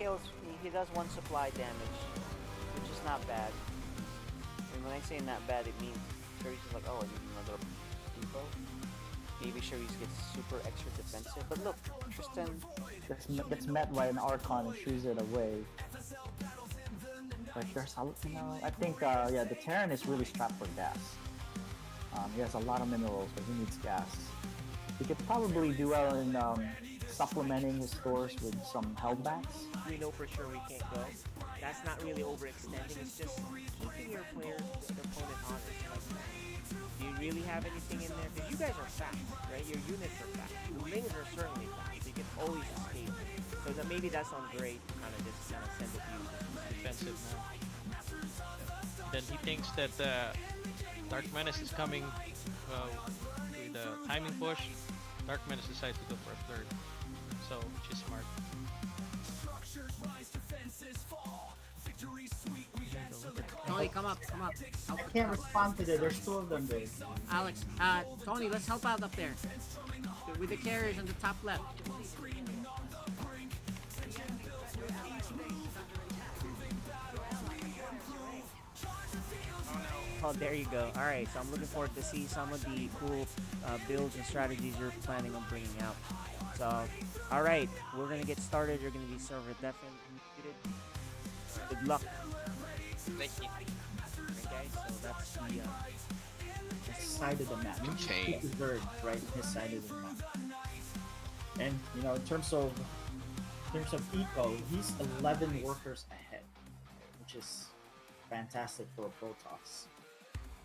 kills, he does 1 supply damage, which is not bad. And when I say not bad, it means Cherry's is like, oh, I need another depot. Maybe Cherry's gets super extra defensive. But look, Tristan gets met by an Archon and shoos it away. Like there's a, I think yeah, the Terran is really strapped for gas. He has a lot of minerals, but he needs gas. He could probably do well in supplementing his stores with some heldbacks. We know for sure we can't go. That's not really overextending. It's just keeping your players, your opponent honest. Like, do you really have anything in there? Because you guys are fast, right? Your units are fast. The lings are certainly fast. So you can always escape. So that maybe that's on Gray to kind of just send it to you. Defensive now. Then he thinks that Dark Menace is coming with the timing push. Dark Menace decides to go for a third, so which is smart. Tony, come up. I can't respond to that. There's 2 of them, dude. Alex, Tony, let's help out up there. With the carriers on the top left. Oh, there you go. All right, so I'm looking forward to see some of the cool builds and strategies you're planning on bringing out. So, all right, we're gonna get started. You're gonna be server definitely muted. Good luck. Thank you. Okay, so that's the His side of the map. Okay. He's third, right? His side of the map. And you know, in terms of eco, he's 11 workers ahead, which is fantastic for a Protoss.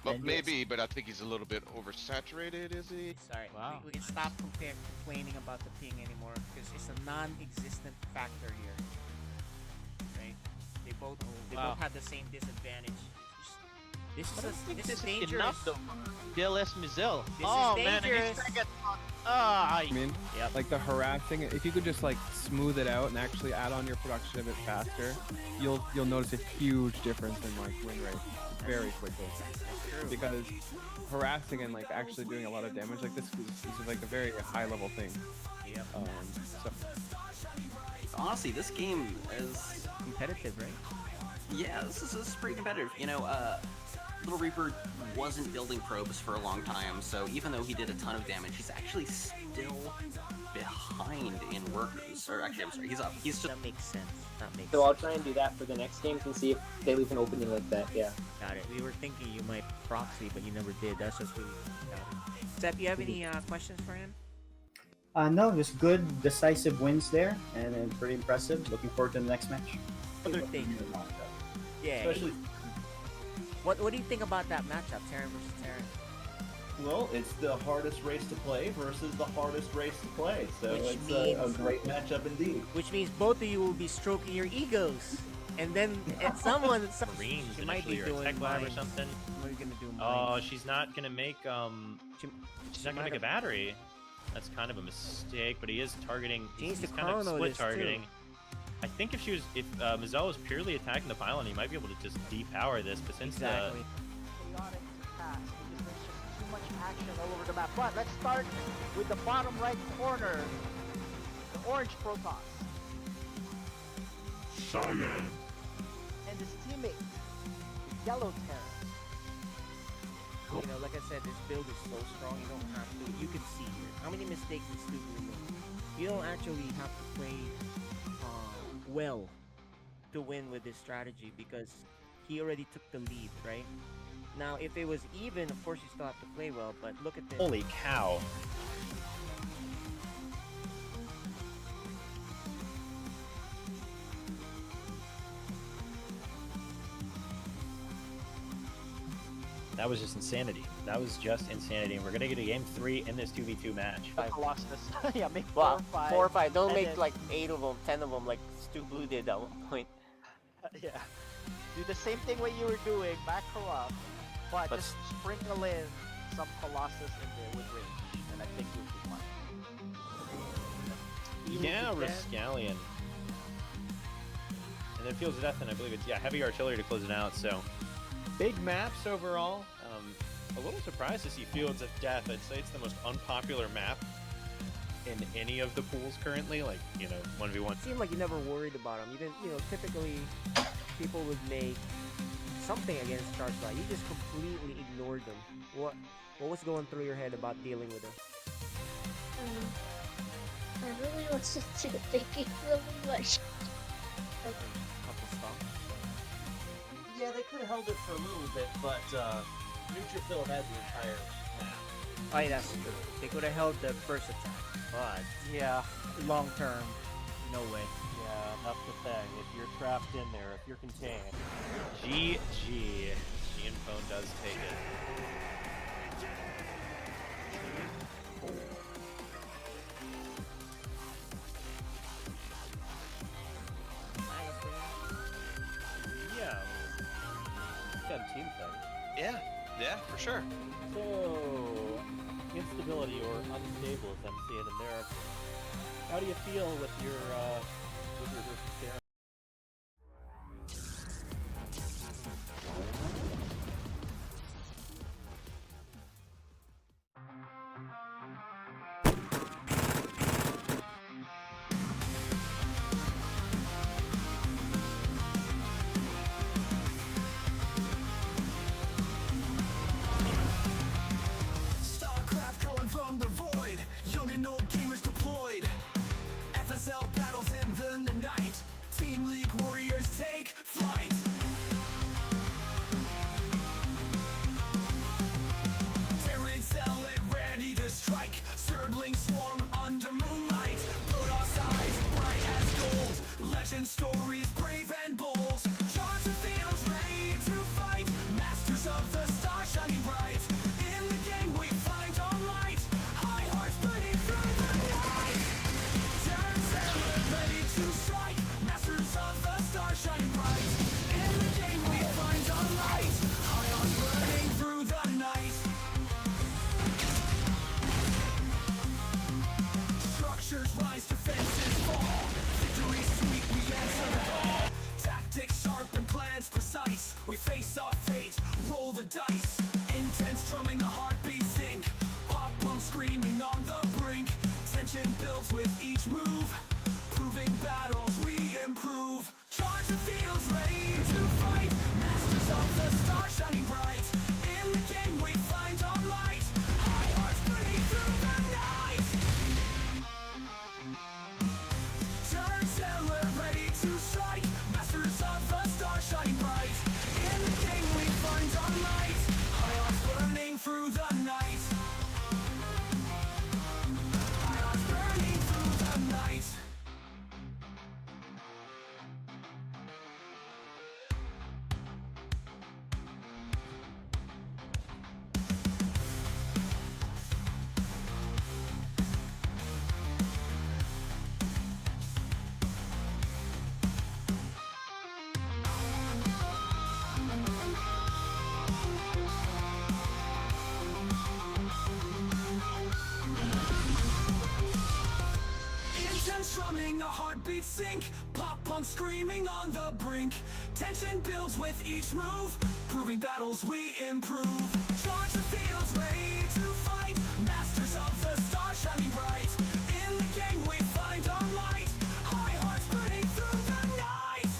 But And maybe, but I think he's a little bit oversaturated, is he? sorry. Wow. We can stop complaining about the ping anymore because it's a non-existent factor here. Right? They both have the same disadvantage. This is dangerous. Enough though. DLS Mizel. This Oh is man, dangerous. I mean, Yep. like the harassing, if you could just like smooth it out and actually add on your production a bit faster, you'll notice a huge difference in like win rate very quickly. Because harassing and like actually doing a lot of damage like this is like a very high level thing. Yep. So Honestly, this game is, Competitive, right? yeah, this is pretty competitive. You know, Little Reaper wasn't building probes for a long time, so even though he did a ton of damage, he's actually still behind in workers. Or actually, I'm sorry, he's up. He's just... That makes sense. That makes So I'll sense. try and do that for the next games and see if they leave an opening like that, yeah. Got it. We were thinking you might proxy, but you never did. That's just really got it. Seth, you have any questions for him? No, just good, decisive wins there, and then pretty impressive. Looking forward to the next match. Other thing. Yeah. Especially, What do you think about that matchup, Terran versus Terran? well, it's the hardest race to play versus the hardest race to play. So Which it's a means- great matchup indeed. Which means both of you will be stroking your egos. And then at someone, Marines she might be initially or doing tech lab or mines. something. What are you gonna do? Oh, Mines? she's not gonna make she's not gonna make a battery. That's kind of a mistake, but he is targeting. She needs He's to kind of chrono split this, too. targeting. I think if Mizel was purely attacking the pylon, he might be able to just depower this. But since Exactly. chaotic pass because there's just too much action all over the map. But let's start with the bottom right corner, the orange Protoss. And his teammate, the yellow Terran. You know, like I said, this build is so strong. You don't have to. You can see here how many mistakes this dude will make. You don't actually have to play well to win with this strategy because he already took the lead, right? Now, if it was even, of course you still have to play well. But look at this. holy cow! That was just insanity. That was just insanity. And we're gonna get a game 3 in this 2v2 match. Colossus. Yeah, make 4 Well, or 5. 4 or 5. Don't and make then- like 8 of them, 10 of them, like Stu Blue did at one point. Yeah. Do the same thing what you were doing, back corrupt, but just sprinkle in some Colossus in there with range, and I think you'll be fine. Yeah, Rascallion. And then Fields of Death, and I believe it's heavy artillery to close it out. So big maps overall. A little surprised to see Fields of Death. I'd say it's the most unpopular map in any of the pools currently? Like, 1v1. It seemed like you never worried about him. You didn't, typically people would make something against Starfly. You just completely ignored them. What was going through your head about dealing with him? I really wasn't thinking really much. Couple stuff. Yeah, they could have held it for a little bit, but Neutrophil had the entire map. Oh, yeah, that's true. They could have held the first attack, but Yeah, long term, no way. yeah, that's the thing. If you're trapped in there, if you're contained. GG. Phone does take it. Yeah, it's got a team thing. Yeah, for sure. So, instability or unstable, as I'm seeing in there. How do you feel with your Darren? StarCraft calling from the void. Young and old gamers deployed. FSL battles in the night. Team League warriors take flight. Terran cell and ready to strike. Surdling swarm under moonlight. Blood off sides, bright as gold. Legend stories, brave and bold. Charge the fields, ready to fight. Masters of the star shining bright. In the game we find our light. High hearts burning through the night. Terran cell and ready to strike. Masters of the star shining bright. In the game we find our light. High hearts burning through the night. Structures rise, defenses fall. Victory sweet, we answer the call. Tactics sharp and plans precise. We face our fate, roll the dice. Intense drumming, the heartbeat sink. Pop punk screaming on the brink. Tension builds with each move. Proving battles we improve. Charge the fields, ready to fight. Masters of the star shining bright. In the game we find our light. High hearts burning through the night. Turn sailor ready to strike. Masters of the star shining bright. In the game we find our light. High hearts burning through the night. High hearts burning through the night. Intense strumming, a heartbeat sink. Pop punk screaming on the brink. Tension builds with each move. Proving battles we improve. Charge the fields, ready to fight. Masters of the star shining bright. In the game we find our light. High hearts burning through the night.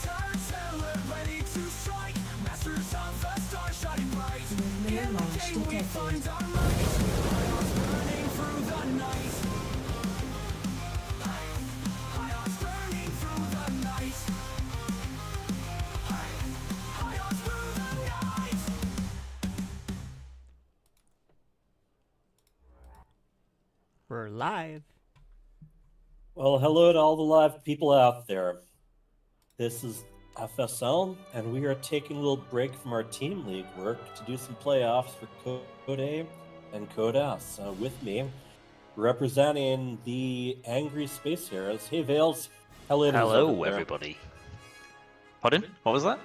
Turn sailor ready to strike. Masters of the star shining bright. In the game we find our light. High hearts burning through the night. High hearts burning through the night. High hearts through the night. We're live. Well, hello to all the live people out there. This is FSL, and we are taking a little break from our Team League work to do some playoffs for Code A and Code S. With me, representing the Angry Space Heroes. Hey, Vales. How late is it? Hello, everybody. Pardon? What was that?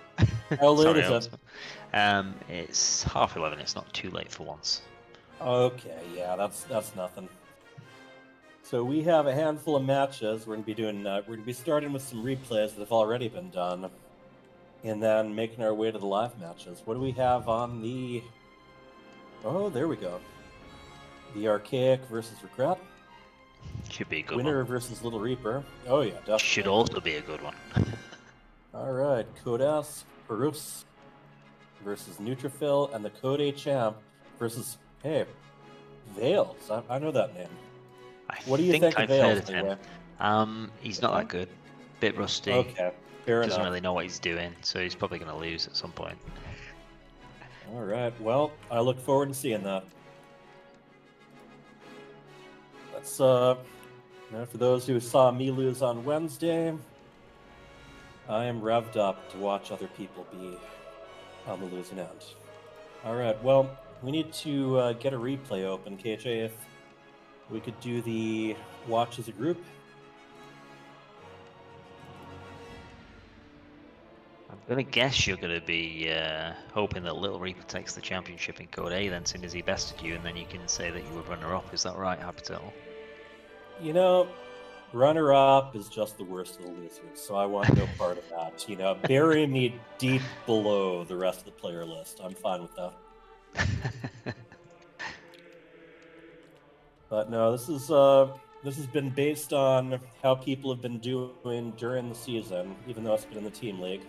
How late Sorry, is it? It's 11:30. It's not too late for once. Okay, yeah, that's nothing. So we have a handful of matches. We're gonna be starting with some replays that have already been done, and then making our way to the live matches. What do we have on the? Oh, there we go. The Archaic versus Regret. Should be a good Winner one. versus Little Reaper. Oh yeah, definitely. Should also be a good one. All right, Code S, Perus versus Neutrophil, and the Code A champ versus, hey, Vales. I know that name. What do you think of I've Vales, heard of anyway? him. He's not that good. Bit rusty. Okay, fair Doesn't enough. really know what he's doing, so he's probably going to lose at some point. All right, well, I look forward to seeing that. Let's, now for those who saw me lose on Wednesday, I am revved up to watch other people be on the losing end. All right, well, we need to get a replay open, KJ, if we could do the watch as a group. I'm going to guess you're going to be hoping that Little Reaper takes the championship in Code A then, seeing as he bested you, and then you can say that you were runner-up. Is that right, Habitel? You know, runner-up is just the worst of the losers, so I want no part of that. You know, bury me deep below the rest of the player list. I'm fine with that. But no, this has been based on how people have been doing during the season, even though it's been in the team league.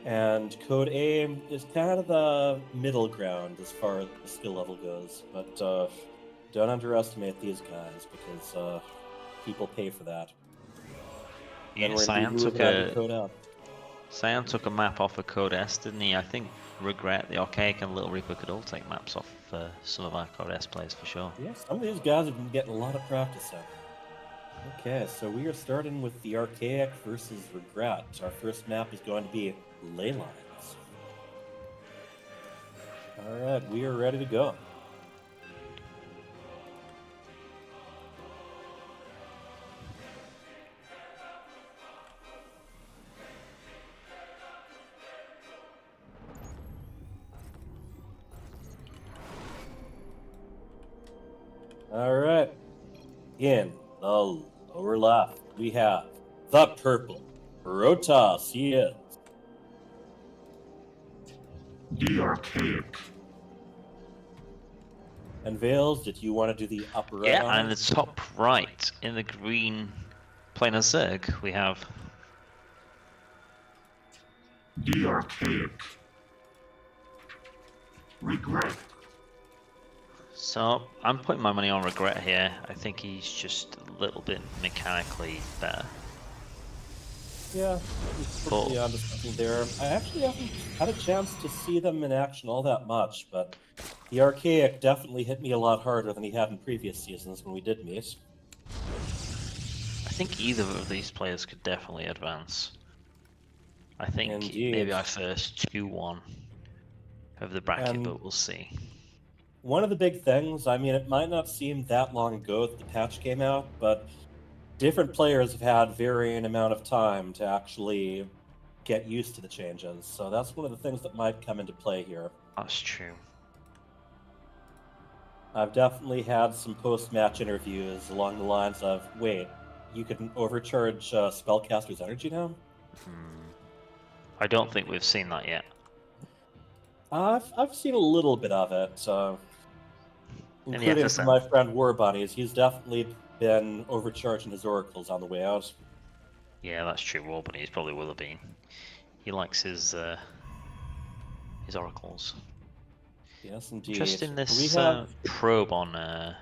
And Code A is kind of the middle ground as far as the skill level goes, but don't underestimate these guys because people pay for that. Yeah, Cyan took a map off of Code S, didn't he? I think Regret, the Archaic, and Little Reaper could all take maps off some of our Code S players for sure. Yeah, some of these guys have been getting a lot of practice in. Okay, so we are starting with the Archaic versus Regret. Our first map is going to be Ley Lines. Alright, we are ready to go. Alright, in the lower left, we have the purple Protoss. He is The Archaic. And Vales, did you want to do the upper right? Yeah, on and the top right in the green planar Zerg, we have The Archaic. Regret. So I'm putting my money on Regret here. I think he's just a little bit mechanically better. Yeah, it's pretty onto something there. I actually haven't had a chance to see them in action all that much, but the Archaic definitely hit me a lot harder than he had in previous seasons when we did meet. I think either of these players could definitely advance. I think Indeed. maybe our first 2-1 of the bracket, but we'll see. One of the big things, I mean, it might not seem that long ago that the patch came out, but different players have had varying amount of time to actually get used to the changes. So that's one of the things that might come into play here. That's true. I've definitely had some post-match interviews along the lines of, wait, you can overcharge Spellcaster's energy now? I don't think we've seen that yet. I've seen a little bit of it, including from my friend War Bunnies. He's definitely been overcharging his oracles on the way out. Yeah, that's true. War Bunnies probably will have been. He likes his oracles. Yes, indeed. Interesting this we have... probe on.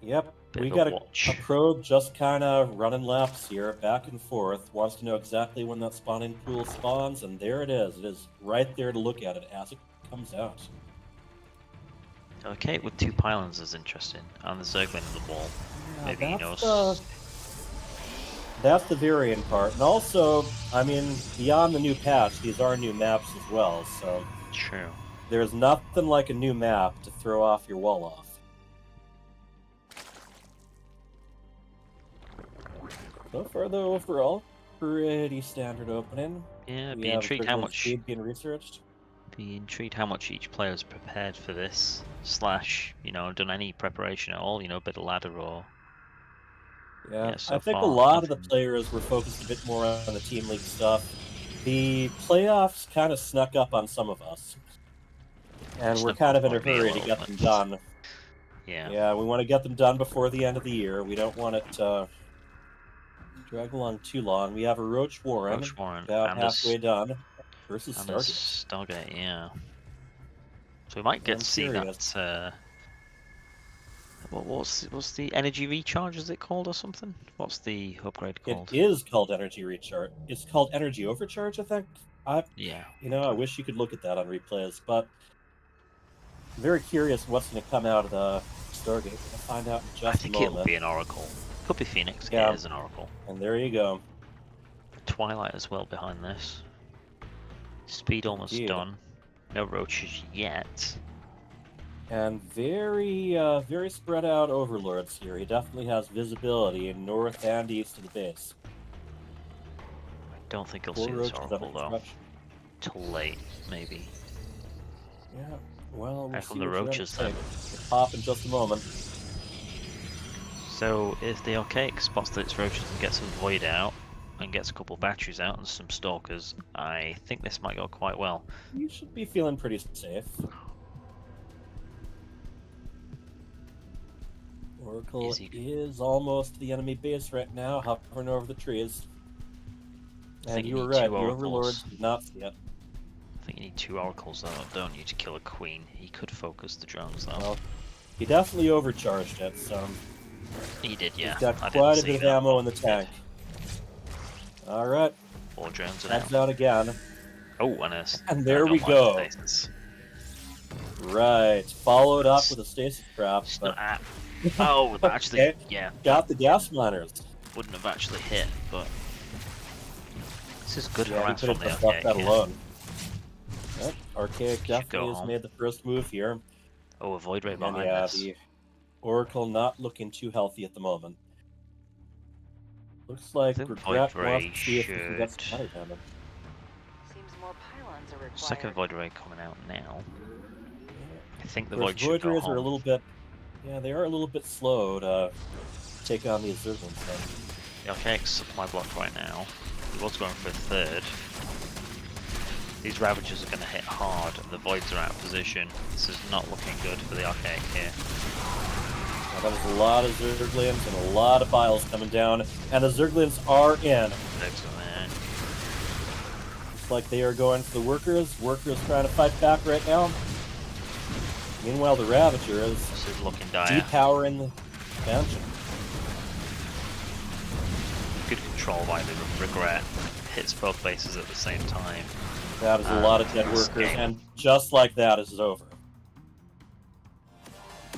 Yep, we got a probe just kind of running laps here, back and forth. Wants to know exactly when that spawning pool spawns, and there it is. It is right there to look at it as it comes out. Okay, with 2 pylons is interesting, and the Zerglin in the wall. Yeah, maybe he that's knows. That's the varying part, and also, I mean, beyond the new patch, these are new maps as well. So true. There's nothing like a new map to throw off your wall off. So far, though, overall, pretty standard opening. Yeah, We be have intrigued how Privilege much. Speed being researched. Be intrigued how much each player is prepared for this. Slash, done any preparation at all. A bit of ladder or. Yeah, so I think far, a lot nothing. of the players were focused a bit more on the Team League stuff. The playoffs kind of snuck up on some of us. And we're Snuck kind up of in a on me a hurry to little get bit. them done. Yeah. Yeah, we want to get them done before the end of the year. We don't want it drag along too long. We have a Roach Warren, about and halfway done, versus and a Stargate. Stargate, yeah. So we might get I'm to see curious. that. What's the energy recharge? Is it called or something? What's the upgrade It called? is called Energy Recharge. It's called Energy Overcharge, I think. Yeah. I wish you could look at that on replays, but I'm very curious what's going to come out of the Stargate. We're going to find out in I just a think it'll moment. be an Oracle. Could be Phoenix. Yeah. It is an Oracle. And there you go. Twilight as well behind this. Speed almost Indeed. done. No roaches yet. And very, very spread out overlords here. He definitely has visibility in north and east of the base. I don't think he'll 4 see this roaches under Oracle though. construction. Till late, maybe. Yeah. Well, we'll How see come the what you're roaches gonna then? take. We'll pop in just a moment. So if the Archaic spots that it's roaches and gets a void out and gets a couple batteries out and some stalkers, I think this might go quite well. You should be feeling pretty safe. Oracle is almost to the enemy base right now, hovering over the trees. And you were right, the overlords did not see it. I think you need 2 oracles though, don't you, to kill a queen. He could focus the drones though. Well, he definitely overcharged it, so... He did, yeah. He's got I quite didn't a bit of see that, ammo but in the he did. tank. Alright. 4 drones are Heads down. out again. Oh, And there we go. Right. Followed up with a stasis trap. But... Oh, but actually, okay. yeah. Got the gas miners. Wouldn't have actually hit, but this is good Yeah, he harass could from have the just left Archaic. that alone. Yep. Archaic Should definitely go has home. made the first move here. Oh, a void ray And behind yeah, this. the Oracle not looking too healthy at the moment. Looks like think Regret Void Ray wants to see if he can get some money down him. Seems more pylons are required. Second void ray coming out now. I think the Of course, void should Void go Rays home. are a little bit... Yeah, they are a little bit slow to take on the Zerglings, though. The Archaic's supply block right now. He was going for a third. These Ravagers are going to hit hard, and the Voids are out of position. This is not looking good for the Archaic here. Now, that was a lot of Zerglings and a lot of Biles coming down, and the Zerglings are in. Excellent. Looks like they are going for the Workers. Workers trying to fight back right now. Meanwhile, the Ravager is This is looking dire. depowering the expansion. Good control by the Regret. Hits both bases at the same time. That is a lot of dead this workers, game. and just like that, it's over.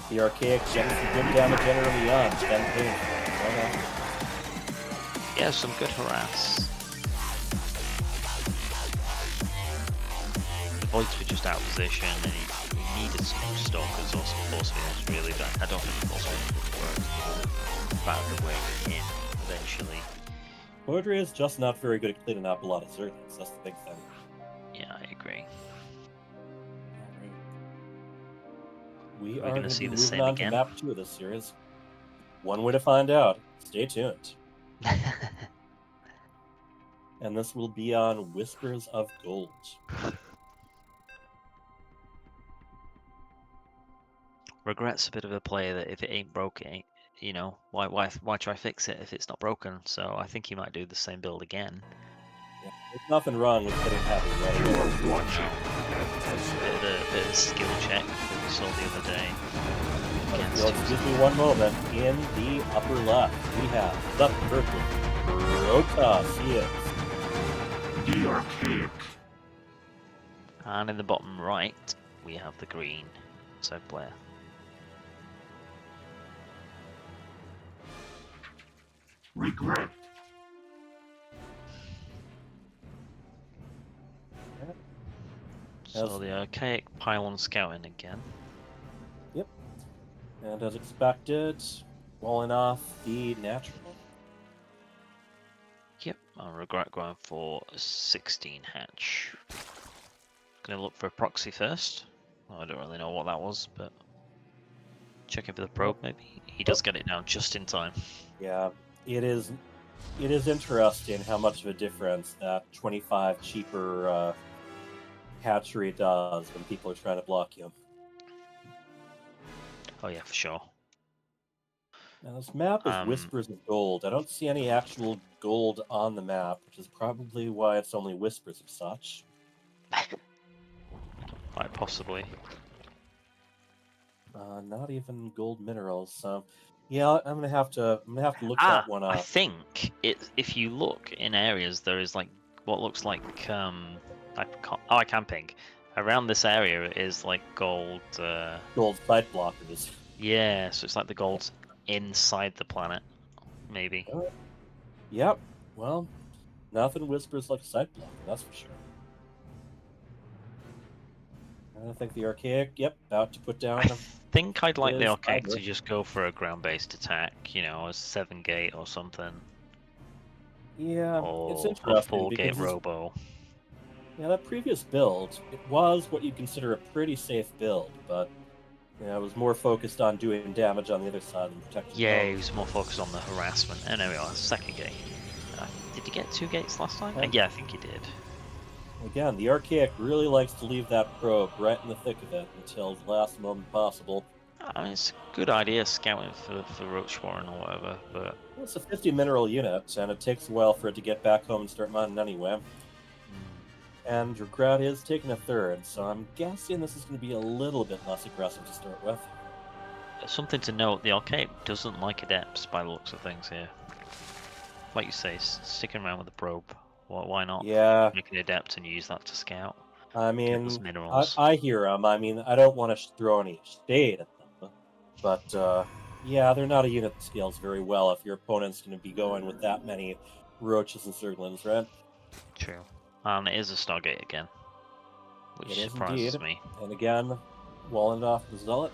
The Archaic getting some good damage in early on. Then painful. Yeah, some good harass. The Voids were just out of position, and he needed some Stalkers or some Force Fields, really, but I don't think the Force Fields would work. He would have found a way in eventually. Poetry is just not very good at cleaning up a lot of Zerglings. That's the big thing. Yeah, I agree. We We're are gonna going to see be the moving same on again. to map 2 of this series. One way to find out. Stay tuned. And this will be on Whispers of Gold. Regret's a bit of a player that if it ain't broke, it ain't, you know, why try fix it if it's not broken? So I think he might do the same build again. Yeah, there's nothing wrong with getting heavy, right? Bit of a skill check that we saw the other day. Well, excuse me one moment. In the upper left, we have the purple Protoss. He is. The Archaic. And in the bottom right, we have the green side player. Regret. So the Archaic pylon scouting again. Yep. And as expected, walling off the natural. Yep, I regret going for a 16 hatch. Gonna look for a proxy first. I don't really know what that was, but checking for the probe maybe. He does get it down just in time. Yeah, it is interesting how much of a difference that 25 cheaper hatchery does when people are trying to block you. Oh yeah, for sure. Now this map is Um, whispers of gold. I don't see any actual gold on the map, which is probably why it's only whispers of such. Quite possibly. Not even gold minerals. So, yeah, I'm gonna have to look Ah, that one I up. think if you look in areas, there is like what looks like I can ping. Around this area is like gold. Gold site blockers. Yeah, so it's like the gold's inside the planet, maybe. Yep. Well, nothing whispers like a site blocker, that's for sure. I think the archaic. Yep, about to put down. I think I'd like the his archaic fiber. to just go for a ground-based attack. You know, a 7-gate or something. Yeah, it's Or a interesting 4-gate because robo. yeah, that previous build, it was what you consider a pretty safe build, but yeah, it was more focused on doing damage on the other side than protecting. Yeah, he was more focused on the harassment. And there we are, 2nd gate. Did he get 2 gates last time? Yeah, I think he did. Again, the archaic really likes to leave that probe right in the thick of it until the last moment possible. I mean, it's a good idea scouting for Roach Warren or whatever, but Well, it's a 50 mineral unit, and it takes a while for it to get back home and start mining anyway. And your crowd is taking a 3rd, so I'm guessing this is going to be a little bit less aggressive to start with. something to note, the arcade doesn't like adepts by the looks of things here. Like you say, sticking around with the probe. Why not? Yeah. Make an adept and use that to scout. I Get mean, those minerals. I hear them. I mean, I don't want to throw any shade at them, but yeah, they're not a unit that scales very well if your opponent's going to be going with that many roaches and zerglings, right? True. And it is a Stargate again, which It is surprises indeed. me. And again, walling off the Zealot.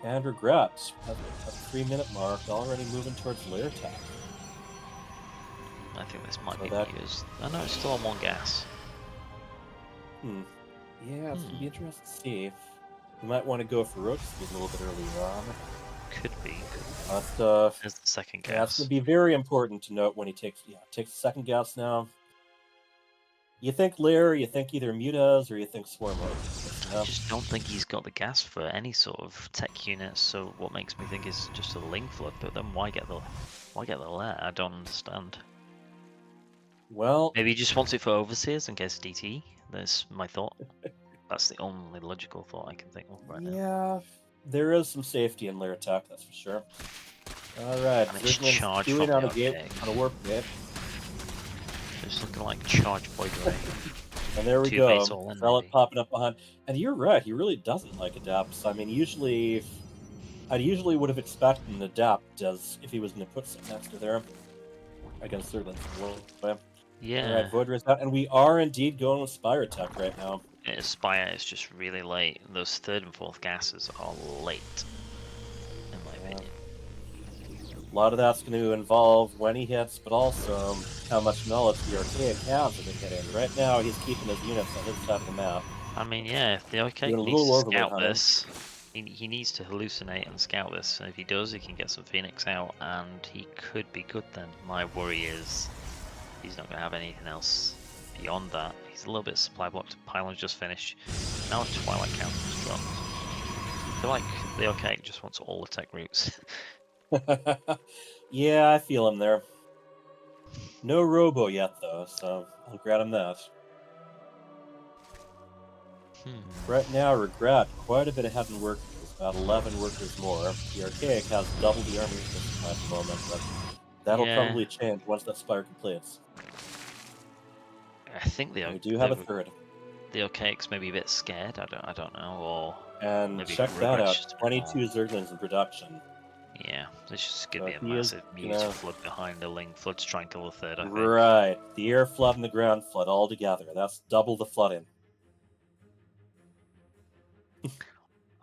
And regret at the 3-minute mark, already moving towards lair attack. I think this might So be that- used. I know it's still on 1 gas. Yeah, it's gonna be interesting to see. You might want to go for roach speed a little bit earlier on. Could be. But There's the 2nd yeah, it's gas. gonna be very important to note when he takes the 2nd gas now. You think Lair, you think either Mutas, or you think Swarm Roach. I just don't think he's got the gas for any sort of tech units. So what makes me think is just a Ling flood. But then why get the lair? I don't understand. Well, maybe he just wants it for overseers in case of DT. That's my thought. That's the only logical thought I can think of right now. Yeah, there is some safety in lair attack, that's for sure. All right, And it's Zergling's charge doing from on a the gate, archaic. on a warp gate. It's looking like charge boy Gray. And there we 2 go. baits all in, Zealot maybe. popping up behind. And you're right, he really doesn't like adapts. I mean, I usually would have expected an adapt as if he was going to put some next to there against Zergling's. Yeah. Alright, Voidra's out, and we are indeed going with Spire Attack right now. Spire is just really late. Those 3rd and 4th gases are late, in my opinion. A lot of that's going to involve when he hits, but also how much knowledge the Archaic has of it hitting. Right now, he's keeping his units on his side of the map. I mean, yeah, if the archaic Doing a needs little to overload scout hunting. this, he needs to hallucinate and scout this. And if he does, he can get some Phoenix out, and he could be good then. My worry is he's not going to have anything else beyond that. He's a little bit supply blocked. Pylon's just finished. Now his Twilight Counter is dropped. I feel like the archaic just wants all the tech routes. Yeah, I feel him there. No Robo yet, though, so I'll grant him that. Right now, regret quite a bit ahead in workers, about 11 workers more. The Archaic has double the army at the moment, but that'll Yeah. probably change once that Spire completes. I think We do have a 3rd. The archaic's maybe a bit scared. I don't know, or And maybe check that Regret's out, just a bit more. 22 Zerglings in production. Yeah, this is going to So be a he is, massive you mute know- flood behind the Ling flood to try and kill the 3rd, I think. Right, the air flood and the ground flood all together. That's double the flooding.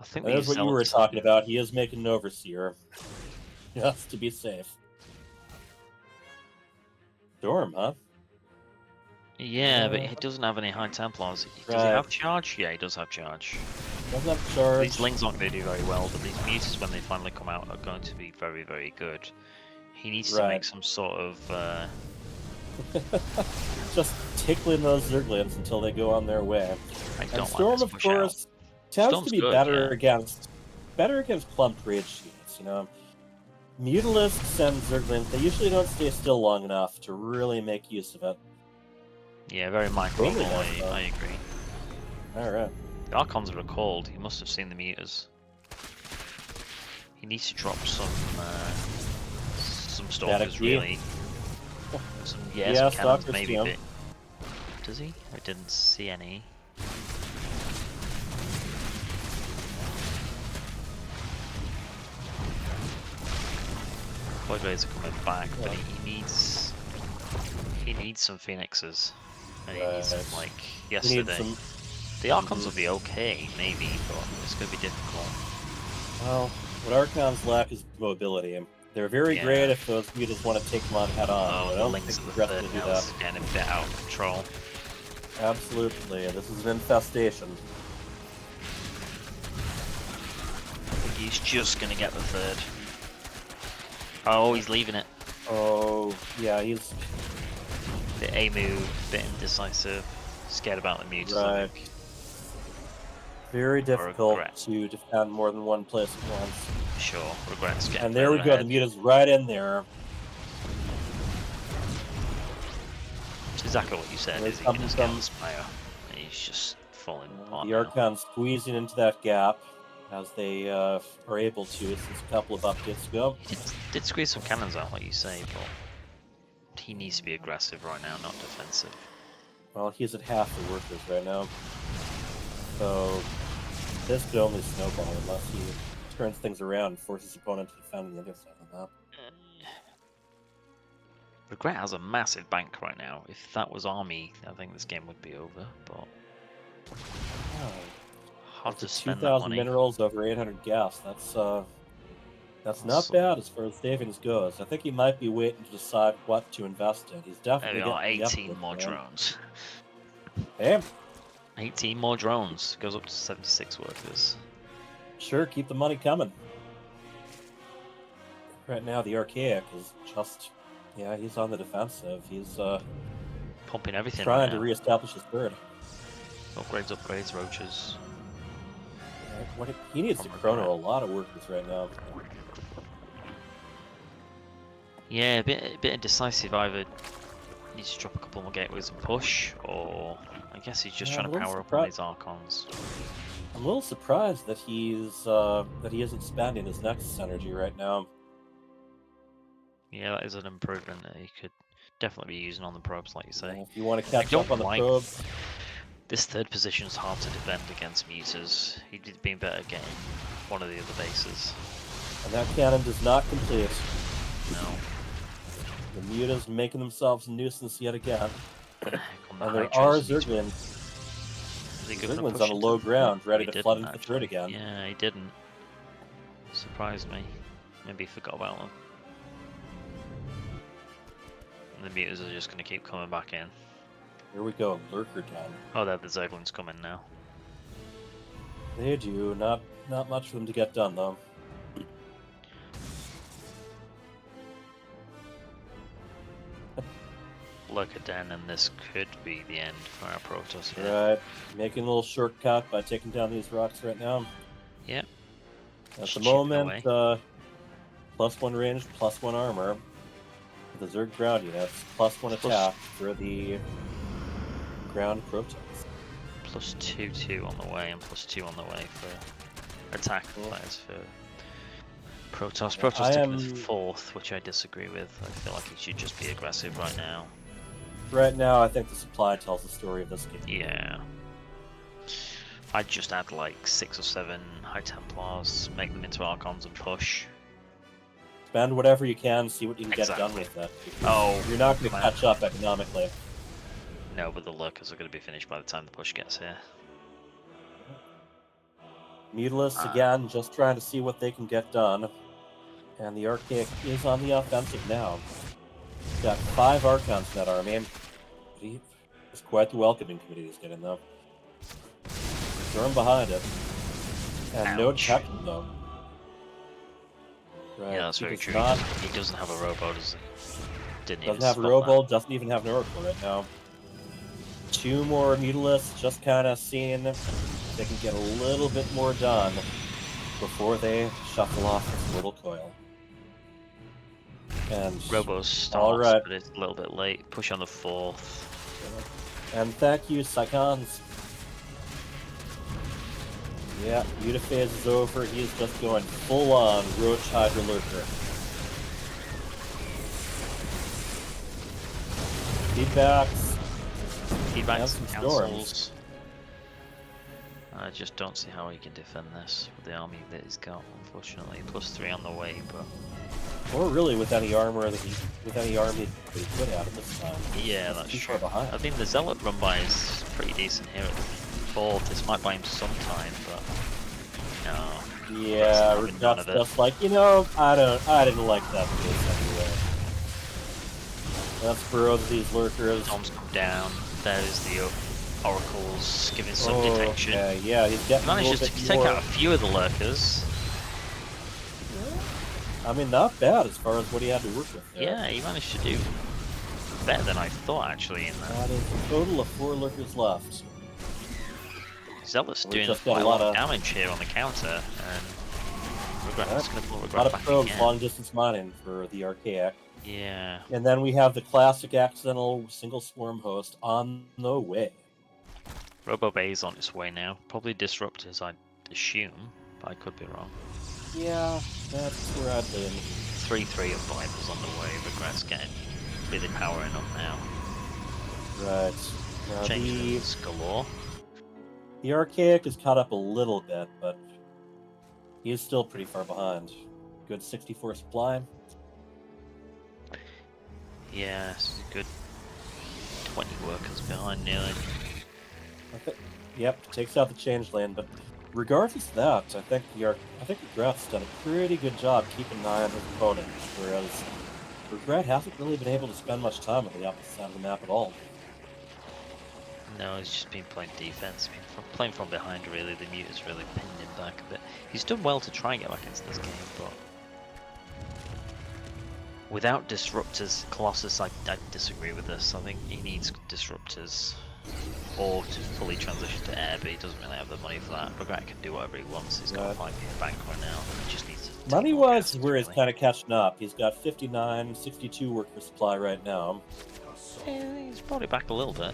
I think That is these what you were zealots- talking about. He is making an overseer. Just to be safe. Storm, huh? Yeah, but he doesn't have any high Templars. Does he Right. have charge? Yeah, he does have charge. Doesn't have charge. These Lings aren't going to do very well, but these Mutas, when they finally come out, are going to be very, very good. He needs to Right. make some sort of... Just tickling those Zerglings until they go on their way. I And don't Storm, like this of push out. course, tends Storm's to be good, better yeah. against clumped rage units. You know, Mutalisks and Zerglings, they usually don't stay still long enough to really make use of it. Yeah, very micro. Totally nice, though. I agree. All right. The Archons are recalled. He must have seen the meters. He needs to drop some stalkers, really. Some, Yeah, some cannons stalkers, maybe. yeah. But does he? I didn't see any. Voidblades are coming back, but he needs some Phoenixes. And he needs some, like, yesterday. The Archons will be okay, maybe, but it's going to be difficult. Well, what Archons lack is mobility. They're very great if those mutants want to take them on head on. Oh, I the don't Lings think at the the rest third will do now that. is getting a bit out of control. Absolutely, this is an infestation. I think he's just going to get the third. Oh, he's leaving it. Oh, yeah, he's... Bit A move, bit indecisive, scared about the mutants, I Right. think. Very difficult regret. to defend more than one place at once. Sure, regrets getting And there we further go, ahead. the mutant's right in there. It's exactly what you said, There's is he can just get some- the Spire. And he's just falling apart The now. Archons squeezing into that gap as they are able to since a couple of updates ago. He did squeeze some cannons out, like you say, but he needs to be aggressive right now, not defensive. Well, he's at half the workers right now. So this could only snowball unless he turns things around and forces his opponent to defend on the other side of the map. Regret has a massive bank right now. If that was Army, I think this game would be over, but hard to spend that 2,000 money. minerals over 800 gas. That's not Awesome. bad as far as savings goes. I think he might be waiting to decide what to invest in. He's There definitely we are, getting the 18 upgrade, more man. drones. Hey, 18 more drones. Goes up to 76 workers. sure, keep the money coming. Right now, the Archaic is just, yeah, he's on the defensive. He's Pumping everything trying right to now. reestablish his third. Upgrades, roaches. He needs to chrono a lot of workers right now. Yeah, a bit indecisive. Either needs to drop a couple more gateways and push, or I guess he's just Yeah, trying I'm to a little power up on these Archons. I'm a little surprised that he isn't spending his Nexus energy right now. Yeah, that is an improvement that he could definitely be using on the probes, like you say. Yeah, if you want to I catch don't up on the like probes, this third position is hard to defend against mutas. He'd been better getting one of the other bases. and that cannon does not complete. No. The mutas making themselves a nuisance yet again. On the And there Hydras, are he needs to- Zerglings. Is he good enough Zerglings on a pushing low to- ground, ready He to flood didn't, into the third actually. again. Yeah, he didn't. Surprised me. Maybe he forgot about them. And the mutas are just going to keep coming back in. Here we go, lurker time. Oh, there the Zerglings coming now. They do not much for them to get done though. Lurker Den, and this could be the end for our Protoss here. Right, making a little shortcut by taking down these rocks right now. Yep. At Just the chipping moment, +1 range, +1 armor. For the Zerg ground units, +1 attack for the ground Protoss. +2/2 on the way, and +2 on the way for attack players for Protoss. Protoss taking the fourth, which I disagree with. I feel like he should just be aggressive right now. Right now, I think the supply tells the story of this game. Yeah. I'd just add like 6 or 7 High Templars, make them into Archons and push. Spend whatever you can, see what you can get done with it. Oh, You're not going to man. catch up economically. No, but the Lurkers are going to be finished by the time the push gets here. Mutalists, again, just trying to see what they can get done. And the Archaic is on the offensive now. He's got 5 Archons in that army. It's quite the welcoming committee he's getting, though. Storm behind it. And no detection, though. Right. Yeah, that's he very does true. not- He doesn't have a robo, does he? Didn't even Doesn't have a spot Robo, doesn't even have an Oracle right now. 2 more Mutalisks, just kind of seeing if they can get a little bit more done before they shuffle off this little coil. And Robo starts, all right. but it's a little bit late. Push on the 4th. And thank you, Psychons. Yeah, Mutaphase is over. He is just going full-on Roach Hydra Lurker. Feedbacks. Feedbacks some and storms. cancels. I just don't see how he can defend this with the army that he's got, unfortunately. +3 on the way, but... Or really with any armor that with any army that he could have at this time. Yeah, that's too true. far behind. I think the Zealot run by is pretty decent here at the 4th. This might buy him some time, but... No. Yeah, that's just like, you know, I didn't like that case anyway. Let's burrow these lurkers. Tom's come down. There's the oracles giving some Oh, detection. okay, yeah, he's getting a Manages little to bit take more. out a few of the lurkers. I mean, not bad as far as what he had to work with there. Yeah, he managed to do better than I thought, actually, in that. That is a total of 4 lurkers left. Zealot's We've doing just got quite a a lot lot of of- damage here on the counter, and Regret's going to pull A lot Regret of back probes, again. long distance mining for the Archaic. Yeah. And then we have the classic accidental single swarm host on the way. Robo Bay's on its way now. Probably Disruptors, I'd assume, but I could be wrong. Yeah, that's where I'd been. 3-3 of Vipers on the way. Regret's getting really powering up now. Right. Now Changelings galore. the Archaic is caught up a little bit, but he is still pretty far behind. Good 64 supply. Yeah, it's a good 20 workers behind nearly. Yep, takes out the change lane, but regardless of that, I think Regret's done a pretty good job keeping an eye on his opponent, whereas Regret hasn't really been able to spend much time on the opposite side of the map at all. No, he's just been playing defense, playing from behind really. The mute has really pinned him back a bit. He's done well to try and get back into this game, but without disruptors, Colossus, I disagree with this. I think he needs disruptors or to fully transition to air, but he doesn't really have the money for that. Regret can do whatever he wants. He's got a 5-year bank right now. He just needs to. Money-wise is where he's kind of catching up. He's got 59, 62 worker supply right now. Yeah, he's probably back a little bit.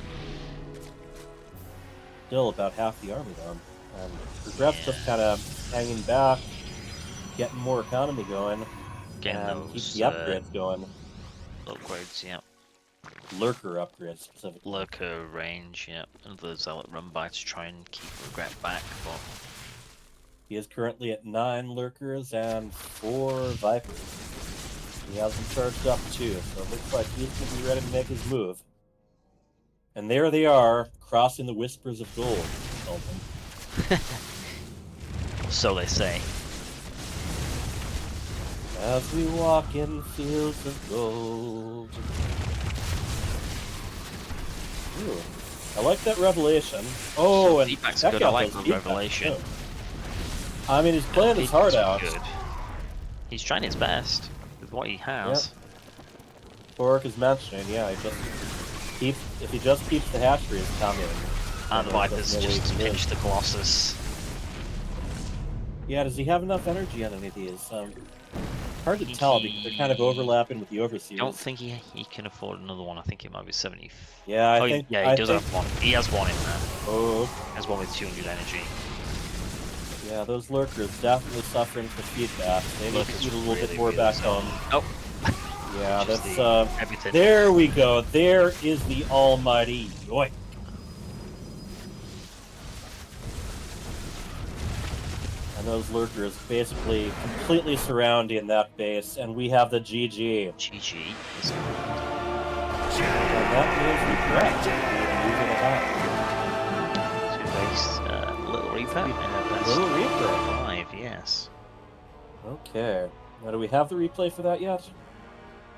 Still about half the army though. And Regret's just kind of hanging back, getting more economy going, Getting and those, keep the upgrades going. Upgrades, yeah. Lurker upgrades specifically. Lurker range, yeah. Another Zealot run by to try and keep Regret back, but He is currently at 9 lurkers and 4 vipers. He has them charged up too, so it looks like he's going to be ready to make his move. And there they are, crossing the whispers of gold. so they say. As we walk in fields of gold. Ooh, I like that revelation. Oh, and Feedback's check good. out I like those the feedbacks, revelation. too. I mean, he's playing his heart out. Good. He's trying his best with what he has. Torque is mentioning, yeah, if he just keeps the hatcheries coming. And then Vipers there's no way just he can pinch win. the Colossus. Yeah, does he have enough energy on any of these? Hard to tell because they're kind of overlapping with the overseers. I don't think he can afford another one. I think it might be 70. Yeah, oh, think. yeah, he I does think, have one. He has one in there. Oh. He has one with 200 energy. Yeah, those lurkers definitely suffering from feedback. They need to eat a little bit more back home. Oh. Yeah, Just that's everything. There we go. There is the almighty yoink. And those lurkers basically completely surrounding that base, and we have the GG. GG. And that is regret. Two-based Little Reaper and a best Little Reaper. 5, yes. Okay. Now, do we have the replay for that yet?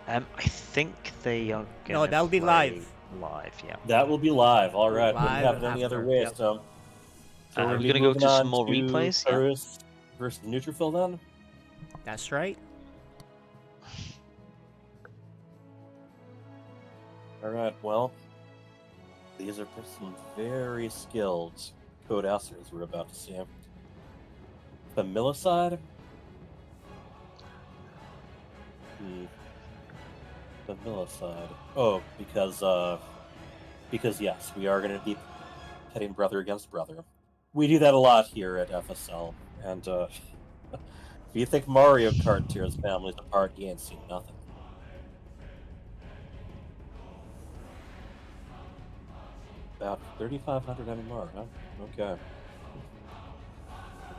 I think they are No, gonna that'll be play live. Live, yeah. That will be live. All right. Wouldn't Live have and it any other after, way. yep. So Are we we're gonna go moving to on some more to replays? Yeah. Paris versus Neutrophil then? That's right. All right. Well, these are some very skilled Code Essers we're about to see. Familicide? Familicide. Oh, because yes, we are going to be pitting brother against brother. We do that a lot here at FSL, and if you think Mario Kart tears families apart, you ain't seen nothing. About 3,500 MMR, huh? Okay.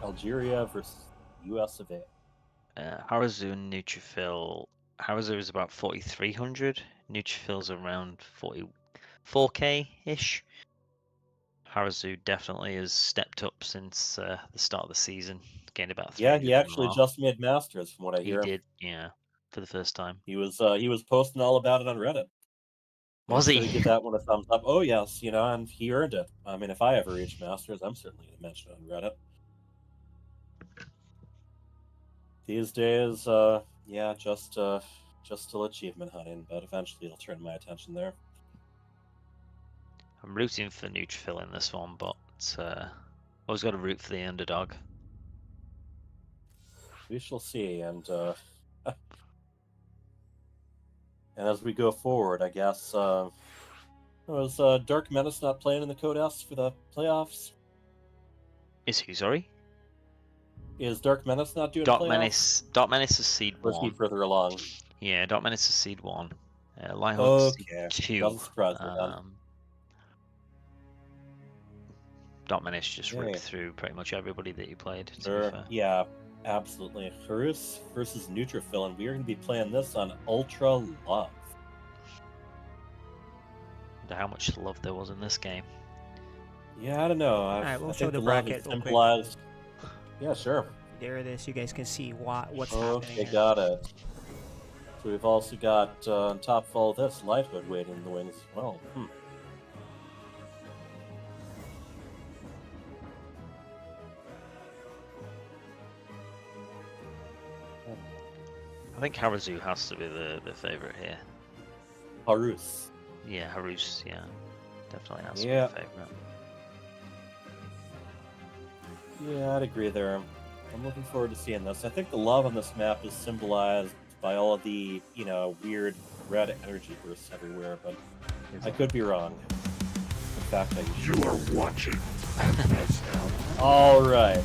Algeria versus US of A. Harazu and Neutrophil. Harazu is about 4,300. Neutrophil's around 44k-ish. Harazu definitely has stepped up since the start of the season. Gained about 300 Yeah, he actually MMR. just made Masters, from what I He hear. did, yeah, for the first time. He was posting all about it on Reddit. Was Make he? sure to give that one a thumbs up. Oh yes, and he earned it. I mean, if I ever reach Masters, I'm certainly going to mention it on Reddit. These days, yeah, just still achievement hunting, but eventually it'll turn my attention there. I'm rooting for Neutrophil in this one, but always got to root for the underdog. We shall see, and and as we go forward, I guess was Dark Menace not playing in the Code S for the playoffs? Is he, sorry? Is Dark Menace not doing Dark playoffs? Menace is seed Or is he 1. further along? Yeah, Dark Menace is seed 1. Lighthawk's Okay, seed 2. doesn't surprise me then. Dark Menace just Okay. ripped through pretty much everybody that he played, to be Sure. fair. Yeah, absolutely. Harus versus Neutrophil, and we are going to be playing this on Ultra Love. Wonder how much love there was in this game. Yeah, I don't know. Alright, we'll I show think the the love bracket is real quick. symbolized. Yeah, sure. There it is. You guys can see what's Okay, happening here. got it. So we've also got on top of all this, Lighthood waiting in the wings as well. I think Harazu has to be the favourite here. Harus. Yeah, Harus, yeah. Definitely has to Yeah. be the favourite. Yeah, I'd agree there. I'm looking forward to seeing this. I think the love on this map is symbolized by all of the, weird red energy bursts everywhere, but I could be wrong. In fact, you are watching. Alright.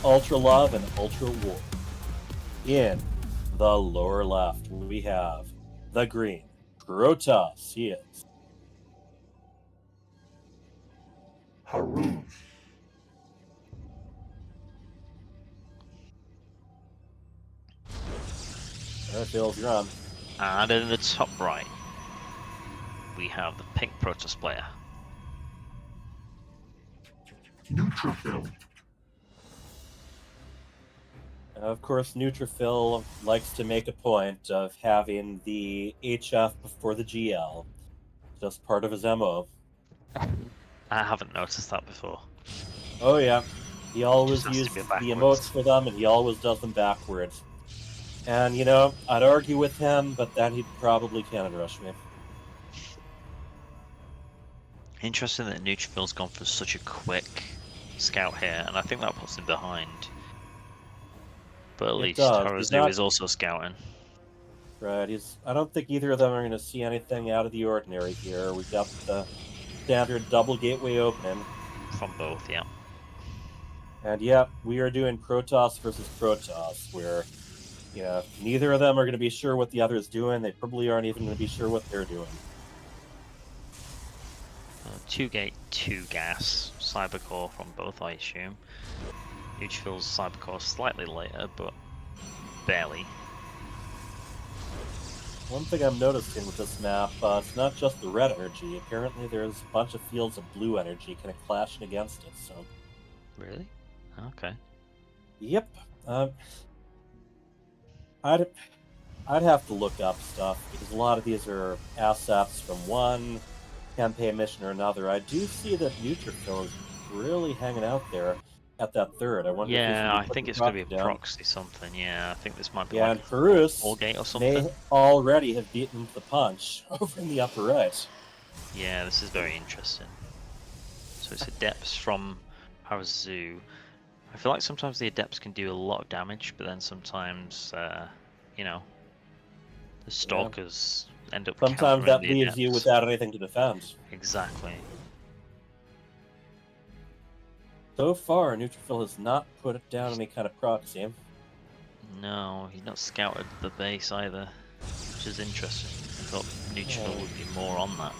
Ultra Love and Ultra War. In the lower left, we have the green. Protoss, he is. Harus. Alright, Bill, you're on. And in the top right, we have the pink Protoss player. Neutrophil. Of course, Neutrophil likes to make a point of having the HF before the GL. Just part of his MO. I haven't noticed that before. Oh yeah. He always Just has to uses be the backwards. emotes for them, and he always does them backwards. And, I'd argue with him, but then he'd probably cannon rush me. Interesting that Neutrophil's gone for such a quick scout here, and I think that puts him behind. But at It least does. He's Harazu not- is also scouting. Right, I don't think either of them are going to see anything out of the ordinary here. We've got the standard double gateway opening. From both, yeah. And yeah, we are doing Protoss versus Protoss, where, neither of them are going to be sure what the other is doing. They probably aren't even going to be sure what they're doing. 2 gate, 2 gas, Cybercore from both, I assume. Neutrophil's Cybercore slightly later, but barely. One thing I'm noticing with this map, it's not just the red energy. Apparently there's a bunch of fields of blue energy kind of clashing against it, so... Really? Okay. Yep. I'd have to look up stuff, because a lot of these are assets from one campaign mission or another. I do see that Neutrophil is really hanging out there at that third. I wonder if he's Yeah, gonna I put think the it's going to be a proxy down. proxy something. Yeah, I think this might be Yeah, like and Harus a gate or something. may already have beaten the punch over in the upper right. Yeah, this is very interesting. So it's a depths from Harazu. I feel like sometimes the Adepts can do a lot of damage, but then sometimes, you know, the Stalkers end up Sometimes countering that the leaves you Adepts. without anything to defend. Exactly. So far, Neutrophil has not put down any kind of proxy. No, he's not scouted the base either, which is interesting. I thought Neutrophil would be more on that.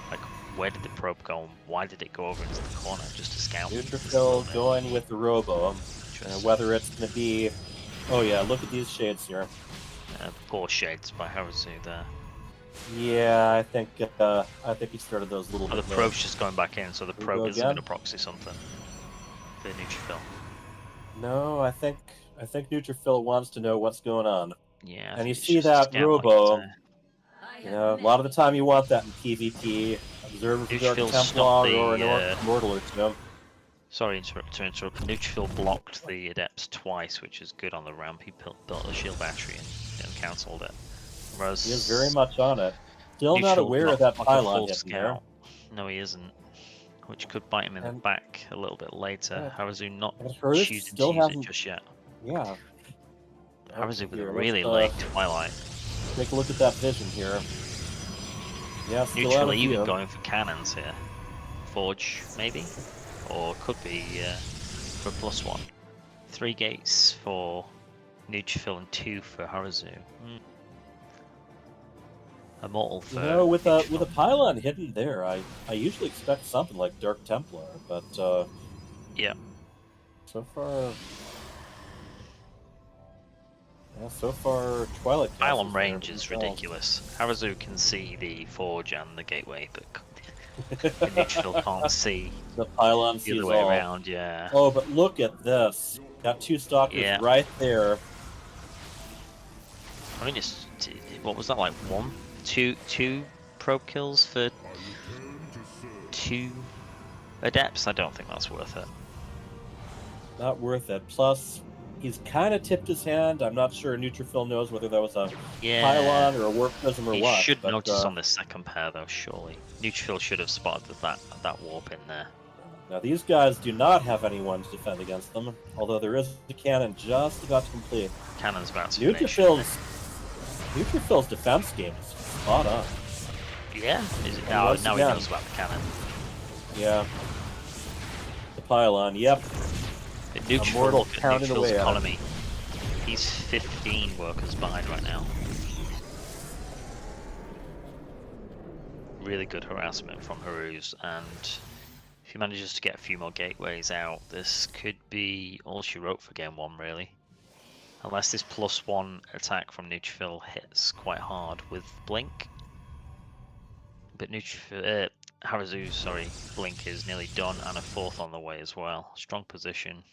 Like, where did the probe go and why did it go over into the corner just to scout? Neutrophil going with the Robo. Whether it's going to be... Oh yeah, look at these shades here. Poor shades by Harazu there. Yeah, I think he started those little Oh, the bit late. probe's just going back in, so the Here we probe go isn't again. going to proxy something. The Neutrophil. No, I think Neutrophil wants to know what's going on. Yeah, I And think you it's see just that scout like Robo. it's, You know, a lot of the time you want that in PvP. Observer from Dark Neutrophil Templar stopped or an the, Immortal or two. Sorry to interrupt. Neutrophil blocked the Adepts twice, which is good on the ramp. He built a shield battery and cancelled it. Whereas He is very much on it. Still not Neutrophil aware of blocked that like a pylon full hitting there. scout. No, he isn't. Which could bite him in the back a little bit later. Harazu not Hurst choosing still to use it hasn't- just yet. Yeah. Harazu with a Here, really let's, late Twilight. Take a look at that vision here. Yeah, still out Neutral of even view. going for cannons here. Forge, maybe? Or could be for a +1. 3 gates for Neutrophil and 2 for Harazu. Immortal for You know, with a Neutrophil. pylon hidden there, I usually expect something like Dark Templar, but yeah. So far, Twilight Castle's Pylon there range for is themselves. ridiculous. Harazu can see the Forge and the Gateway, but the Neutrophil can't see the pylon the sees other way all. around. Yeah. Oh, but look at this. Got 2 stalkers Yeah. right there. I mean, what was that like? Two probe kills for 2 Adepts? I don't think that's worth it. Not worth it. Plus, he's kind of tipped his hand. I'm not sure Neutrophil knows whether that was a pylon or a warp prism or He what. should but, notice on the second pair, though, surely. Neutrophil should have spotted that warp in there. Now, these guys do not have anyone to defend against them, although there is a cannon just about to complete. Cannon's about to finish. Neutrophil's defense game is spot on. Yeah? Is it? And Oh, once now he again- knows about the cannon. Yeah. The pylon, yep. Neutrophil, Immortal look at pounding Neutrophil's away at him. economy. He's 15 workers behind right now. Really good harassment from Haruz, and if he manages to get a few more gateways out, this could be all she wrote for game 1, really. Unless this +1 attack from Neutrophil hits quite hard with Blink. But Harazu's, Blink is nearly done, and a 4th on the way as well. Strong position.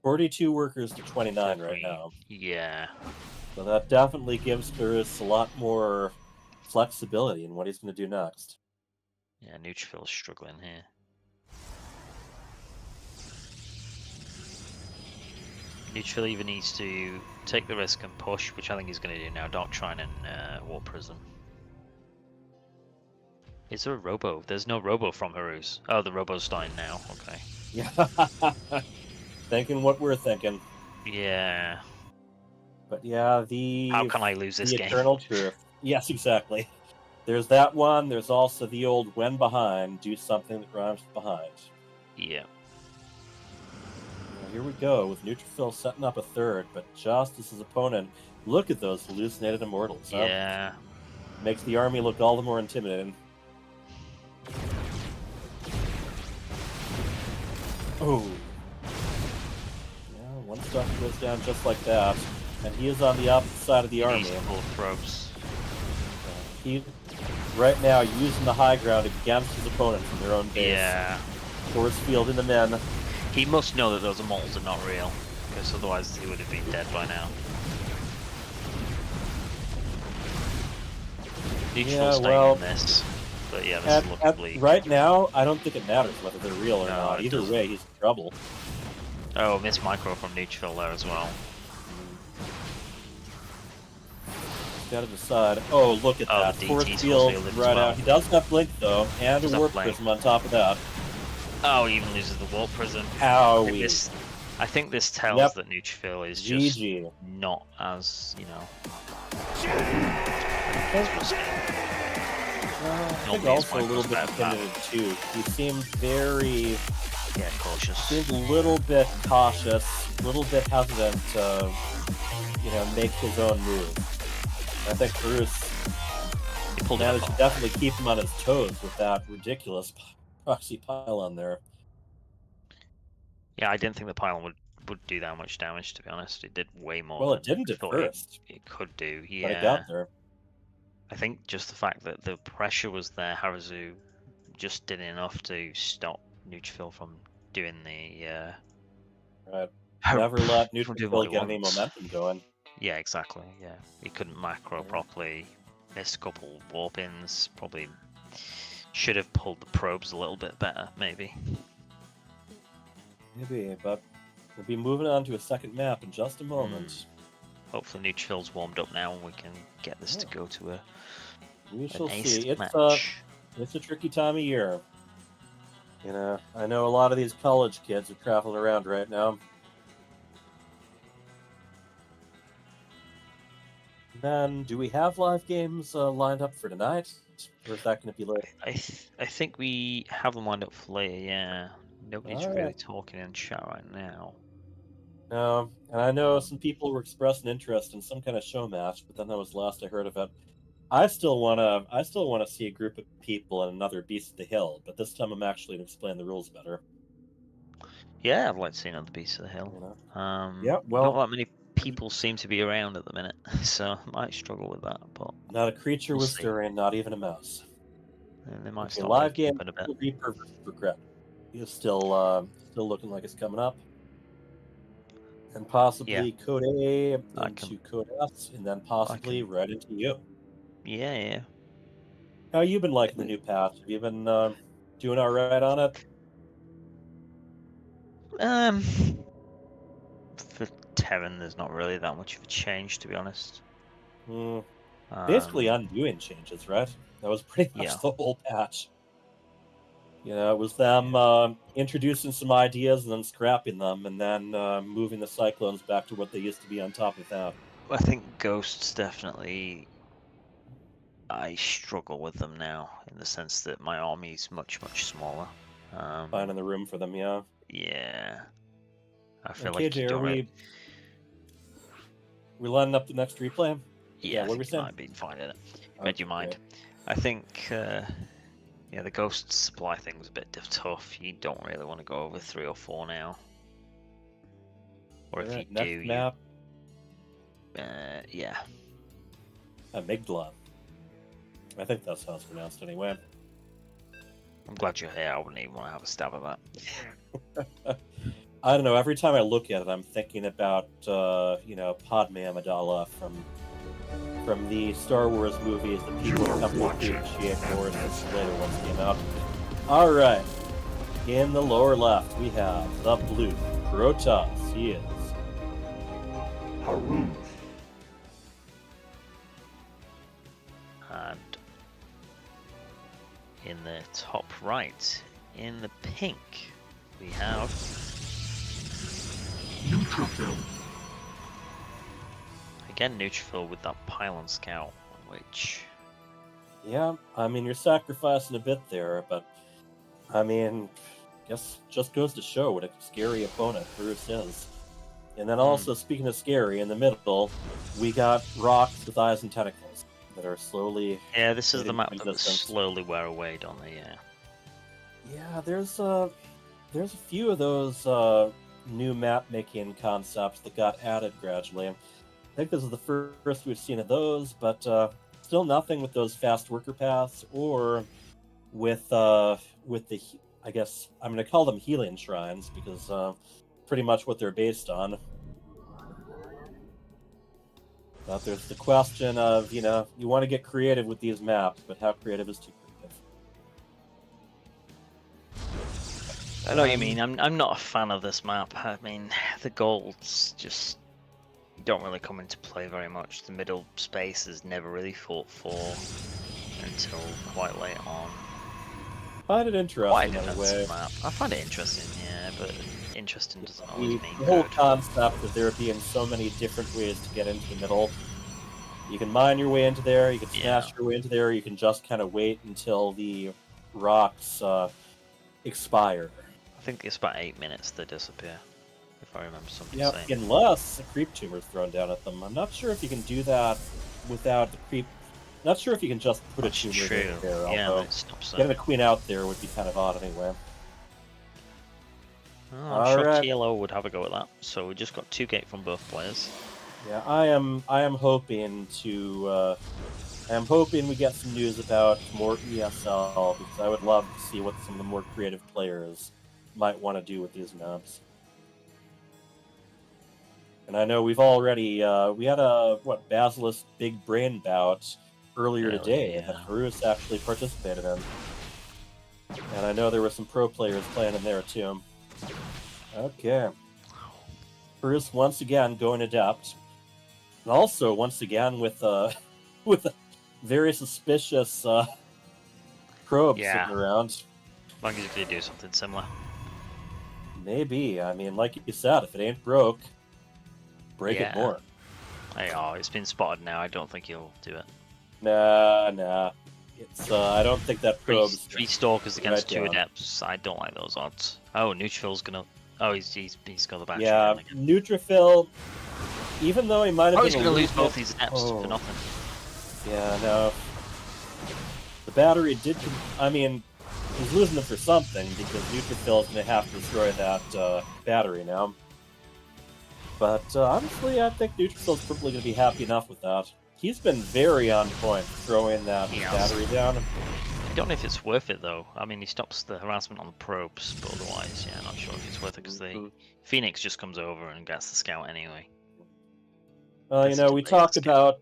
42 workers to 29 right now. Yeah. So that definitely gives Curtis a lot more flexibility in what he's going to do next. Yeah, Neutrophil's struggling here. Neutrophil even needs to take the risk and push, which I think he's going to do now. Dark Trine and Warp Prism. Is there a Robo? There's no Robo from Haruz. Oh, the Robo's dying now. Okay. Yeah. Thinking what we're thinking. Yeah. But yeah, How can I lose this the game? eternal truth. Yes, exactly. There's that one. There's also the old when behind, do something that rhymes with behind. Yeah. Now, here we go with Neutrophil setting up a 3rd, but just as his opponent, look at those hallucinated immortals. Huh? Yeah. Makes the army look all the more intimidating. Oh. Yeah, one stuff goes down just like that. And he is on the opposite side of the army. He's full of probes. He, right now, using the high ground against his opponents in their own base. Yeah. Force fielding the men. He must know that those immortals are not real, because otherwise he would have been dead by now. Neutrophil's staying in this. But yeah, this is looking bleak. Right now, I don't think it matters whether they're real or not. it Either doesn't. way, he's in trouble. Oh, missed micro from Neutrophil there as well. Got to decide. Oh, look at that. the Force DT's field fielded as right well. out. He does have Blink, though, and Does a have Warp Blink. Prism on top of that. Oh, he even loses the Warp Prism. Howie. I think this tells Yep. that Neutrophil is just GG. not as, you know. I think Normally his also a mic little goes bit better than dependent too. He seemed very, cautious. seemed a little bit cautious, a little bit hesitant to, make his own move. I think Bruce managed to definitely keep him on his toes with that ridiculous proxy pylon there. Yeah, I didn't think the pylon would do that much damage, to be honest. It did way more Well, than it didn't I at thought first, it could do. Yeah. but it got there. I think just the fact that the pressure was there, Harazu just did enough to stop Neutrophil from doing the Right. Never let from doing what Neutrophil he get any wants. momentum going. Yeah, exactly. Yeah, he couldn't macro properly. Missed a couple warp-ins. Probably should have pulled the probes a little bit better, maybe. Maybe, but we'll be moving on to a second map in just a moment. Hopefully Neutrophil's warmed up now and we can get this to go to a We shall an see. aced match. It's a tricky time of year. I know a lot of these college kids are traveling around right now. Then, do we have live games lined up for tonight, or is that going to be late? I think we have them lined up for later. Yeah, nobody's All really right. talking in chat right now. No, and I know some people were expressing interest in some kind of show match, but then that was the last I heard of it. I still wanna see a group of people in another Beast of the Hill, but this time I'm actually gonna explain the rules better. Yeah, I'd like to see another Beast of the Hill. Yeah, well, not that many people seem to be around at the minute, so I might struggle with that. But not a creature we'll was see. stirring, not even a mouse. And they might Okay, start live waking game up in a bit. Reaper versus Regret. Is still looking like it's coming up. And possibly Code A into Code S, and then possibly right into you. Yeah. How you been liking the new patch? Have you been doing all right on it? For Terran, there's not really that much of a change, to be honest. Basically undoing changes, right? That was pretty much the whole patch. It was them introducing some ideas and then scrapping them, and then moving the Cyclones back to what they used to be on top of that. I think Ghosts definitely. I struggle with them now in the sense that my army's much smaller. Finding the room for them, yeah. Yeah. I feel KJ, like you don't really... we lining up the next replay? Yeah, what were we saying? Might be fine in it. Read your mind. I think the Ghost supply thing's a bit tough. You don't really want to go over 3 or 4 now. Or if you do, map. Yeah. Amygdala. I think that's how it's pronounced anyway. I'm glad you're here. I wouldn't even want to have a stab at that. I don't know. Every time I look at it, I'm thinking about Padme Amidala from the Star Wars movies that people have come to appreciate more since the later ones came out. All right, in the lower left we have the blue Protoss. He is Haru. And in the top right, in the pink, we have Neutrophil. Again, Neutrophil with that Pylon Scout, which... Yeah, I mean, you're sacrificing a bit there, but, I mean, guess just goes to show what a scary opponent Bruce is. And then also, speaking of scary, in the middle, we got rocks with eyes and tentacles that are slowly... Yeah, this is the map that will slowly wear away, don't they? Yeah, there's a few of those new map-making concepts that got added gradually. I think this is the first we've seen of those, but still nothing with those fast worker paths or with the, I guess I'm going to call them healing shrines because pretty much what they're based on. But there's the question of, you want to get creative with these maps, but how creative is too creative? I know what you mean. I'm not a fan of this map. I mean, the golds just don't really come into play very much. The middle space is never really fought for until quite late on. find it interesting Quite in a an way. map. I find it interesting, yeah, but interesting doesn't always The, mean the whole good. concept of there being so many different ways to get into the middle. You can mine your way into there, you can smash your way into there, you can just kind of wait until the rocks expire. I think it's about 8 minutes they disappear, if I remember somebody Yeah, saying. unless a creep tumor is thrown down at them. I'm not sure if you can do that without the creep. Not sure if you can just put That's a tumor true. in there. Yeah, Although that stops them. getting a queen out there would be kind of odd anyway. Oh, I'm All sure right. TLO would have a go at that. So we just got 2 gate from both players. Yeah, I am hoping to. I am hoping we get some news about more ESL because I would love to see what some of the more creative players might want to do with these maps. And I know we've already we had a Basilisk big brain bout earlier today that Harus actually participated in, and I know there were some pro players playing in there too. Okay, Harus once again going adept, and also once again with with a very suspicious probe sitting around. I think he's gonna do something similar. Maybe. I mean, like you said, if it ain't broke, break it more. Oh, it's been spotted now. I don't think he'll do it. Nah. It's I don't think that probe. Three stalkers against right 2 down. adepts. I don't like those odds. Oh, Neutrophil's gonna. Oh, he's got the battery. Yeah, down again. Neutrophil. Even though he might have Oh, been he's a gonna lose little both bit- these adepts for nothing. Yeah, no. The battery did. I mean, he's losing them for something because Neutrophil is going to have to destroy that battery now. But honestly, I think Neutrophil's probably going to be happy enough with that. He's been very on point throwing that battery down. I don't know if it's worth it though. I mean, he stops the harassment on the probes, but otherwise, yeah, not sure if it's worth it because the Phoenix just comes over and gets the scout anyway. Well, you know, we talk about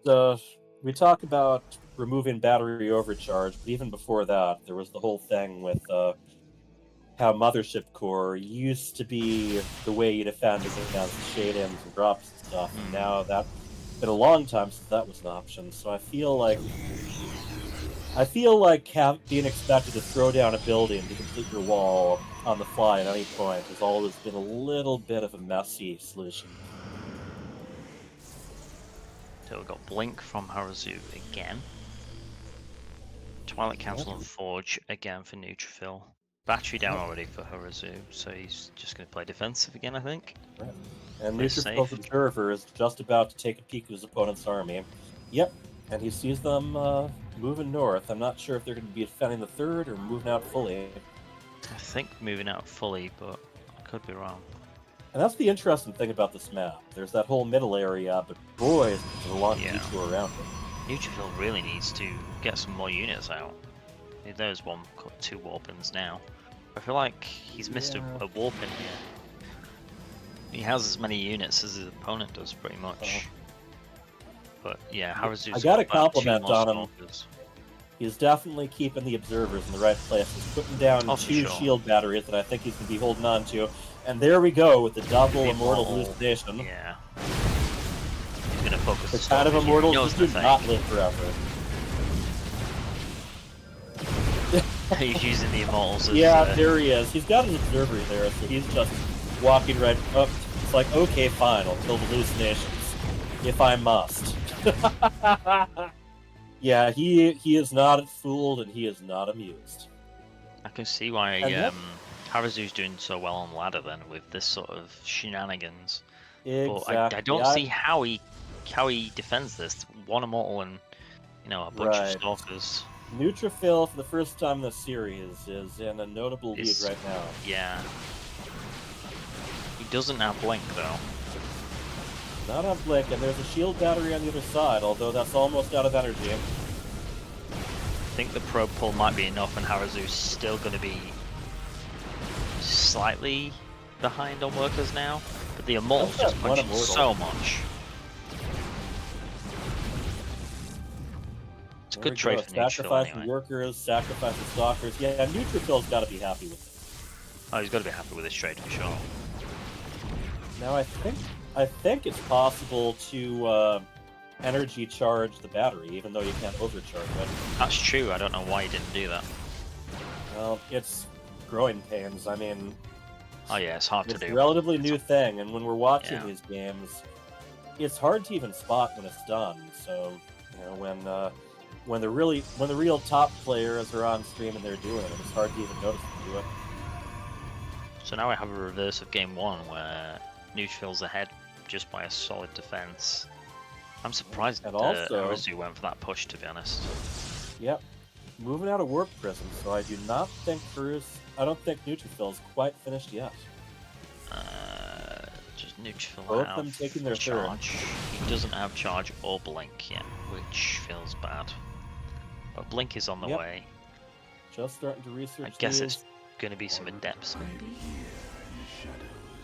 removing battery overcharge, but even before that, there was the whole thing with how Mothership Core used to be the way you defend against shade-ins and drops and stuff. And now that's been a long time since that was an option. So I feel like being expected to throw down a building to complete your wall on the fly at any point has always been a little bit of a messy solution. So we've got Blink from Harazu again. Twilight Council and Forge again for Neutrophil. Battery down already for Harazu, so he's just going to play defensive again, I think. Right. And Play Neutrophil's safe. Observer is just about to take a peek at his opponent's army. Yep, and he sees them moving north. I'm not sure if they're going to be defending the third or moving out fully. I think moving out fully, but I could be wrong. And that's the interesting thing about this map. There's that whole middle area, but boy, there's a lot of detour around it. Neutrophil really needs to get some more units out. There's 2 warpins now. I feel like he's missed a warpin here. He has as many units as his opponent does, pretty much. But yeah, Harazu's I got to got 2 compliment more on him. stalkers. He's definitely keeping the observers in the right place. He's putting down Oh, for 2 sure. shield batteries that I think he's going to be holding on to. And there we go with the double Immortal Hallucination. Yeah. He's going to focus The the kind of stalkers. He Immortals knows that do the thing. not live forever. He's using the Immortals as... Yeah, there he is. He's got his observer there, so he's just walking right up. It's like, okay, fine, I'll kill the hallucinations if I must. Yeah, he is not fooled and he is not amused. I can see why And Harazu's doing so well on ladder then with this sort of shenanigans. Exactly. But I don't see how he defends this. 1 immortal and a bunch of stalkers. Neutrophil, for the first time in the series, is in a notable lead right now. Yeah. He doesn't have Blink though. Not on Blink, and there's a shield battery on the other side, although that's almost out of energy. I think the probe pull might be enough, and Harazu's still going to be slightly behind on workers now. But the Immortal's just punching so much. It's a good trade for Neutrophil Sacrificing anyway. workers, sacrificing stalkers. Yeah, Neutrophil's got to be happy with it. Oh, he's got to be happy with this trade for sure. Now I think it's possible to energy charge the battery, even though you can't overcharge it. That's true. I don't know why he didn't do that. Well, it's growing pains. I mean, Oh yeah, it's hard to it's a do. relatively new thing, and when we're watching Yeah. these games, it's hard to even spot when it's done. So, you know, when the real top players are on stream and they're doing it, it's hard to even notice them do it. So now I have a reverse of game 1 where Neutral's ahead just by a solid defense. I'm surprised And that also- Harazu went for that push, to be honest. Yep. Moving out of Warp Prism, so I do not think I don't think Neutrophil's quite finished yet. Just Neutral Both have them taking their charge. He doesn't have charge or blink yet, which feels bad. But blink is on the Yep. way. Just starting to research I guess these. it's going to be some adepts, maybe.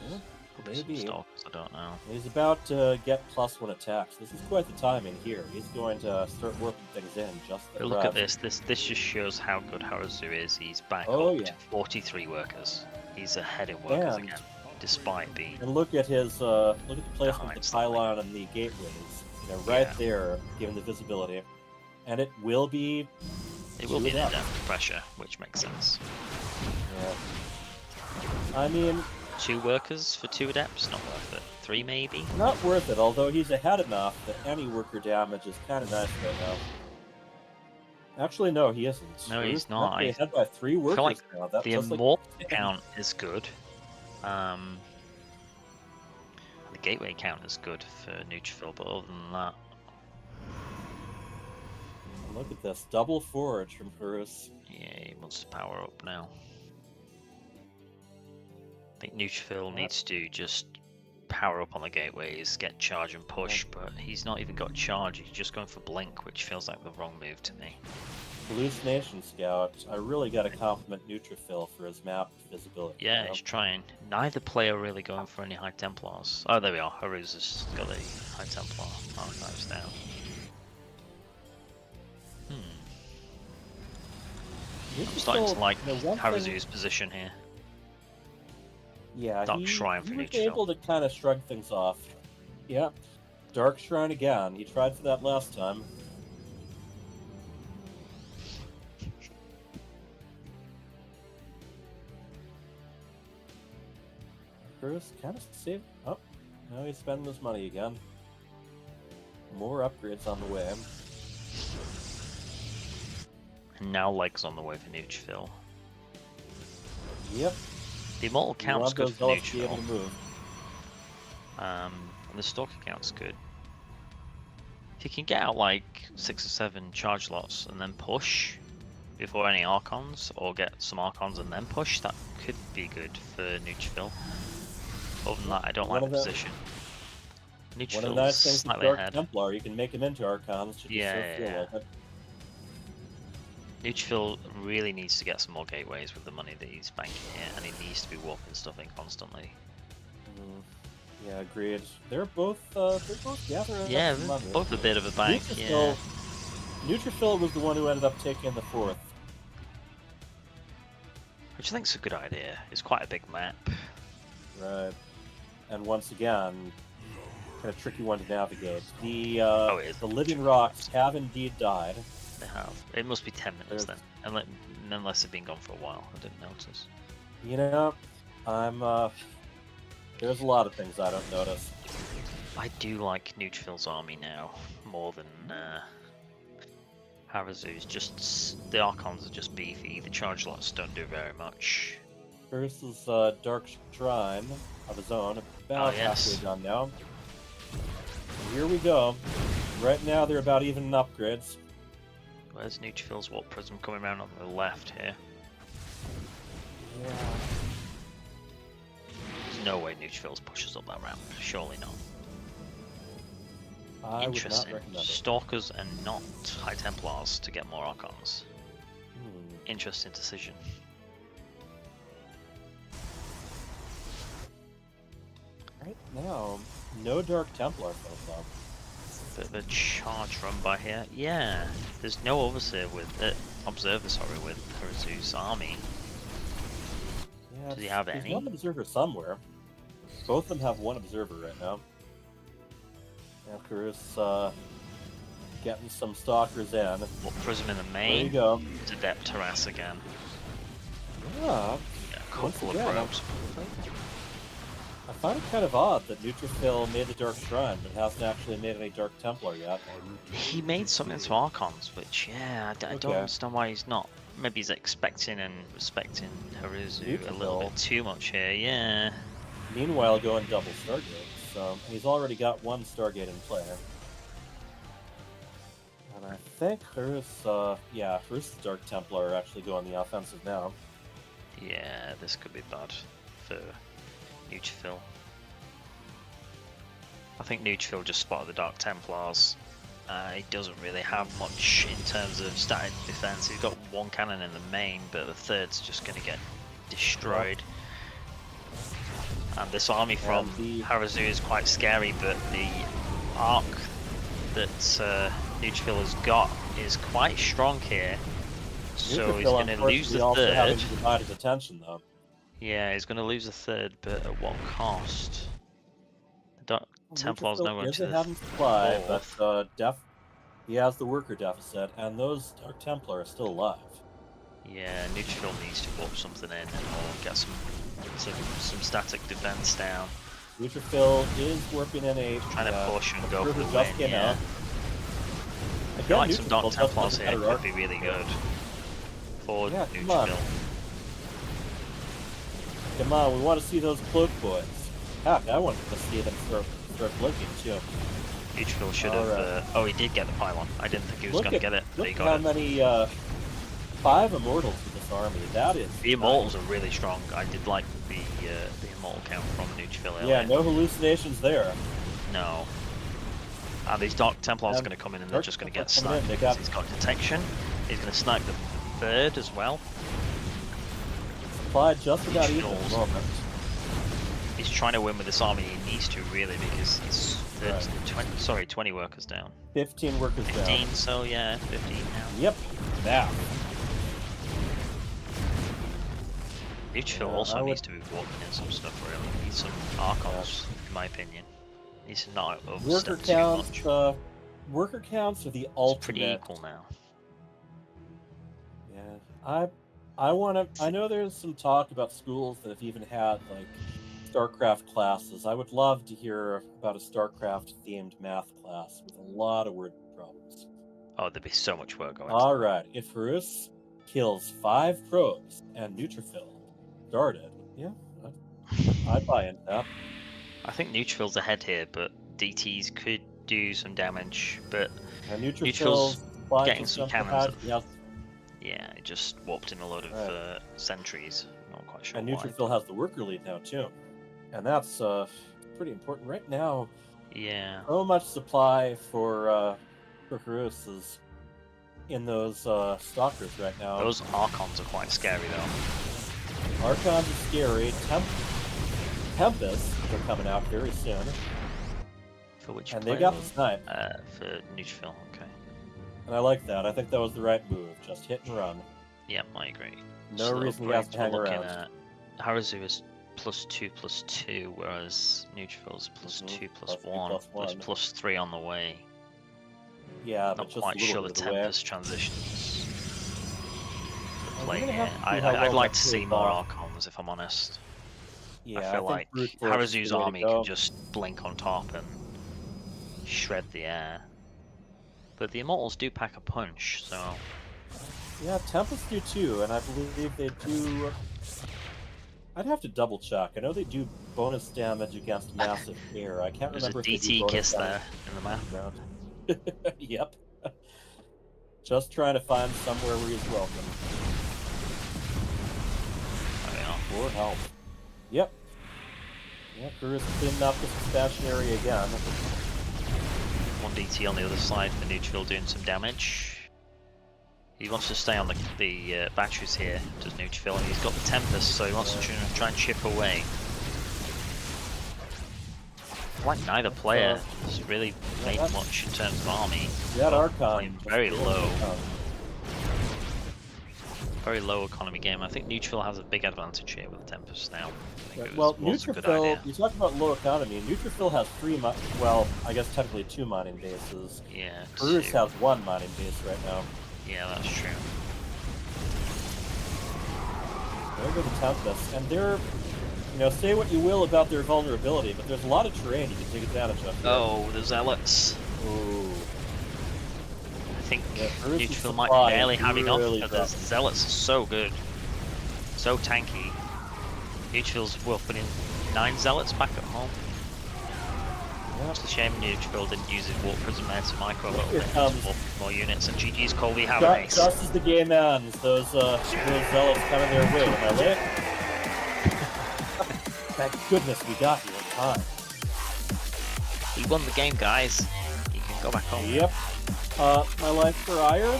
Yeah, Could be some maybe. stalkers, I don't know. He's about to get +1 attacks. This is quite the timing here. He's going to start working things in just the But look at right. this. This just shows how good Harazu is. He's back Oh, up yeah. to 43 workers. He's ahead in workers And- again, despite being And look at his look at the placement behind of the slightly. pylon and the gateways. You know, right Yeah. there, given the visibility. And it will be It will two be an adepts. adept pressure, which makes sense. Yeah. I mean, 2 workers for 2 adepts, not worth it. 3 maybe. not worth it, although he's ahead enough that any worker damage is kind of nice right now. Actually, no, he isn't. No, he's currently not. I ahead by 3 workers feel like now. That's the just like immortal count is good. The gateway count is good for Neutrophil, but other than that, Look at this. Double forge from Horus. yeah, he wants to power up now. I think Neutrophil needs to just power up on the gateways, get charge and push, but he's not even got charge, he's just going for blink, which feels like the wrong move to me. Hallucination Scout. I really got to compliment Neutrophil for his map visibility. Yeah, you know? he's trying. Neither player really going for any High Templars. Oh, there we are. Haruz has got a High Templar archives down. I'm starting to like Harazu's position here. Yeah, Dark Shrine for he was Neutrophil. able to kind of shrug things off. Yeah, Dark Shrine again. He tried for that last time. Bruce kind of saved. Oh, now he's spending his money again. More upgrades on the way. And now legs on the way for Neutrophil. Yep. The Immortal You count's want good those for elves to be able Neutrophil. to move. And the Stalker count's good. If you can get out like 6 or 7 charge lots and then push before any Archons, or get some Archons and then push, that could be good for Neutrophil. Other than that, I don't like the position. One of the Neutrophil's nice things with slightly Dark ahead. Templar, you can make him into Archons. Should you Yeah, so feel yeah. like it. Neutrophil really needs to get some more gateways with the money that he's banking here, and he needs to be warping stuff in constantly. Yeah, agreed. They're both gathering Yeah, up some money. both a bit of a bank, Neutrophil, Neutrophil was the one who ended up taking the 4th. Which I think is a good idea. It's quite a big map. Right. And once again, kind of tricky one to navigate. The the living rocks have indeed died. They have. It must be 10 minutes then, unless they've been gone for a while. I didn't notice. You know, there's a lot of things I don't notice. I do like Neutrophil's army now more than Harazu's. Just the Archons are just beefy. The charge lots don't do very much. Versus Dark Shrine of his own, about yes. halfway done now. And here we go. Right now they're about even in upgrades. Where's Neutrophil's Warp Prism coming around on the left here? Yeah. There's no way Neutrophil's pushes up that ramp. Surely not. I would not Interesting. recommend it. Stalkers and not High Templars to get more Archons. Hmm. Interesting decision. Right now, no Dark Templar so far. Bit of a charge run by here. Yeah, there's no Observer with Harazu's army. Yeah, Does he have there's any? one observer somewhere. Both of them have one observer right now. Karus getting some stalkers in. Warp Prism in the There main. you go. It's Adept Harass again. Yeah, Yeah, a once couple of again, probes. I find it kind of odd that Neutrophil made the Dark Shrine, but hasn't actually made any Dark Templar yet. He made something to Archons, which, yeah, I don't Okay. understand why he's not. Maybe he's expecting and respecting Haruzu a little bit Neutrophil. too much here, yeah. Meanwhile, going double Stargate, so he's already got one Stargate in play. And I think Harus's Dark Templar are actually going the offensive now. Yeah, this could be bad for Neutrophil. I think Neutrophil just spotted the Dark Templars. He doesn't really have much in terms of static defense. He's got one cannon in the main, but the third's just going to get destroyed. And this army from Harazu is quite scary, but the arc that Neutrophil has got is quite strong here. So he's going to lose the third. Having divided attention, though. Yeah, he's going to lose the third, but at what cost? The Dark Templars now going to the having supply, fourth. but he has the worker deficit, and those Dark Templar are still alive. Yeah, Neutrophil needs to warp something in or get some static defense down. Neutrophil is warping in trying to push and go for the just win. Yeah. I feel like some Dark Templars here could be really good for Neutrophil. Come on, we want to see those cloak boys. Heck, I wanted to see them start blinking too. Neutrophil should have. Oh, he did get the pylon. I didn't think he was going to get it. But he Look got how it. many 5 immortals in this army. That is. The immortals are really strong. I did like the immortal count from Neutrophil earlier. Yeah, no hallucinations there. No. And these Dark Templars are going to come in and they're just going to get sniped. He's got detection. He's going to snipe the third as well. Supply just about even at the moment. He's trying to win with this army. He needs to really because he's 20 workers down. 15 workers 15, down. so yeah, 15 now. Yep. Now. Neutrophil also needs to be walking in some stuff really. Needs some Archons, in my opinion. Needs to not overstep too much. Worker counts are the It's ultimate. pretty equal now. Yeah. I know there's some talk about schools that have even had like StarCraft classes. I would love to hear about a StarCraft themed math class with a lot of word problems. Oh, there'd be so much work going. Alright, if Harus kills 5 probes and Neutrophil started, yeah, I'd buy into that. I think Neutrophil's ahead here, but DTs could do some damage, but Neutrophil's getting some cannons. Yeah, it just warped in a load of sentries. Not quite sure and why. Neutrophil has the worker lead now too. And that's pretty important right now. Yeah. So much supply for Harus is in those stalkers right now. Those Archons are quite scary though. Archons are scary. Tempest are coming out very soon. For which and player? they got the snipe. For Neutrophil, okay. And I like that. I think that was the right move. Just hit and run. Yeah, I agree. No reason he has to hang around. Harazu is +2/+2, whereas Neutrophil's +2/+1, +3 on the way. Yeah, not but just quite a little sure the bit of the way. Tempest transitions. We're gonna Play have here. to see how I'd well like that to see pays more off. Archons, if I'm honest. Yeah, I feel like Brute Force is Harazu's the way to army go. can just blink on top and shred the air. But the Immortals do pack a punch, so... Yeah, Tempest do too, and I believe they do... I'd have to double check. I know they do bonus damage against massive air. I can't There's remember a if they do DT bonus kiss there damage in the map. ground. Yep. Just trying to find somewhere where he's welcome. Or help. Yep. Yeah, Cruz cleaning up this expansion area again. One DT on the other side for Neutrophil doing some damage. He wants to stay on the batteries here, does Neutrophil, and he's got the Tempest, so he wants to try and chip away. Like neither player has really made much in terms of army. That Archon Playing very low. Very low economy game. I think Neutrophil has a big advantage here with the Tempest now. I think it Well, was a good Neutrophil, idea. you talk about low economy, Neutrophil has 3 well, I guess technically 2 mining bases. Yeah, Cruz 2. has 1 mining base right now. Yeah, that's true. There go the Tempest, and they're, you know, say what you will about their vulnerability, but there's a lot of terrain you can take advantage of. Here. Oh, the Zealots. Ooh. I think Yeah, Neutrophil might barely have enough, because the Zealots are so good. So tanky. Neutrophil's putting 9 Zealots back at home. Yep. It's a shame Neutrophil didn't use his Warp Prism there to micro a little bit, more units, and GG's call we have a race. Just as the game ends, those Zealots coming their way. Am I lit? Thank goodness we got here in time. He won the game, guys. You can go back home. Yep. My life for ire.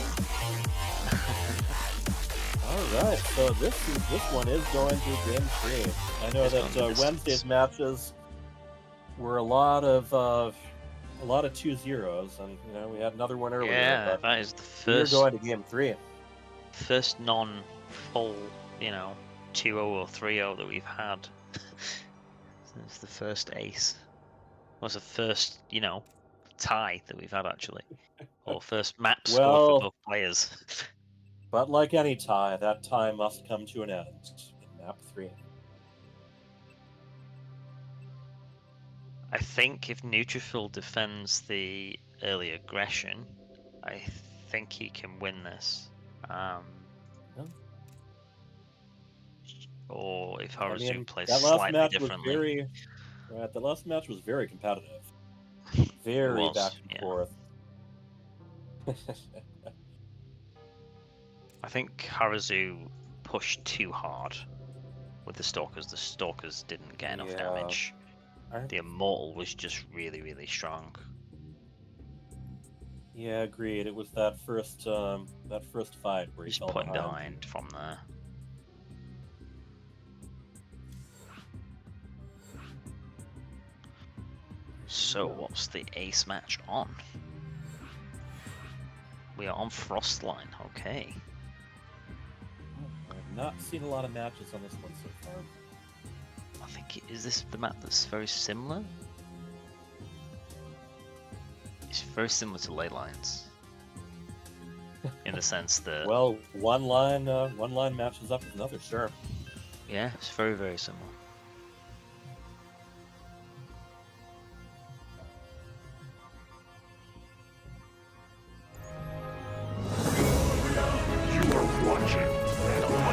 Alright, so this one is going to game 3. I know that Wednesday's matches were a lot of 2-0s, and you know we had another one earlier. Yeah, but that is the first. We're going to game 3. First non-full, 2-0 or 3-0 that we've had. It's the first ace. Was the first, tie that we've had actually, or first map score for both players. But like any tie, that tie must come to an end in map 3. I think if Neutrophil defends the early aggression, I think he can win this. Or if Harazu plays slightly differently. The last match was very competitive. Very back and forth. I think Harazu pushed too hard with the Stalkers. The Stalkers didn't get enough damage. The Immortal was just really, really strong. Yeah, agreed. It was that first fight where he fell behind from there. So, what's the ace match on? We are on Frostline, okay. I've not seen a lot of matches on this one so far. I think, is this the map that's very similar? It's very similar to Ley Lines. In the sense that... Well, one line matches up with another, sure. Yeah, it's very, very similar.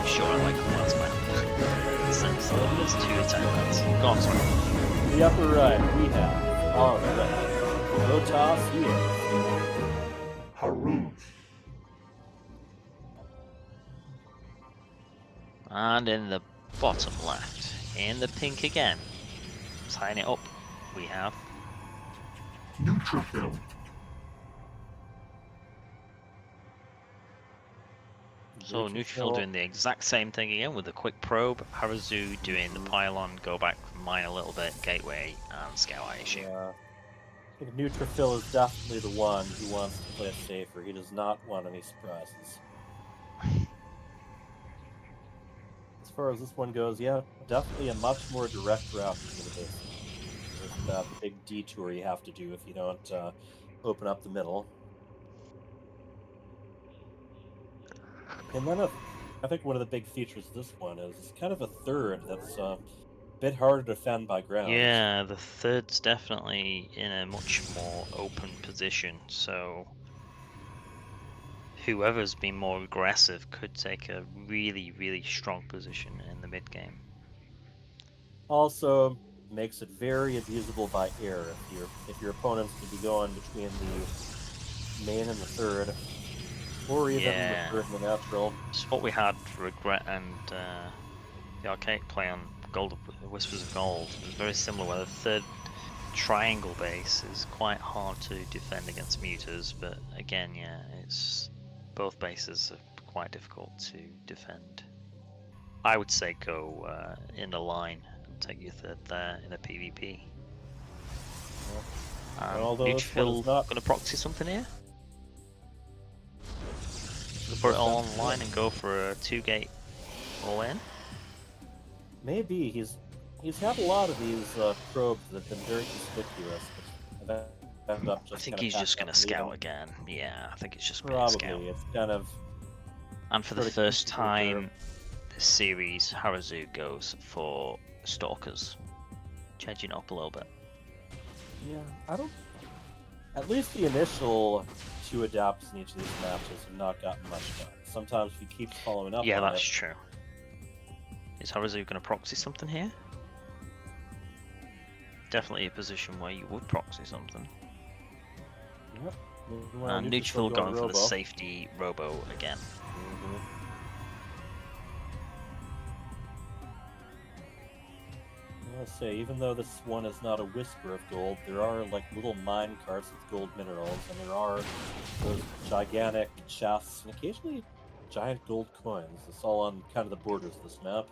Sure, I like the last map. Since there's 2 attack rounds. Go on, sorry. The upper right, we have alright. Rotas here. Harun. And in the bottom left, in the pink again, tying it up, we have Neutrophil. So Neutrophil doing the exact same thing again with the quick probe, Harazu doing the pylon, go back, mine a little bit, gateway, and scout I assume. Yeah. I think Neutrophil is definitely the one who wants to play it safer. He does not want any surprises. As far as this one goes, yeah, definitely a much more direct route to the base. There's that big detour you have to do if you don't open up the middle. And then I think one of the big features of this one is it's kind of a third that's a bit harder to defend by ground. Yeah, the third's definitely in a much more open position, so whoever's been more aggressive could take a really, really strong position in the mid game. Also makes it very abusable by air if your opponents could be going between the main and the third. Or even the natural. It's what we had for Regret and the archaic play on Whispers of Gold. It was very similar, where the third triangle base is quite hard to defend against mutas, but again, yeah, it's both bases are quite difficult to defend. I would say go in the line and take your third there in a PvP. Neutrophil gonna proxy something here? Put it all online and go for a 2-gate all in? Maybe. He's had a lot of these probes that have been very conspicuous. But end up just I think he's just going to scout again. Yeah, I think it's just going to probably. scout. It's kind of... And for the first time series, Harazu goes for Stalkers, changing it up a little bit. Yeah, I don't. At least the initial 2 adapts in each of these matches have not gotten much done. Sometimes if he keeps following up Yeah, on that's it, true. Is Harazu going to proxy something here? Definitely a position where you would proxy something. Yep. And Neutrophil going for the safety Robo again. I want to say, even though this one is not a whisper of gold, there are like little mine carts with gold minerals, and there are those gigantic chests, and occasionally giant gold coins. It's all on kind of the borders of this map.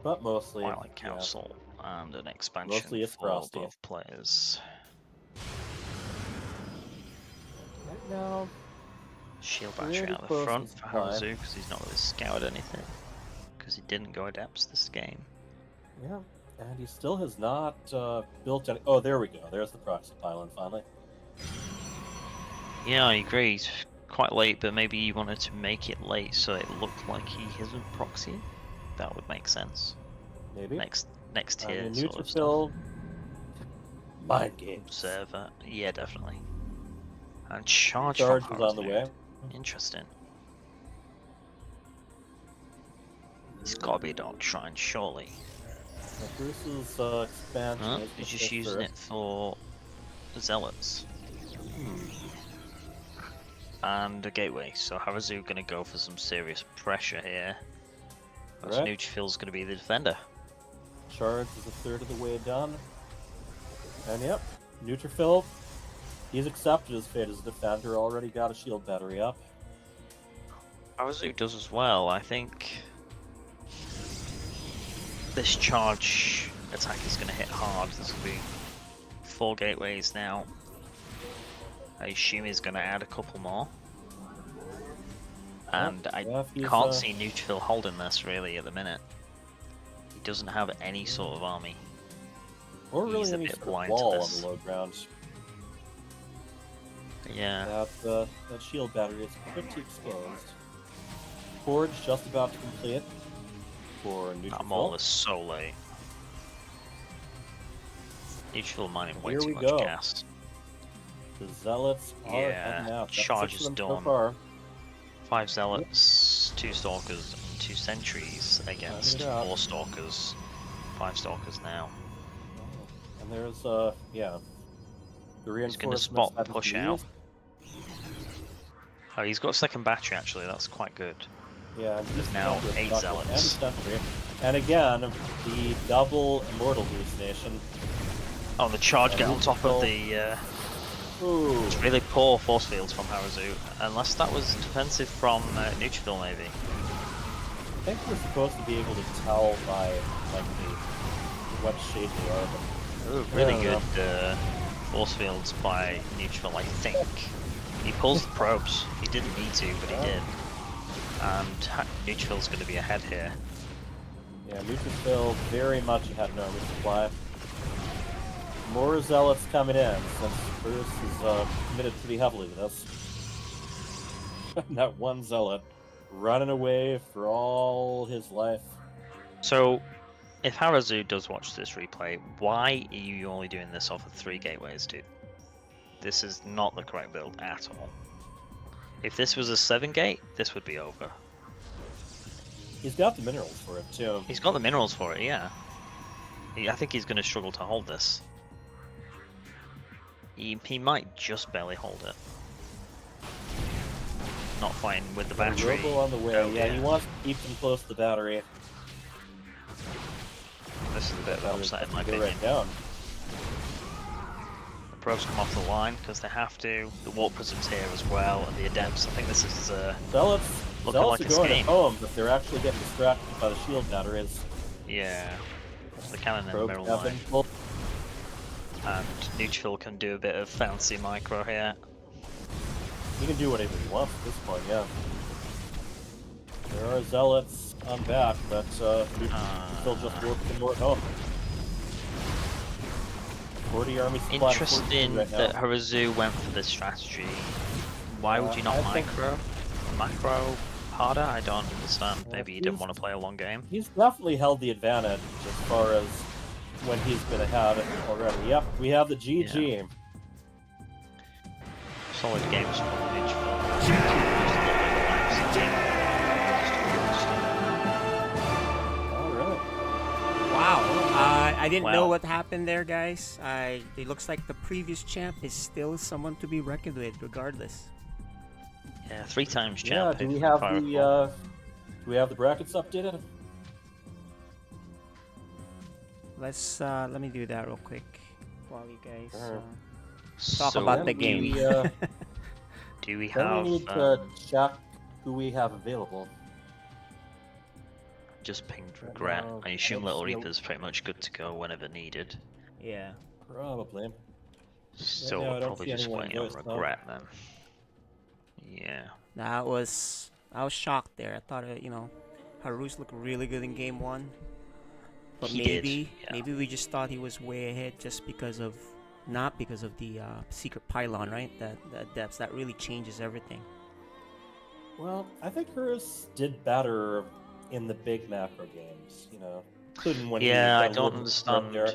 But mostly, Twilight Council and an expansion mostly it's for frosty. both players. Right now, Shield battery pretty out the close front to for supply. Harazu because he's not really scoured anything. Because he didn't go adepts this game. Yeah, and he still has not built any. Oh, there we go. There's the proxy pylon finally. Yeah, I agree. He's quite late, but maybe he wanted to make it late so it looked like he isn't proxying. That would make sense. Maybe. Next tier mean, sort of Neutrophil, stuff. mind games. Observer. Yeah, definitely. And charge Charge from is on the Harazu. way. Interesting. It's gotta be a Dark Shrine, surely. Bruce's expansion. Huh? is He's the just using first. it for Zealots. And a gateway, so Harazu gonna go for some serious pressure here. Because Right. Neutrophil's gonna be the defender. Charge is a third of the way done. And yep, Neutrophil, he's accepted his fate as a defender, already got a shield battery up. Harazu does as well. I think this charge attack is gonna hit hard. There's gonna be 4 gateways now. I assume he's gonna add a couple more. And I can't see Neutrophil holding this really at the minute. He doesn't have any sort of army. Or really He's a any bit sort of blind wall to on this. the low ground. Yeah. That shield battery is pretty exposed. Forge just about to complete for That mall Neutrophil. is so late. Neutrophil mining way Here too we much go. gas. The Zealots are heading Yeah, out. That's charge 6 is of them done. so far. 5 Zealots, 2 Stalkers, and 2 Sentries against it out. 4 Stalkers. 5 Stalkers now. And there's yeah. The He's going to reinforcements spot haven't push been out. used. Oh, he's got second battery actually, that's quite good. Yeah, and There's he's now got the 8 Doctor Zealots. and Sentry. And again, the double immortal hallucination. Oh, the charge get on top of the... It's really poor force fields from Harazu, unless that was defensive from Neutrophil maybe. I think we're supposed to be able to tell by like what shade they are. But Ooh, really good force fields by Neutrophil, I think. He pulls the probes. He didn't need to, but he did. And Neutrophil's going to be ahead here. Yeah, Neutrophil very much ahead in army supply. More Zealots coming in, since Bruce is committed pretty heavily to this. That one Zealot running away for all his life. So, if Harazu does watch this replay, why are you only doing this off of 3 gateways, dude? This is not the correct build at all. If this was a 7 gate, this would be over. He's got the minerals for it, too. He's got the minerals for it, yeah. I think he's going to struggle to hold this. He might just barely hold it. Not fighting with the Got a battery. Robo on the way. Oh, yeah, he wants to keep them close to the battery. This is a bit of an upset in my Go opinion. right down. The probes come off the line because they have to. The warp prism's here as well, and the adepts. I think this is Zealots looking like are a going scheme. home, but they're actually getting distracted by the shield batteries. Yeah. The cannon in the Probe middle have line. been pulled. And Neutrophil can do a bit of fancy micro here. He can do whatever he wants at this point, yeah. There are Zealots on back, but still just working more at home. 40 army supply. Interesting right now. that Harazu went for this strategy. Why would you not I think- macro harder? I don't understand. Maybe he didn't he's- want to play a long game. He's definitely held the advantage as far as when he's been ahead already. Yep, we have the GG. Solid games from Neutral. Oh, really? Wow. I didn't know Wow. what happened there, guys. It looks like the previous champ is still someone to be reckoned with, regardless. Yeah, 3 times Yeah, champ. do we if have I the recall. do we have the brackets updated? Let me do that real quick while you guys Sure. talk So about the Then game. we, do we Then have we need to check who we have available. just pinged regret? now, I assume let's Little see. Reaper's pretty much good to go whenever needed. Yeah. Probably. So now I we're don't probably see just anyone waiting on voice, though. regret then. Yeah. I was shocked there. I thought Harus looked really good in game 1. But He did, maybe we just thought he was way ahead just because of not because of the secret pylon, right? That depths that really changes everything. Well, I think Hurus did better in the big macro games, including when he Yeah, I got a don't little bit up understand there.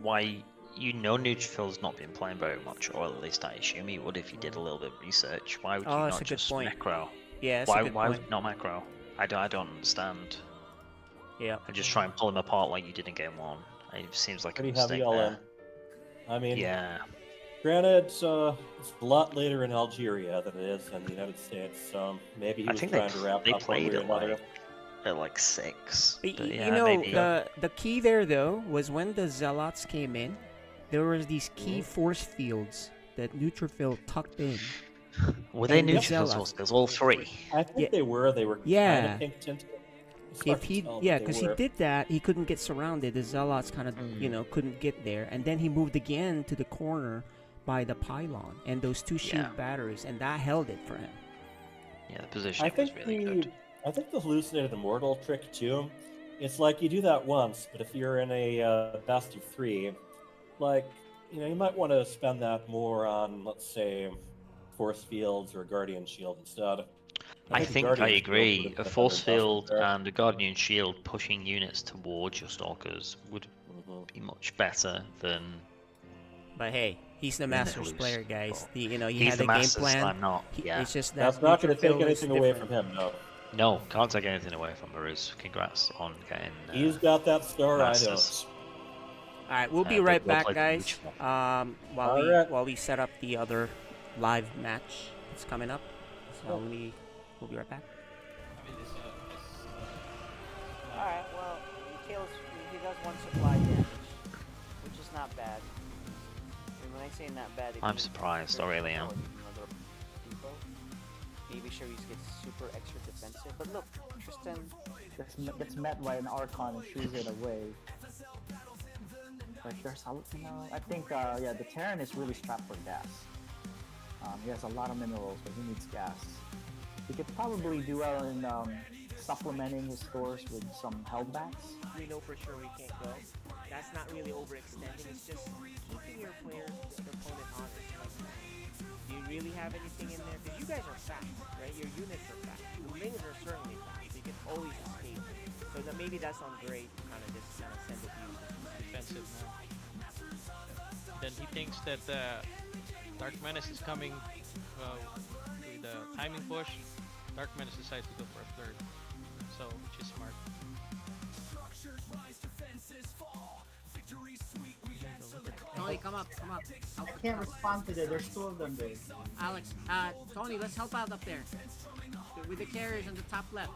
why Neutrophil's not been playing very much, or at least I assume he would if he did a little bit of research. Why would you Oh, that's not a good just point. macro? Yeah, that's why a good why point. not macro? I don't understand. Yeah. And just try and pull him apart like you did in game 1. It seems like a Pretty mistake heavy all there. in. I mean, Yeah. granted, it's a lot later in Algeria than it is in the United States, so maybe he I was think trying to wrap they up one played way or it another. at like 6. But But yeah, you know, maybe. the key there though was when the zealots came in, there was these key Mm-hmm. force fields that Neutrophil tucked in. Were they and the neutrophils or zealots- skills? All 3? I think Yeah. they were. They were kind Yeah. of pink tinted. It's hard If to he, tell, but yeah, they because he were. did that, he couldn't get surrounded. The zealots kind of, Mm. couldn't get there, and then he moved again to the corner by the pylon and those 2 shield Yeah. batteries, and that held it for him. Yeah, the I positioning think was really good. I think the hallucinated immortal trick too. It's like you do that once, but if you're in a best of 3, like you might want to spend that more on, let's say, force fields or guardian shield instead. I a think I Guardian Shield agree. would've A been force better investment field there. and a guardian shield pushing units towards your stalkers would Mhm. be much better than. But hey, he's the Yeah, Masters loose. player, guys. He He's had the a game Masters, plan. I'm not. Yeah. It's just That's that not going to take Neutrophil is anything away from different. him, no. No, can't take anything away from Maruz. Congrats on getting. He's got that star, Masters. All right, we'll be Good right well back, played, guys. Neutral. While we set up the other live match that's coming up. So we'll be right back. Alright, well, he does 1 supply damage, which is not bad. When I say not bad, it I'm means surprised, I Ceres really is am. another depot. Maybe Ceres gets super extra defensive, but look, Tristan. Gets met by an Archon and shoos it away. Like there's I think the Terran is really strapped for gas. He has a lot of minerals, but he needs gas. He could probably do well in supplementing his stores with some hellbacks. We know for sure we can't go. That's not really overextending. It's just keeping your players, the opponent honest. Like, do you really have anything in there? Because you guys are fast, right? Your units are fast. Your lings are certainly fast. You can always escape. So that maybe that's on Gray to kind of send it to you. Defensive now. Then he thinks that Dark Menace is coming with a timing push. Dark Menace decides to go for a third, so which is smart. Tony, come up. I can't respond to that. There's 2 of them there. Alex, Tony, let's help out up there. With the carriers on the top left.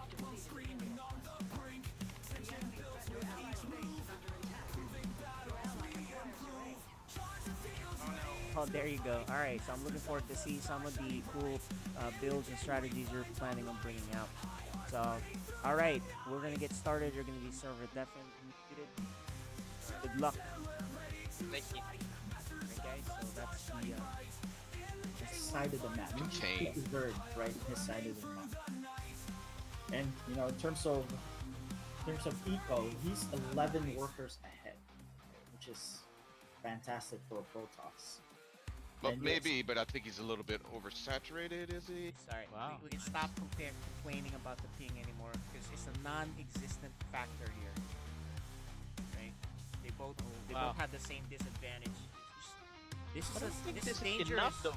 Oh, there you go. All right, so I'm looking forward to see some of the cool builds and strategies you're planning on bringing out. So, all right, we're gonna get started. You're gonna be server definitely muted. Good luck. Thank you. Okay, so that's the His side of the map. Okay. He's bird, right? His side of the map. And in terms of eco, he's 11 workers ahead, which is fantastic for a Protoss. But maybe, but I think he's a little bit oversaturated, is he? Sorry, we can stop complaining about the ping anymore because it's a non-existent factor here. Right? They both have the same disadvantage. This is dangerous. Enough though.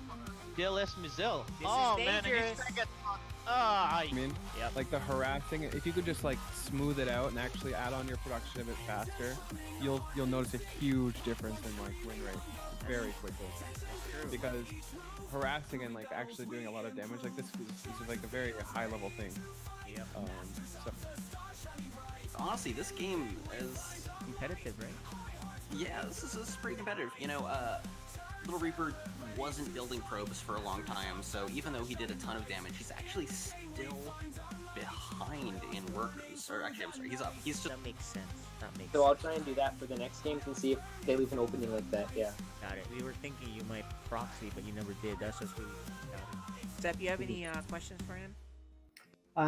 DLS Mizel. This Oh is man, dangerous. I mean, like the harassing. If you could just like smooth it out and actually add on your production a bit faster, you'll notice a huge difference in like win rate very quickly. Because harassing and like actually doing a lot of damage like this is like a very high level thing. Yeah. So. Honestly, this game is competitive, right? Yeah, this is pretty competitive. You know, Little Reaper wasn't building probes for a long time, so even though he did a ton of damage, he's actually still behind in workers. Or actually, I'm sorry, he's up. He's just... That makes sense. So I'll try and do that for the next games and see if they leave an opening like that, yeah. Got it. We were thinking you might proxy, but you never did. That's just really got it. Seth, you have any questions for him?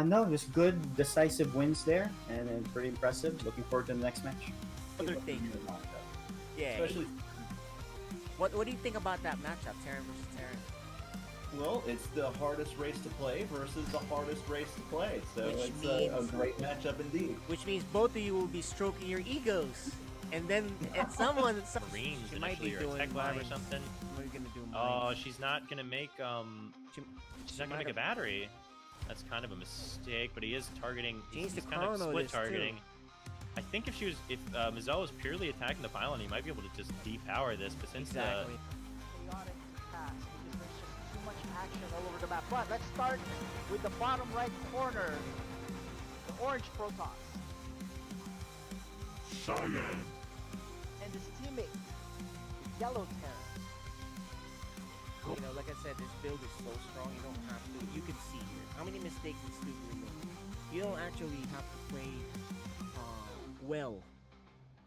No, just good, decisive wins there, and then pretty impressive. Looking forward to the next match. Other thing. Yeah. Especially. What do you think about that matchup, Terran versus Terran? Well, it's the hardest race to play versus the hardest race to play, so it's a great matchup indeed. Which means both of you will be stroking your egos, and then at someone, Marines she might be initially, or doing tech lab or mines. something. What are you gonna do? Oh, Mines? she's not gonna make she's not gonna make a battery. That's kind of a mistake, but he is targeting. Change He's the kind of chrono split this, too. targeting. I think if Mizel was purely attacking the pylon, he might be able to just depower this. But since Exactly. Chaotic pass because there's just too much action all over the map. But let's start with the bottom right corner, the orange Protoss. Cyan. And his teammate, the yellow Terran. You know, like I said, this build is so strong. You don't have to. You can see here how many mistakes is Stu remove. You don't actually have to play well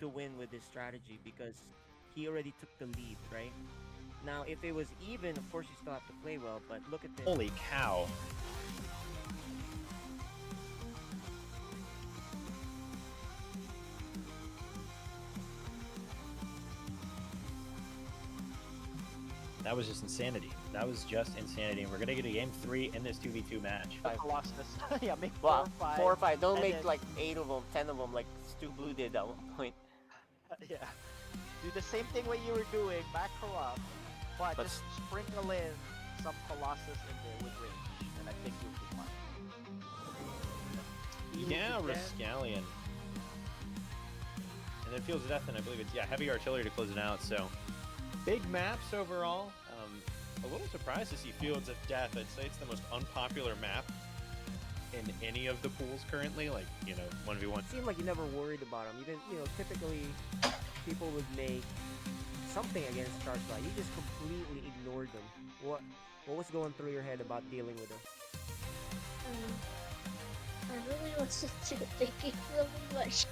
to win with this strategy because he already took the lead, right? Now, if it was even, of course you still have to play well, but look at this. Holy cow! That was just insanity. That was just insanity, and we're gonna get a game 3 in this 2v2 match. Colossus. Yeah, make 4 Wow, or 5. 4 or 5. Don't and make then- like 8 of them, 10 of them, like Stu Blue did at one point. Yeah. Do the same thing what you were doing, back corrupt, but just sprinkle in some Colossus in there with range, and I think you'll be fine. Yeah, Rascallion. And then Fields of Death, and I believe it's, heavy artillery to close it out, so big maps overall. A little surprised to see Fields of Death. I'd say it's the most unpopular map in any of the pools currently, like, 1v1. It seemed like you never worried about him. Even, typically people would make something against Chargefly. You just completely ignored them. What was going through your head about dealing with him? I really wasn't thinking really much.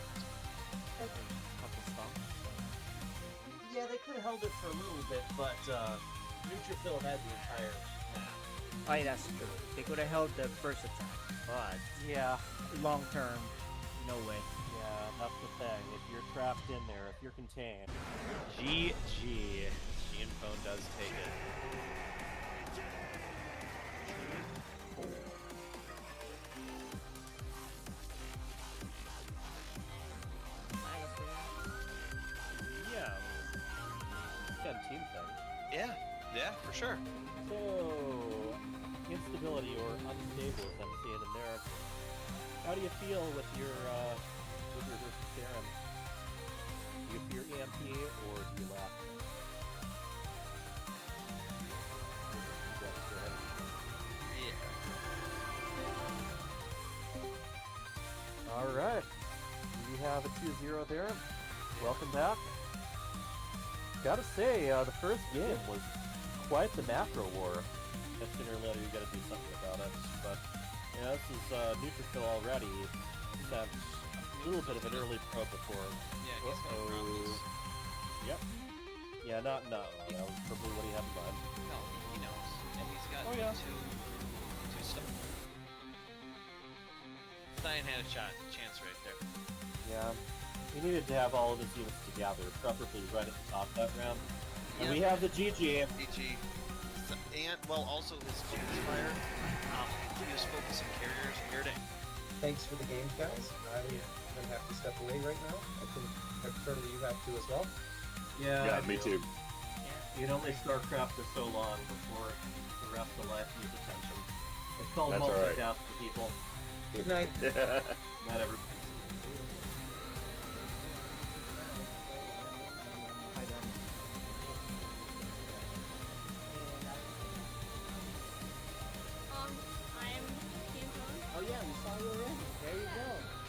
Yeah, they could have held it for a little bit, but Neutrophil had the entire map. Oh, yeah, that's true. They could have held the first attack, but yeah, long term, no way. Yeah, that's the thing. If you're trapped in there, if you're contained. GG. Phone does take it. Yeah. Got a team thing. Yeah, for sure. So, instability or unstable, as I'm seeing in there. How do you feel with your versus Theron? Do you fear EMP or do you laugh? Alright. We have a 2-0 there. Welcome back. Gotta say, the first game was quite the macro war. Guess sooner or later you gotta do something about it. But, yeah, this is Neutrophil already. He's had a little bit of an early probe before. Yeah, he's got problems. Yep. Yeah, not that was probably what he had in mind. No, he knows. And he's got two stuff. Cyan had a chance right there. Yeah. We needed to have all of his units together, preferably right at the top of that round. And we have the GG. GG. And, well, also his Fire. He was focusing carriers. Here Thanks for the game, guys. I'm gonna have to step away right now. I think Turtle, you have to as well. Yeah, me too. You can only StarCraft for so long before the rest of life needs attention. It's called That's all right. multitasking, people. Good night. Not every. Oh yeah, we saw you already. There you go.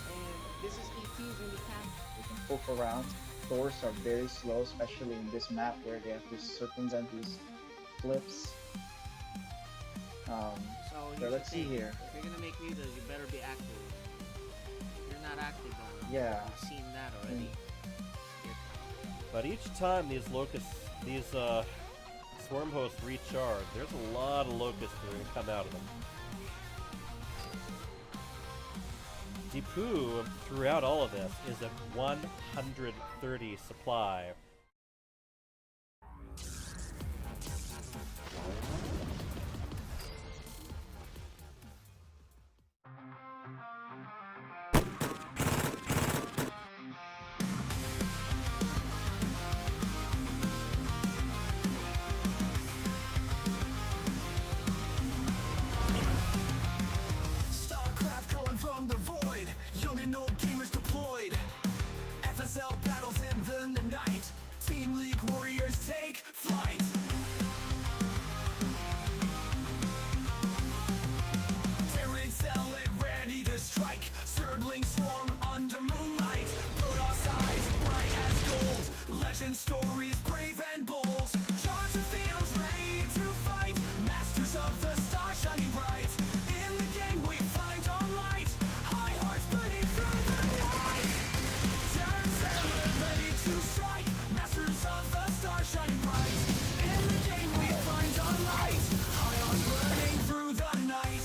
And this is ET's in the camp. We can poke around. Doors are very slow, especially in this map where they have to circumvent these flips. So let's see here. If you're gonna make music, you better be active. You're not active though. Yeah. We've seen that already. But each time these swarm hosts recharge, there's a lot of locusts that are going to come out of them. Deepu, throughout all of this, is at 130 supply. StarCraft calling from the void. Young and old gamers deployed. FSL battles in the night. Team League warriors take flight. Terran cell it ready to strike. Surdling swarm under moonlight. Protoss eyes bright as gold. Legend stories brave and bold. Charge the fields ready to fight. Masters of the star shining bright. In the game we find our light. High hearts burning through the night. Terran cell it ready to strike. Masters of the star shining bright. In the game we find our light. High hearts burning through the night.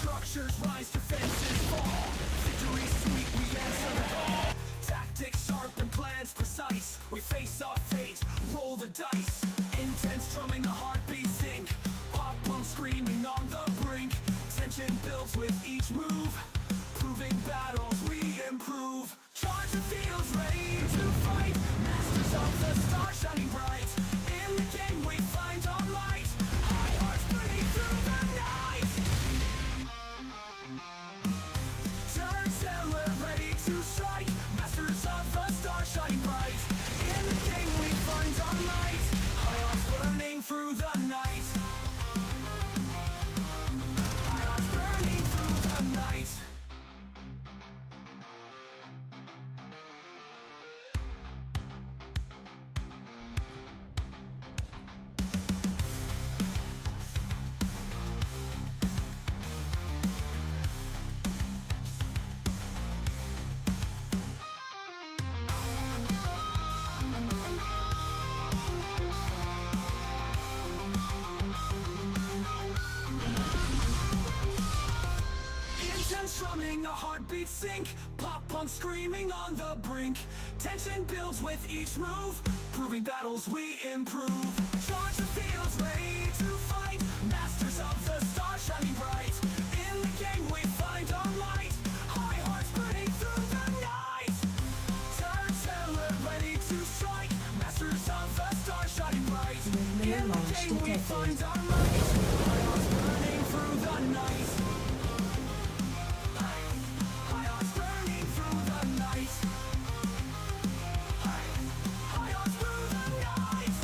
Structures rise, defenses fall. Victory sweet, we answer the call. Tactics sharp and plans precise. We face our fate, roll the dice. Intense drumming, the heartbeat sync. Pop pump screaming on the brink. Tension builds with each move. Proving battles we improve. Charge the fields ready to fight. Masters of the star shining bright. In the game we find our light. High hearts burning through the night. Turn sailor ready to strike. Masters of the star shining bright. In the game we find our light. High hearts burning through the night. High hearts burning through the night. Intense strumming, a heartbeat sync. Pop punk screaming on the brink. Tension builds with each move. Proving battles we improve. Charge the fields ready to fight. Masters of the star shining bright. In the game we find our light. High hearts burning through the night. Turn sailor ready to strike. Masters of the star shining bright. In the game we find our light. High hearts burning through the night. High hearts burning through the night. High hearts through the night.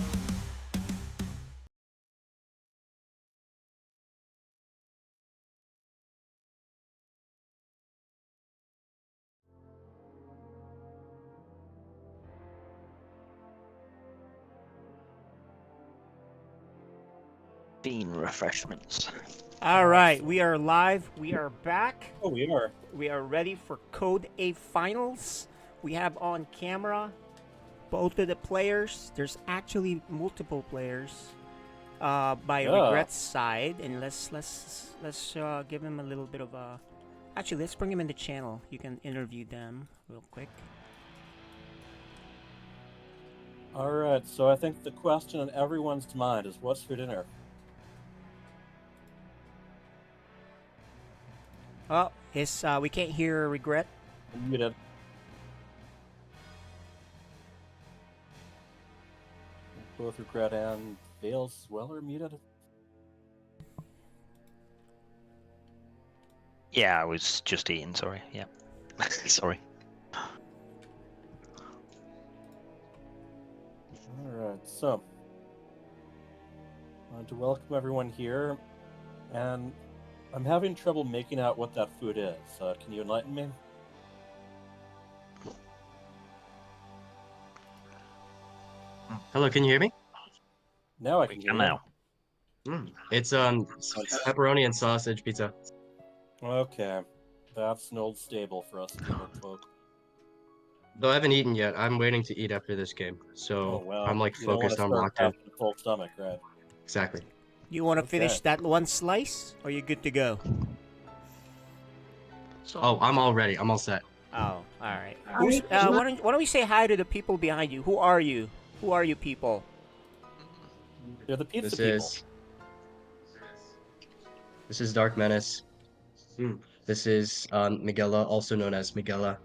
Bean refreshments. All right, we are live. We are back. Oh, we are. We are ready for Code A Finals. We have on camera both of the players. There's actually multiple players by Regret's side, and let's give him a little bit of a. Actually, let's bring him in the channel. You can interview them real quick. All right, so I think the question on everyone's mind is, what's for dinner? Oh, we can't hear regret. Muted. Both regret and Vales as well are muted. Yeah, I was just eating. Sorry. Yeah. Sorry. All right, so I want to welcome everyone here, and I'm having trouble making out what that food is. Can you enlighten me? Hello, can you hear me? Now I can hear you. It's pepperoni and sausage pizza. Okay, that's an old stable for us gamer folk. Though I haven't eaten yet, I'm waiting to eat after this game, so Oh well, I'm like you don't want focused to on start locked in. having a full stomach, right? Exactly. You want to Okay. finish that one slice, or you good to go? Oh, I'm all ready. I'm all set. Oh, all right. Why don't we say hi to the people behind you? Who are you? Who are you people? They're the pizza This people. This is Dark Menace. This is Miguela, also known as Miguela.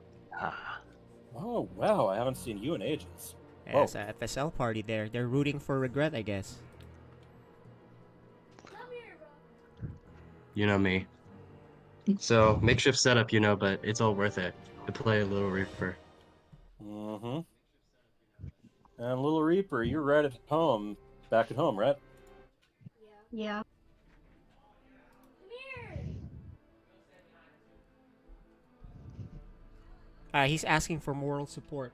Oh wow, I haven't seen you in ages. Yeah, it's a FSL party there. They're rooting for regret, I guess. You know me. So makeshift setup, you know, but it's all worth it to play a Little Reaper. Mm-hmm. And Little Reaper, you're right at home, back at home, right? Yeah. He's asking for moral support.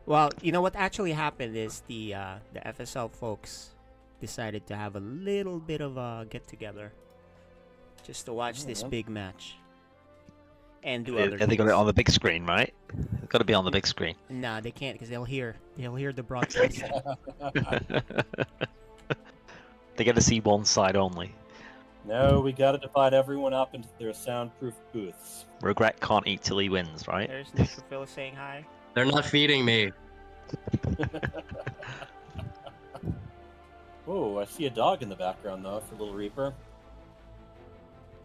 Well, you know what actually happened is the FSL folks decided to have a little bit of a get together just to watch this big match and do other They got it things. on the big screen, right? It's got to be on the big screen. Nah, they can't because they'll hear the broadcast. They get to see one side only. No, we gotta divide everyone up into their soundproof booths. Regret can't eat till he wins, right? There's Neutrophil saying hi. They're not feeding me. Oh, I see a dog in the background though for Little Reaper.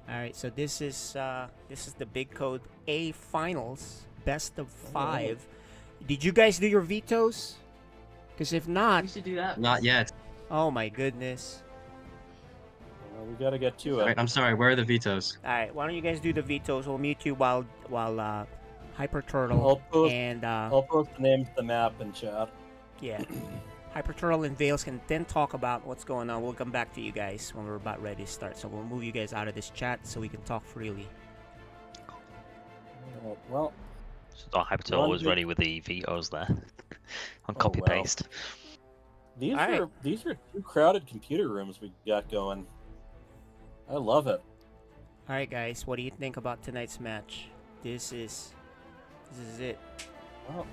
All right, so this is the Big Code A finals, best of 5. Did you guys do your vetoes? Because if not, We should do that. Not yet. oh my goodness. We gotta get to it. Alright, I'm sorry, where are the vetoes? All right, why don't you guys do the vetoes? We'll mute you while Hyper Turtle and I'll post the name to the map in chat. yeah, Hyper Turtle and Vales can then talk about what's going on. We'll come back to you guys when we're about ready to start. So we'll move you guys out of this chat so we can talk freely. Well, So Hyperturtle was ready with the vetoes there on copy paste. These are two crowded computer rooms we got going. I love it. All right, guys, what do you think about tonight's match? This is it. Well,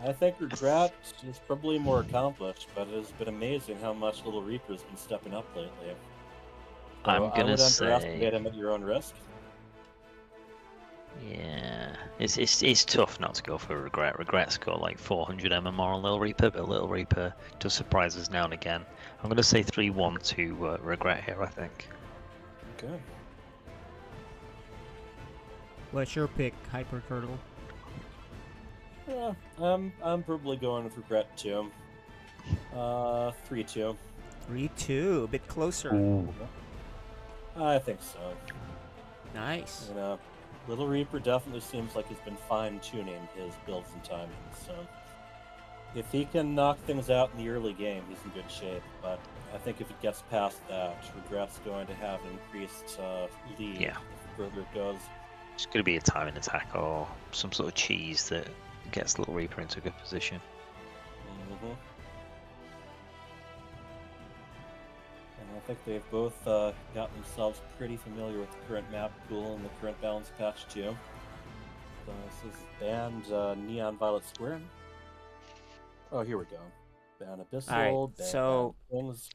I think Regret is probably more accomplished, but it has been amazing how much Little Reaper's been stepping up lately. So I'm I gonna would say, underestimate him at your own risk. yeah, it's tough not to go for Regret. Regret's got like 400 MMR on Little Reaper, but Little Reaper does surprise us now and again. I'm gonna say 3-1 to Regret here, I think. Okay. What's your pick, Hyper Turtle? Yeah, I'm probably going with Regret too. 3-2. 3-2, a bit closer. I think so. Nice. You know, Little Reaper definitely seems like he's been fine-tuning his builds and timings, so if he can knock things out in the early game, he's in good shape. But I think if it gets past that, Regret's going to have an increased lead Yeah. the further it goes. It's gonna be a timing attack or some sort of cheese that gets Little Reaper into a good position. Mm-hmm. And I think they've both got themselves pretty familiar with the current map pool and the current balance patch too. So this is banned Neon Violet Square. Oh, here we go. Ban Abyssal, All right, ban so things.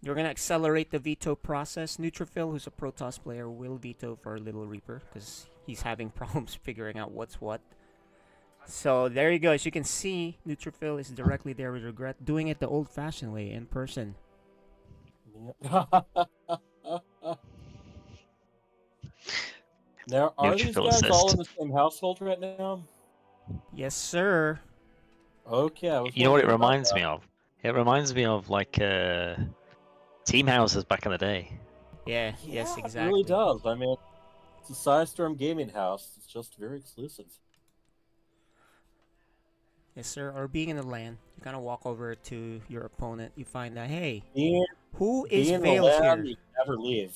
you're gonna accelerate the veto process. Neutrophil, who's a Protoss player, will veto for Little Reaper because he's having problems figuring out what's what. So there you go. As you can see, Neutrophil is directly there with Regret, doing it the old-fashioned way, in person. Now, are these Neutrophil guys all assist. in the same household right now? Yes, sir. Okay, I was You know what it wondering about reminds that. me of? It reminds me of like team houses back in the day. Yeah, yes, It really exactly. does. I mean, it's a Sidestorm gaming house. It's just very exclusive. Yes, sir. Or being in the LAN, you kind of walk over to your opponent. You find out, hey, Being, who is being in the Vales land, here? you never leave.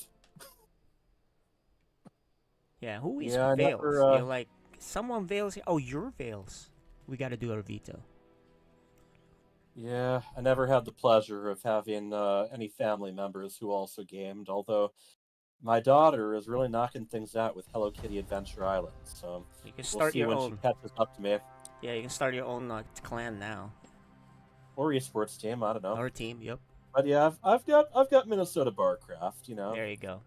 Yeah, who is Yeah, I Vales? never. You're like, someone Vales here. Oh, you're Vales. We got to do our veto. Yeah, I never had the pleasure of having any family members who also gamed, although my daughter is really knocking things out with Hello Kitty Adventure Island, so You can we'll start see your when she own. catches up to me. Yeah, you can start your own clan now. Or esports team, I don't know. Or team, yep. But yeah, I've got Minnesota Barcraft, you know. There you go.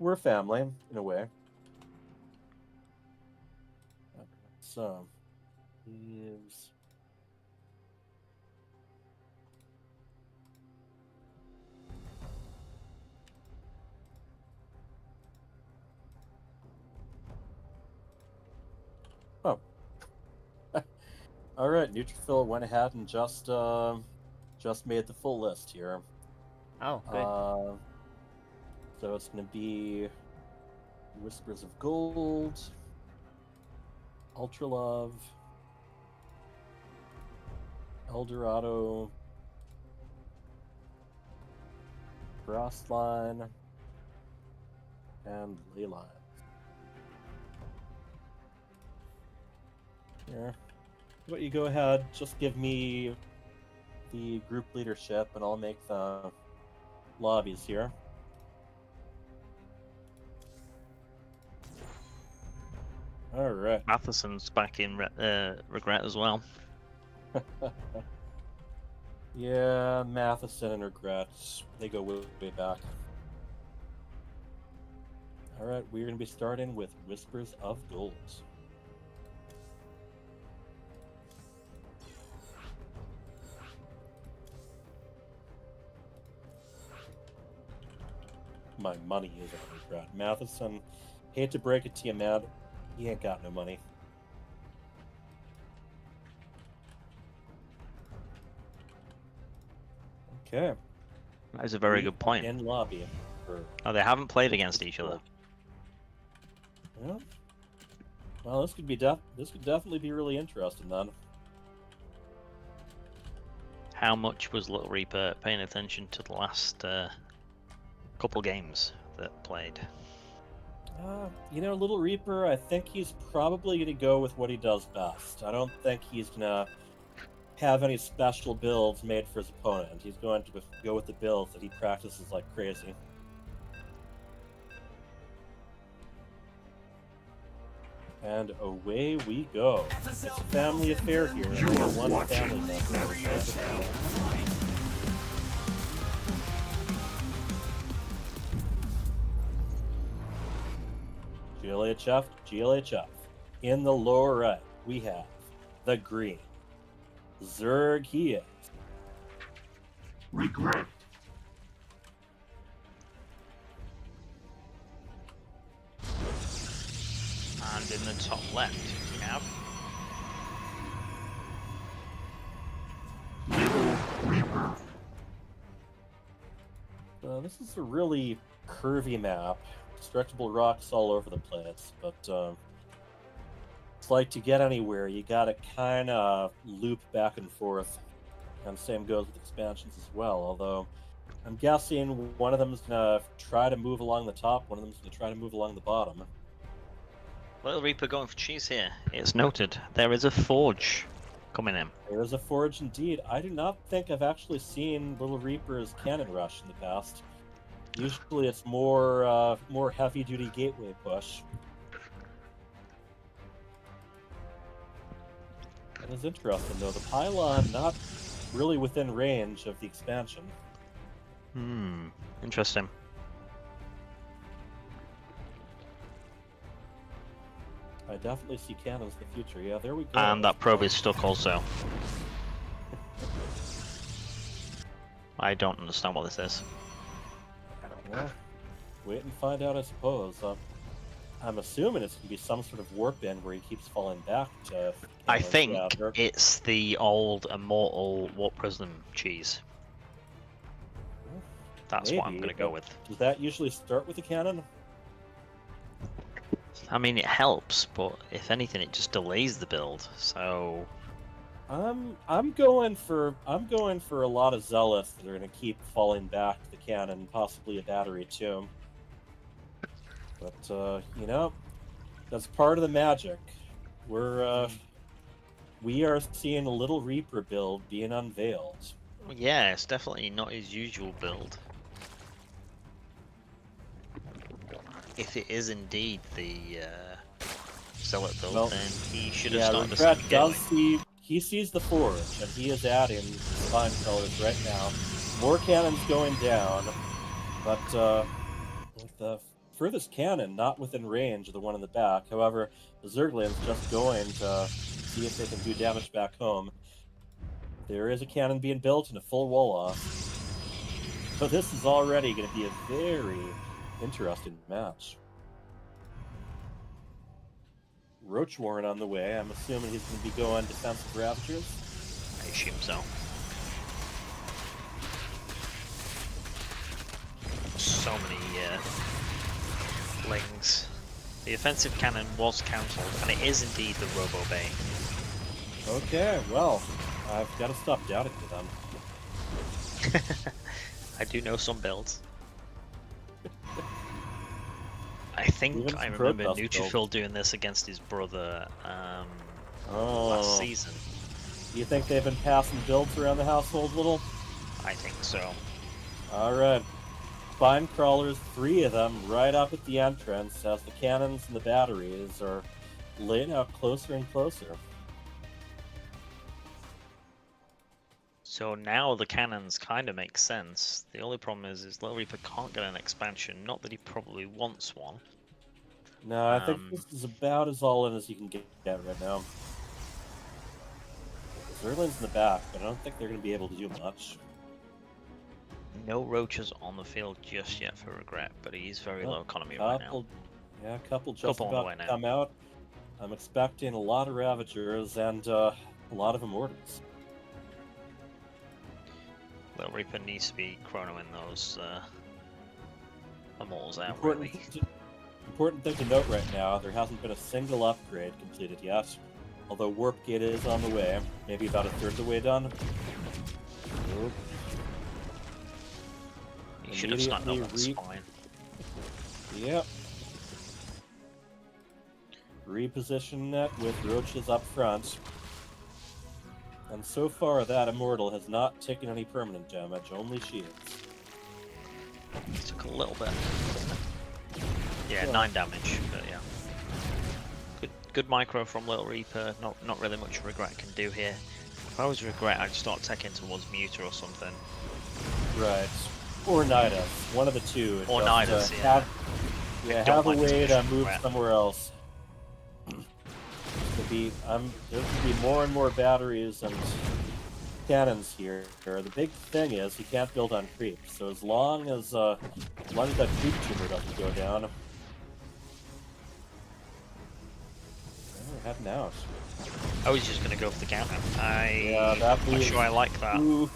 We're family, in a way. So, here's... Oh. Alright, Neutrophil went ahead and just made the full list here. Oh, good. So it's going to be Whispers of Gold, Ultra Love, Eldorado, Frostline, and Leyline. Here. How about you go ahead, just give me the group leadership, and I'll make the lobbies here. Alright. Matheson's back in Regret as well. Yeah, Matheson and Regret, they go way, way back. Alright, we're going to be starting with Whispers of Gold. My money is on Regret. Matheson, hate to break it to you, man, he ain't got no money. Okay. That is a very good point. In lobby. Oh, they haven't played against each other. Yeah. Well, this could definitely be really interesting then. How much was Little Reaper paying attention to the last couple games that played? You know, Little Reaper, I think he's probably going to go with what he does best. I don't think he's going to have any special builds made for his opponent. He's going to go with the builds that he practices like crazy. And away we go. It's a family affair here. And we have one family member. GLHF. In the lower right, we have the green. Zerg he is. Regret. And in the top left, we have Reaper. This is a really curvy map. Destructible rocks all over the place, but it's like to get anywhere, you gotta kind of loop back and forth. And same goes with expansions as well, although I'm guessing one of them is going to try to move along the top, one of them is going to try to move along the bottom. Little Reaper going for cheese here. It's noted. There is a forge coming in. There is a forge indeed. I do not think I've actually seen Little Reaper's cannon rush in the past. Usually it's more heavy-duty gateway push. That is interesting, though. The pylon not really within range of the expansion. I definitely see cannons in the future. Yeah, there we go. And that probe is stuck also. I don't understand what this is. Well, wait and find out, I suppose. I'm assuming it's going to be some sort of warp end where he keeps falling back to... I think yeah, it's the old Immortal Warp Prism cheese. That's what I'm maybe, going to go but with. Does that usually start with a cannon? I mean, it helps, but if anything, it just delays the build. So I'm going for a lot of zealots that are going to keep falling back to the cannon, possibly a battery too. But you know, that's part of the magic. We are seeing a little Reaper build being unveiled. yeah, it's definitely not his usual build. If it is indeed the Zealot build, Well, then he should have yeah, started the Regret second does gateway. he sees the forge, and he is adding spine colors right now. More cannons going down, but with the furthest cannon not within range of the one in the back. However, the Zergling's just going to see if they can do damage back home. There is a cannon being built and a full wall off. So this is already going to be a very interesting match. Roach Warren on the way. I'm assuming he's going to be going defensive Ravagers. I assume so. So many lings. The offensive cannon was cancelled, and it is indeed the Robo Bay. Okay, well, I've got to stop doubting you then. I do know some builds. I think Even I some remember Protoss Neutrophil builds. doing this against his brother Oh. last season. Do you think they've been passing builds around the household a little? I think so. Alright. Spine crawlers, 3 of them, right up at the entrance as the cannons and the batteries are laid out closer and closer. So now the cannons kind of make sense. The only problem is Little Reaper can't get an expansion. Not that he probably wants one. No, I think this is about as all in as you can get right now. Zerlin's in the back, but I don't think they're going to be able to do much. No roaches on the field just yet for Regret, but he's very low economy right now. Yeah, a couple just Couple on the about way to now. come out. I'm expecting a lot of Ravagers and a lot of Immortals. Little Reaper needs to be chronoing those Immortals out, Important, really. important thing to note right now, there hasn't been a single upgrade completed yet. Although Warp Gate is on the way, maybe about a third of the way done. Oop. You should have snapped up that Immediately spine. Yep. Reposition that with roaches up front. And so far, that Immortal has not taken any permanent damage, only shields. Took a little bit. Yeah, Yeah. 9 damage, but yeah. Good micro from Little Reaper. Not really much Regret can do here. If I was Regret, I'd start taking towards Muta or something. Right. Or Nidus. One of the two. Or Just, Nidus, yeah. Have don't a like this way to mission, move Regret. somewhere else. There's going to be more and more batteries and cannons here. The big thing is he can't build on creep. So as long as that creep tumor doesn't go down, we're heading out. I was just gonna go for the counter. Yeah, that I'm not means- sure I like that. Ooh.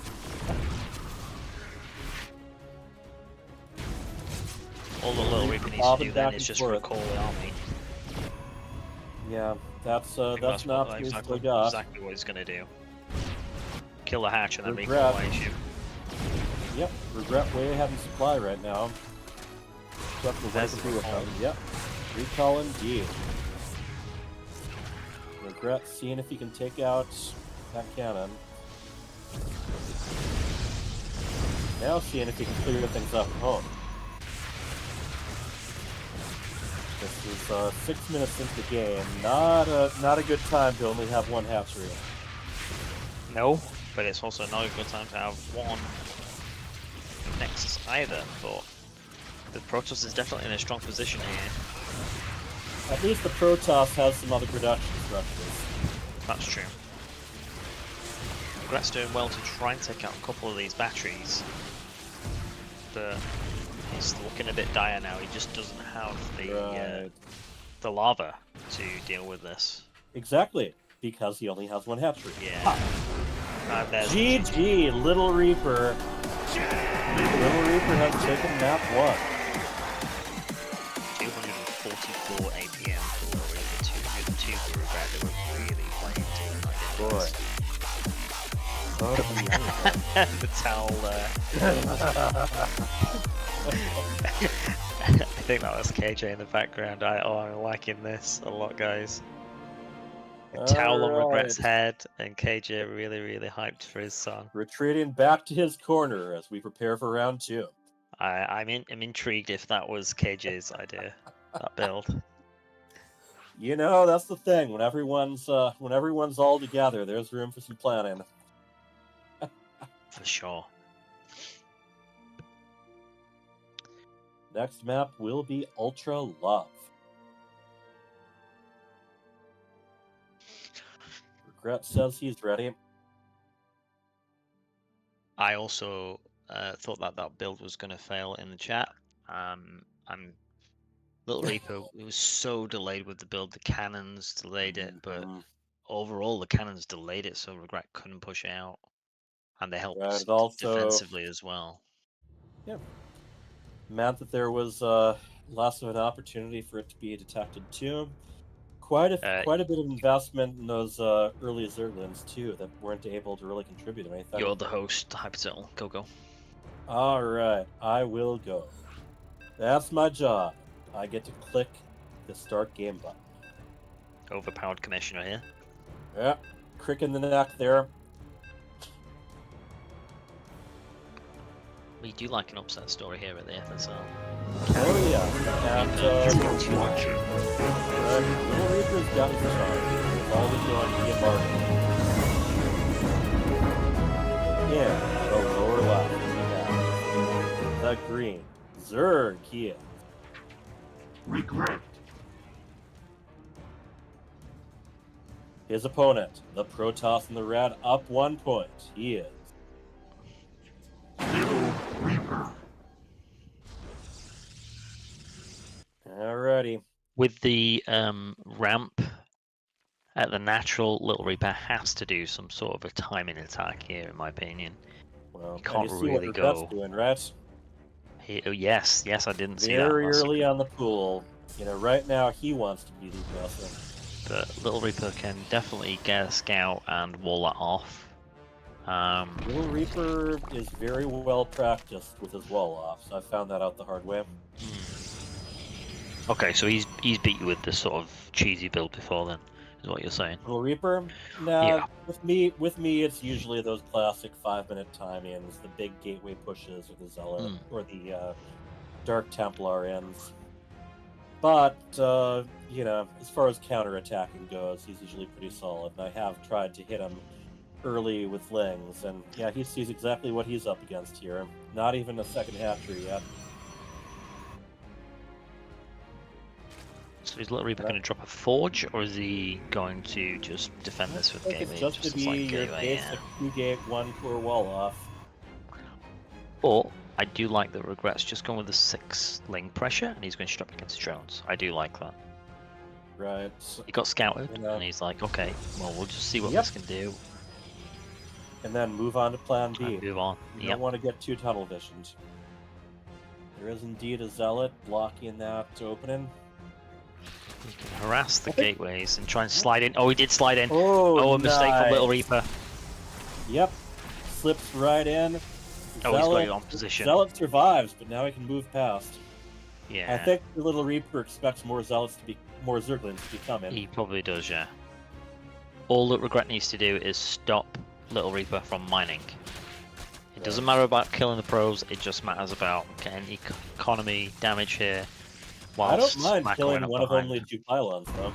All the Little Reaper needs to Bobbing do then back is and just forth. recall the army. Yeah, that's I think an what- option he's exactly, still got. exactly what he's gonna do. Kill the hatch and then Regret. recall you. Yep, Regret way ahead in supply right now. Got the There's way to the do with recall. them. Yep, recall indeed. Regret seeing if he can take out that cannon. Now seeing if he can clear things up at home. This is 6 minutes into the game. Not a good time to only have one hatchery. No, but it's also not a good time to have one Nexus either, but the Protoss is definitely in a strong position here. At least the Protoss has some other production structures. That's true. Regret's doing well to try and take out a couple of these batteries. He's looking a bit dire now. He just doesn't have the lava to deal with this. Exactly, because he only has one hatchery. Yeah. GG, Little Reaper. Little Reaper has taken map 1. 244 APM for Little Reaper, 202 for Regret. They were really playing to Boy. the towel I think that was KJ in the background. I'm liking this a lot, guys. A towel on Regret's head, and KJ really, really hyped for his song. Retreating back to his corner as we prepare for round 2. I'm intrigued if that was KJ's idea, that build. You know, that's the thing. When everyone's all together, there's room for some planning. For sure. Next map will be Ultra Love. Regret says he's ready. I also thought that build was going to fail in the chat. Little Reaper, it was so delayed with the build. The cannons delayed it, but overall the cannons delayed it, so Regret couldn't push it out. And they helped defensively as well. Yeah. Meant that there was less of an opportunity for it to be detected too. Quite a bit of investment in those early Zerglings too that weren't able to really contribute to anything. You're the host, Hypercell. Go. All right, I will go. That's my job. I get to click the start game button. Overpowered commissioner here. Yeah, crick in the neck there. We do like an upset story here at the FSL. Oh yeah, and Little Reaper's got his charge. It's always going to get marked. In the lower left, we have the green Zerg here. Regret. His opponent, the Protoss in the red, up 1 point. He is Little Reaper. Alrighty. With the ramp at the natural, Little Reaper has to do some sort of a timing attack here, in my opinion. Well, he can't you see really what go. Regret's doing, right? Yes, I didn't see that. Very early on the pool. You know, right now he wants to be the aggressor. But Little Reaper can definitely get a scout and wall that off. Little Reaper is very well practiced with his wall offs. I found that out the hard way. Okay, so he's beat you with this sort of cheesy build before then, is what you're saying? Little Reaper? Nah, Yeah. with me it's usually those classic 5-minute timings, the big gateway pushes, or the Zealot, or the Dark Templar ends. But, you know, as far as counter-attacking goes, he's usually pretty solid, and I have tried to hit him early with Lings, and yeah, he sees exactly what he's up against here. Not even a second hatchery yet. So is Little Reaper going to drop a forge, or is he going to just defend this with gateway? It's just to be your basic 2-gate 1-core wall off. Or I do like that Regret's just gone with the 6 Ling pressure, and he's going to strap against drones. I do like that. Right. He got scouted, and he's like, okay, well, we'll just see what this can do. And then move on to plan B. And move on. You don't want to get too tunnel visioned. There is indeed a Zealot blocking that opening. You can harass the gateways and try and slide in. Oh, he did slide in. Oh, a mistake from Little Reaper. Yep. Slips right in. Oh, he's got it on position. Zealot survives, but now he can move past. Yeah. I think the Little Reaper expects more Zealots to be more Zerglings to be coming. He probably does, yeah. All that Regret needs to do is stop Little Reaper from mining. It doesn't matter about killing the pros, it just matters about getting economy damage here. I don't mind Smack killing going up one of behind. only 2 pylons, though.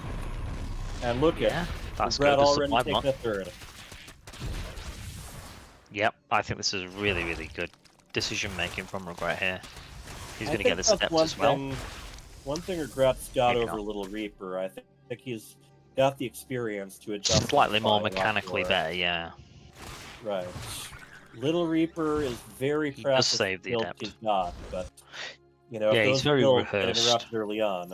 And look at that's Regret good. The already supply taking block. a third. Yep, I think this is really, really good decision making from Regret here. He's I going to get think the that's steps one as well. thing one thing Regret's got Maybe over not. Little Reaper. I think he's got the experience to adjust. Slightly his more fire a lot mechanically more. better, yeah. Right. Little Reaper is very He does practiced save with the builds adept. he's got, but you know, Yeah, if he's those very builds get rehearsed. interrupted early on.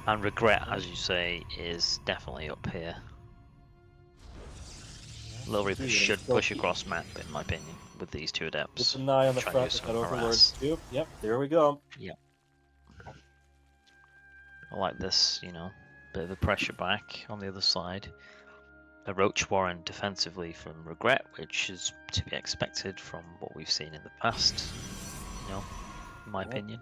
And Regret, as you say, is definitely up here. Little Reaper indeed, and should still push keep- across map, in my opinion, with these two adepts. Keep an eye on the Try and front do with some that Overlord harass. scoop. Yep, there we go. Yep. I like this, you know, bit of a pressure back on the other side. A Roach Warren defensively from Regret, which is to be expected from what we've seen in the past, you know, in my opinion.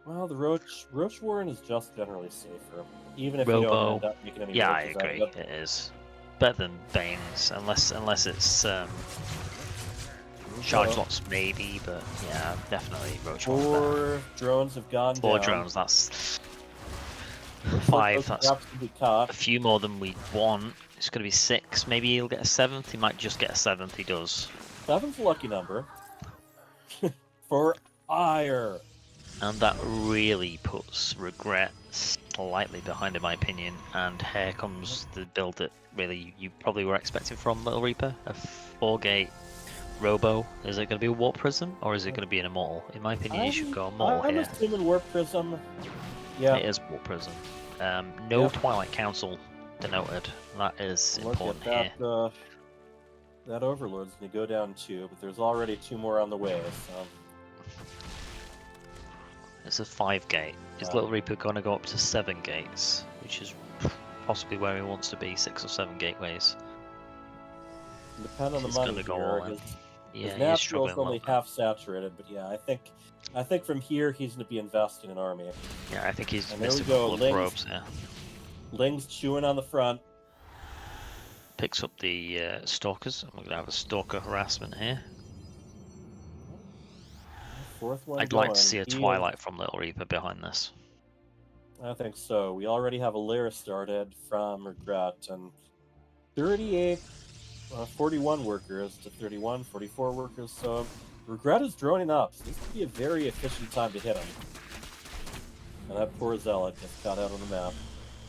Well, the Roach Warren is just generally safer, even if you don't Robo, end up making any yeah, I roaches out of agree, it. it is. Better than Bane's, unless it's charge lots maybe, but yeah, definitely Roach Warren's better. 4 drones have gone 4 down. drones, that's Looks like 5, those that's traps can be caught. a few more than we want. It's going to be 6, maybe he'll get a 7th, he might just get a 7th, he does. 7's a lucky number. For ire. And that really puts Regret slightly behind, in my opinion. And here comes the build that really you probably were expecting from Little Reaper. A 4-gate Robo. Is it going to be a Warp Prism, or is it going to be an Immortal? In my opinion, you should go Immortal I'm here. assuming Warp Prism. Yeah. It is Warp Prism. No Yep. Twilight Council denoted. That is Look important at here. that. That Overlord's going to go down 2, but there's already 2 more on the way. So. It's a 5-gate. Is Little Reaper going to go up to 7 gates, which is possibly where he wants to be, 6 or 7 gateways? Depend on the He's money gonna go here. all in. His Yeah, he's natural is struggling a only little bit. half saturated, but yeah, I think from here he's going to be investing in army. Yeah, I think he's And there missed we a go. couple of Ling's, probes here. Ling's chewing on the front. Picks up the stalkers. I'm going to have a stalker harassment here. 4th one I'd like going. to see a He is- Twilight from Little Reaper behind this. I think so. We already have a layer started from Regret, and 38, 41 workers to 31, 44 workers. So Regret is droning up. So this could be a very efficient time to hit him. And that poor Zealot just got out on the map.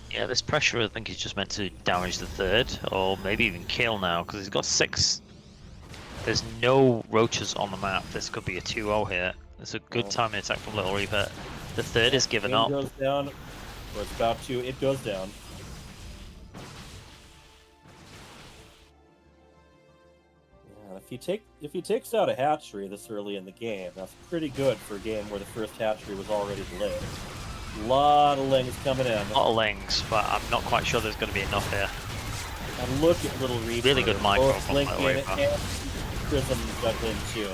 Yeah, this pressure I think is just meant to damage the 3rd, or maybe even kill now, because he's got 6. There's no roaches on the map. This could be a 2-0 here. It's a good timing attack from Little Reaper. The 3rd is given Game up. goes down, or it's about to. It goes down. Yeah, if he takes out a hatchery this early in the game, that's pretty good for a game where the first hatchery was already delayed. A lot of lings coming in. A lot of lings, but I'm not quite sure there's going to be enough here. And look at Little Reaper. Really good micro Both from Lincoln Little Reaper. and Prism juggling too.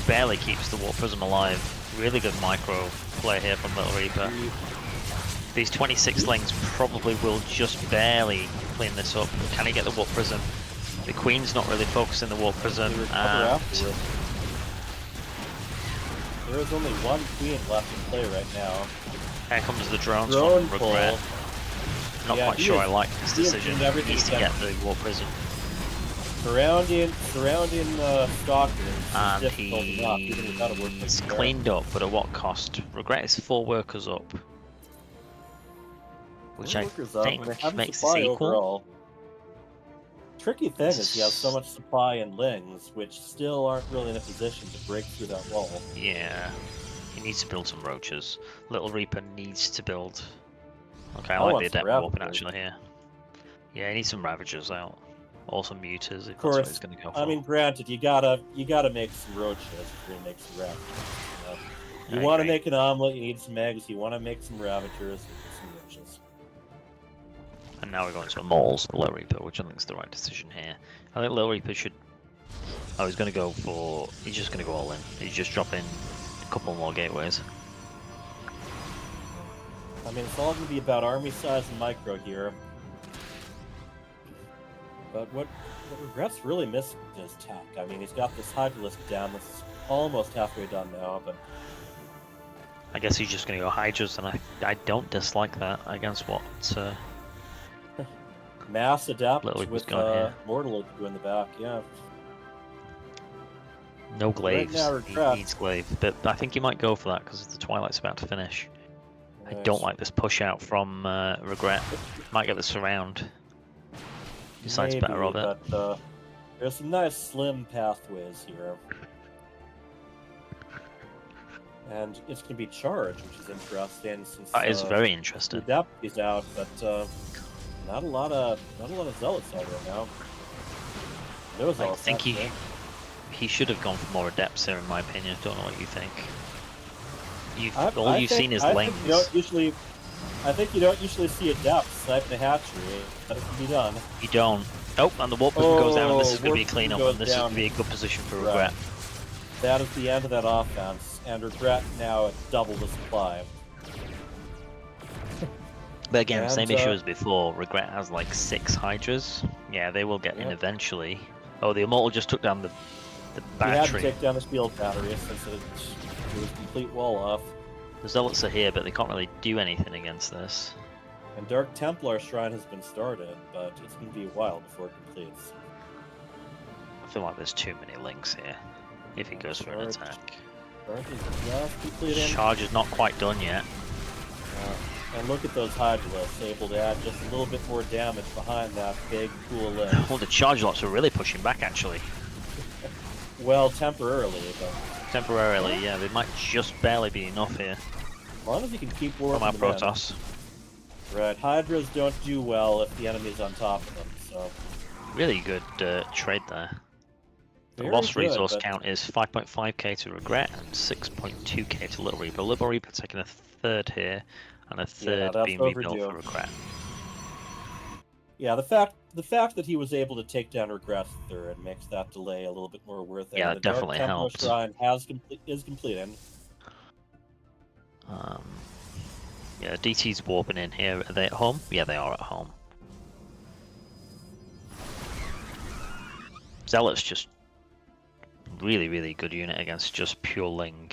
Barely keeps the Warp Prism alive. Really good micro play here from Little Reaper. These 26 lings probably will just barely clean this up. Can he get the Warp Prism? The Queen's not really focusing the Warp Prism. And there is only one Queen left in play right now. here comes the drones Drone from pull. Regret. Not Yeah, quite he sure is- I like this he is decision. doing He everything needs he to can. get the Warp Prism. Surrounding Stalkers. And is difficult enough, even without a Warp he's Prism there. cleaned up, but at what cost? Regret is 4 workers up. Which I Workers up, think and they have makes supply this equal. overall. Tricky thing is he has so much supply in lings, which still aren't really in a position to break through that wall. Yeah, he needs to build some roaches. Little Reaper needs to build. Okay, I I like want the some Adept Warping Ravagers. actually here. Yeah, he needs some Ravagers out. Or some Mutas if Of that's what course, he's going to go for. I mean, granted, you gotta make some roaches if you're gonna make some Ravagers. You know? I You want to agree. make an omelet, you need some eggs. You want to make some Ravagers, you need some roaches. And now we're going to a Moles, Little Reaper, which I think is the right decision here. I think Little Reaper should... Oh, he's going to go for... He's just going to go all in. He's just dropping a couple more gateways. I mean, it's all going to be about army size and micro here. But what Regret's really missing is tech. I mean, he's got this Hydralisk down that's almost halfway done now, but I guess he's just going to go Hydras, and I don't dislike that against what... Mass Adapt Little Reaper's with gone here. Mortal in the back, yeah. No Right glaives. now, He Regret. needs glaive, but I think he might go for that because the Twilight's about to finish. I don't like this push out from Regret. Might get the surround. Decides Maybe, better of it. but there's some nice slim pathways here. And it's going to be charged, which is interesting since That is very interesting. the depth is out, but not a lot of zealots out right now. There was I all think set, he should have gone for more adepts here, in my opinion. Don't know what you think. I You've think- seen is I think lanes. I think you don't usually see a depth sniping a hatchery, but it can be done. You don't. Oh, and the warp position goes down, and this is going to be a warp clean up, goes and this is going down. to be a good position for Right. Regret. That is the end of that offense, and Regret now at double the supply. But again, And, same issue as before. Regret has like 6 Hydras. Yeah, they will get in Yep. eventually. Oh, the Immortal just took down the He had to battery. take down the shield battery since it was complete wall off. The Zealots are here, but they can't really do anything against this. And Dark Templar Shrine has been started, but it's going to be a while before it completes. I feel like there's too many links here. If he goes for an Charge. attack. Charge is just completing. Charge is not quite done yet. And look at those Hydras, able to add just a little bit more damage behind that big cool list. Well, the charge lots are really pushing back, actually. Well, temporarily, but Temporarily, yeah, they might just barely be enough here. as long as you can keep From working our them in. Protoss. Right, Hydras don't do well if the enemy's on top of them, so... Really good trade there. The Very lost good, resource but- count is 5.5k to Regret and 6.2k to Little Reaper. Little Reaper taking a third here, and a third that's being rebuilt overdue. for Regret. Yeah, the fact that he was able to take down Regret third makes that delay a little bit more worth it. Yeah, The it definitely Dark Templar helped. Shrine is completing. Yeah, DT's warping in here. Are they at home? Yeah, they are at home. Zealot's just really, really good unit against just pure Ling.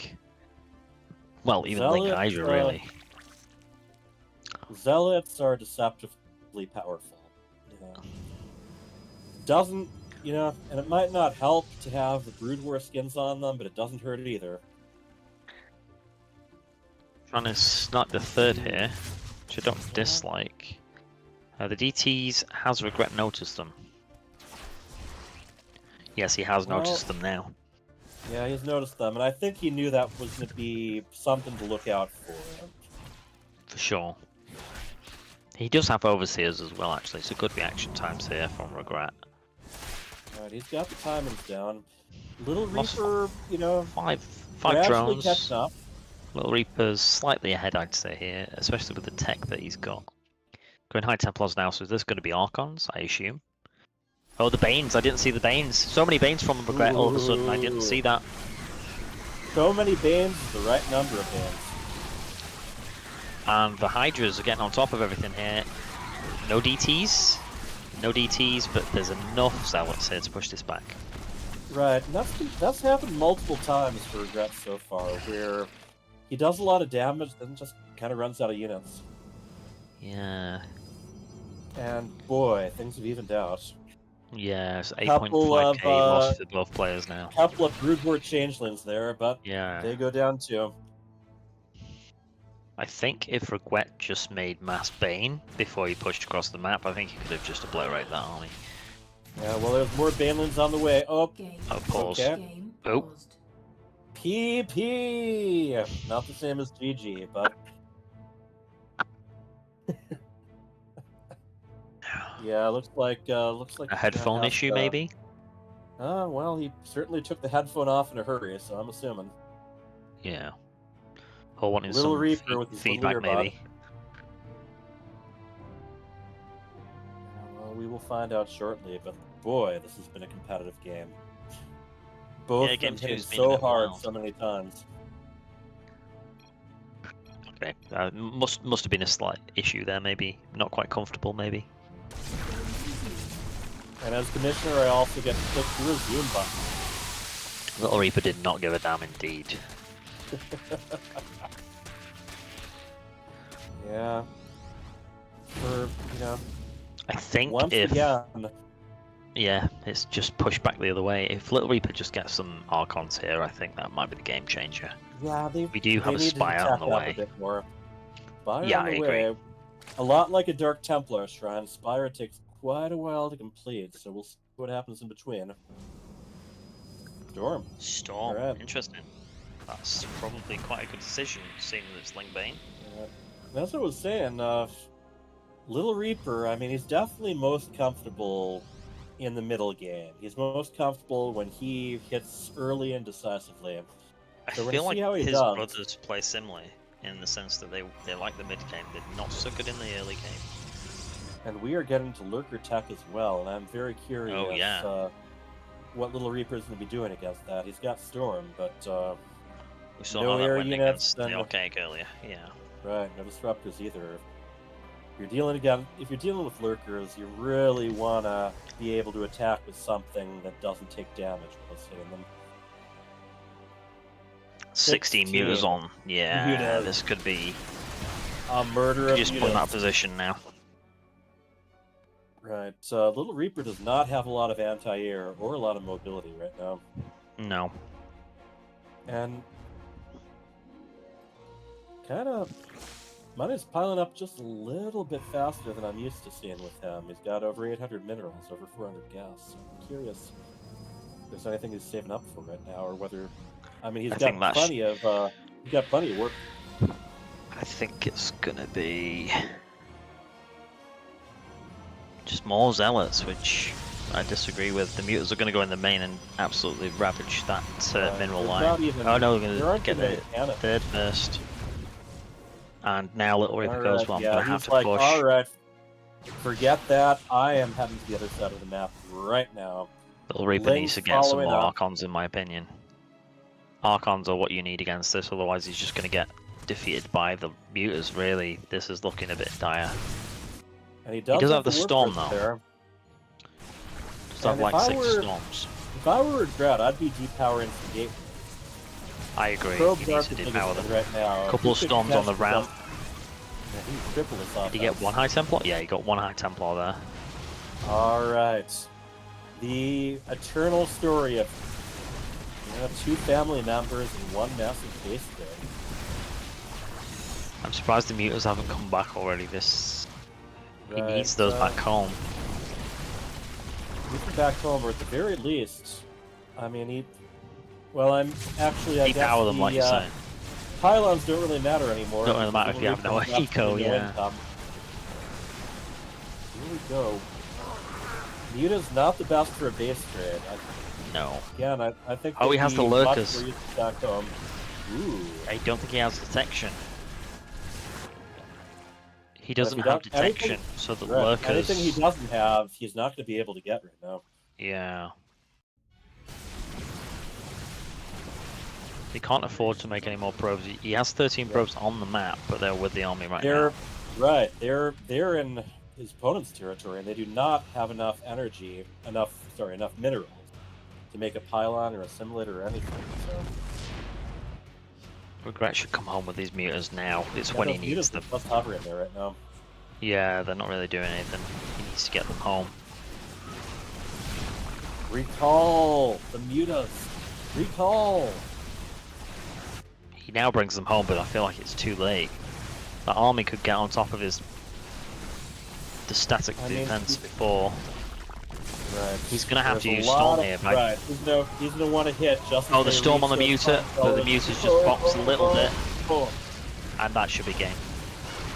Well, even Ling Zealots, Hydra, really. Zealots are deceptively powerful. Yeah. Doesn't, and it might not help to have the Brood War skins on them, but it doesn't hurt either. Trying to snipe the third here, which I don't dislike. The DTs has Regret noticed them. Yes, he has Well- noticed them now. Yeah, he's noticed them, and I think he knew that was going to be something to look out for. For sure. He does have Overseers as well, actually, so good reaction times here from Regret. Right, he's got the timings down. Little Lost Reaper, Five gradually drones. catching up. Little Reaper's slightly ahead, I'd say, here, especially with the tech that he's got. Going High Templars now, so is this going to be Archons, I assume? Oh, the Banes, I didn't see the Banes. So many Banes from Regret all of a sudden, I didn't see that. So many Banes is the right number of Banes. And the Hydras are getting on top of everything here. No DTs. No DTs, but there's enough Zealots here to push this back. Right, and that's happened multiple times for Regret so far, where he does a lot of damage, then just kind of runs out of units. Yeah. And boy, things have evened out. Yeah, it's Couple of, 8.5k loss for both players now. Couple of Brood War changelings there, but Yeah. they go down too. I think if Regret just made Mass Bane before he pushed across the map, I think he could have just obliterated that army. Yeah, well, there's more Banelings on the way. Oh, pause. Okay. Oh. PP! Not the same as GG, but... yeah, looks like A we're headphone gonna issue, have, maybe? Well, he certainly took the headphone off in a hurry, so I'm assuming. Yeah. Or wanting Little some Reaper with his feedback, little earbud. maybe. Well, we will find out shortly, but boy, this has been a competitive game. Both Yeah, of them game hitting two's been a so bit hard wild. so many times. Okay. Must have been a slight issue there, maybe. Not quite comfortable, maybe. And as commissioner, I also get to click the resume button. Little Reaper did not give a damn indeed. Yeah. For, I think once if again, Yeah, it's just pushed back the other way. If Little Reaper just gets some Archons here, I think that might be the game changer. Yeah, We do have a need to Spire on attack the up way. a bit more. Spire Yeah, on the I way. agree. A lot like a Dark Templar shrine, Spire takes quite a while to complete, so we'll see what happens in between. Storm. Storm. Alright. Interesting. That's probably quite a good decision, seeing that it's Lingbane. That's what I was saying. Little Reaper, I mean, he's definitely most comfortable in the middle game. He's most comfortable when he hits early and decisively. I So we're feel gonna like see how he his does. brothers play similarly in the sense that they like the mid game, they're not so good in the early game. And we are getting to Lurker Tech as well, and I'm very curious what Little Reaper is going to be doing against that. He's got Storm, but We saw no how that air went units against the and Archaic earlier. Yeah. right, no disruptors either. If you're dealing with Lurkers, you really want to be able to attack with something that doesn't take damage while it's hitting them. 16 mutas on. Yeah, Mutas. this could be a murder of just put in that mutas. position now. Right. Little Reaper does not have a lot of anti-air or a lot of mobility right now. No. And kind of money's piling up just a little bit faster than I'm used to seeing with him. He's got over 800 minerals, over 400 gas. So I'm curious if there's anything he's saving up for right now, or whether, I mean, he's got plenty of work. I think it's gonna be just more zealots, which I disagree with. The mutas are gonna go in the main and absolutely ravage that mineral They're line. not even- Oh no, we're there gonna aren't get even the any cannon. third first. And now Little Reaper Alright, goes, well, I'm yeah, gonna have he's to like, push. alright, forget that. I am heading to the other side of the map right now. Little Reaper Ling's needs to get some following more up. Archons, in my opinion. Archons are what you need against this, otherwise he's just gonna get defeated by the mutas, really. This is looking a bit dire. And he does have the work storm, rate though. there. Does have And like if I 6 were- storms. If I were a Dread, I'd be depowering some gate. I agree, Probes he needs aren't to the depower biggest them. thing right now. Couple of He could storms on the potentially route. Yeah, he tripled his offense. Did he get one High Templar? Yeah, he got one High Templar there. Alright. The eternal story of two family members and one massive base there. I'm surprised the mutas haven't come back already. He Right, needs those back home. He's back home, or at the very least, I mean, I guess Depower them, like you're saying. Pylons don't really matter anymore. Don't really matter if you have no There's eco, absolutely no yeah. income. Here we go. Muta's not the best for a base trade. No. Again, I think. Oh, he they'd has the be much lurkers. more used to back home. Ooh. I don't think he has detection. He But if doesn't you have don't- detection, anything- so the right, lurkers. Anything he doesn't have, he's not going to be able to get right now. Yeah. He can't afford to make any more probes. He has 13 probes on the map, but they're with the army right They're now. right. They're in his opponent's territory, and they do not have enough enough minerals to make a pylon or a simulator or anything. So Regret should come home with these mutas now. It's yeah, when he those needs mutants them. are just hovering there right now. Yeah, they're not really doing anything. He needs to get them home. Recall the mutas. Recall. He now brings them home, but I feel like it's too late. The army could get on top of the static defense before. Right. He's gonna have to There's a use lot storm of- here. Right. He's gonna want to hit just. Oh, as the they storm on the reach those muta, but the controls. muta's just boxed a little bit, and that should be game.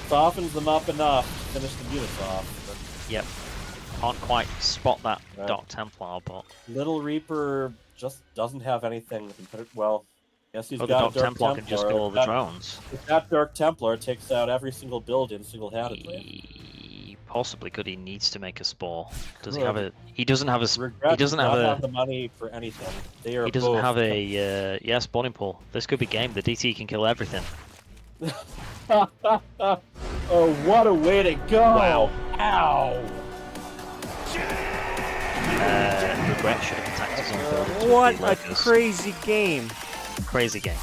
Softens them up enough to finish the mutas off. But Yep. Can't quite spot that Right. Dark Templar, but Little Reaper just doesn't have anything. Well, yes, he's the got Dark a Dark Templar can just kill all the drones. If that Dark Templar takes out every single building single-handedly. He possibly could. He needs to make a spore. Does he Could. have a? He doesn't have a. Regret He doesn't does have not a. the money for anything. They are He doesn't both have a. Yeah, spawning pool. This could be game. The DT can kill everything. Oh, what a way to go! Wow. Ow! Regret should have attacked his own buildings with What the a Lakers. crazy game. Crazy game.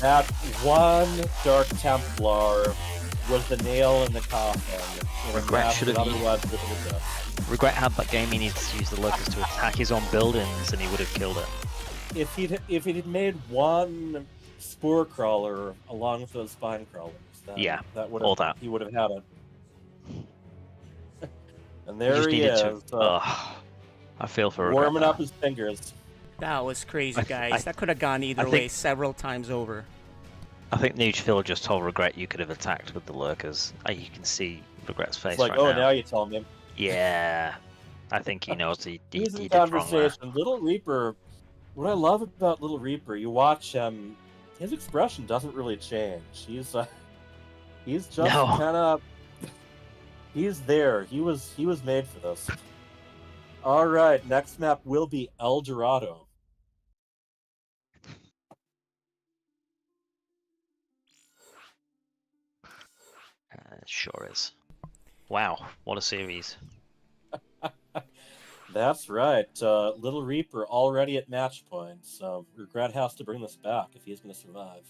That one Dark Templar was the nail in the coffin. In a Regret match should that have otherwise would have been done. Regret had that game. He needs to use the lurkers to attack his own buildings, and he would have killed it. If he'd made one spore crawler along with those spine crawlers, that would have he would have had it. And there just he needed is. to. I feel for Regret. Warming up his fingers. That was crazy, guys. That could have gone either way several times over. I think Neutrophil just told Regret you could have attacked with the lurkers. You can see Regret's face It's like, right oh, now. now you tell me. Yeah, I think he knows he He's in did wrong there. conversation. Little Reaper. What I love about Little Reaper, you watch his expression doesn't really change. He's just kind of. He's there. He was made for this. All right, next map will be El Dorado. It sure is. Wow, what a series. That's right. Little Reaper already at match point, so Regret has to bring this back if he's going to survive.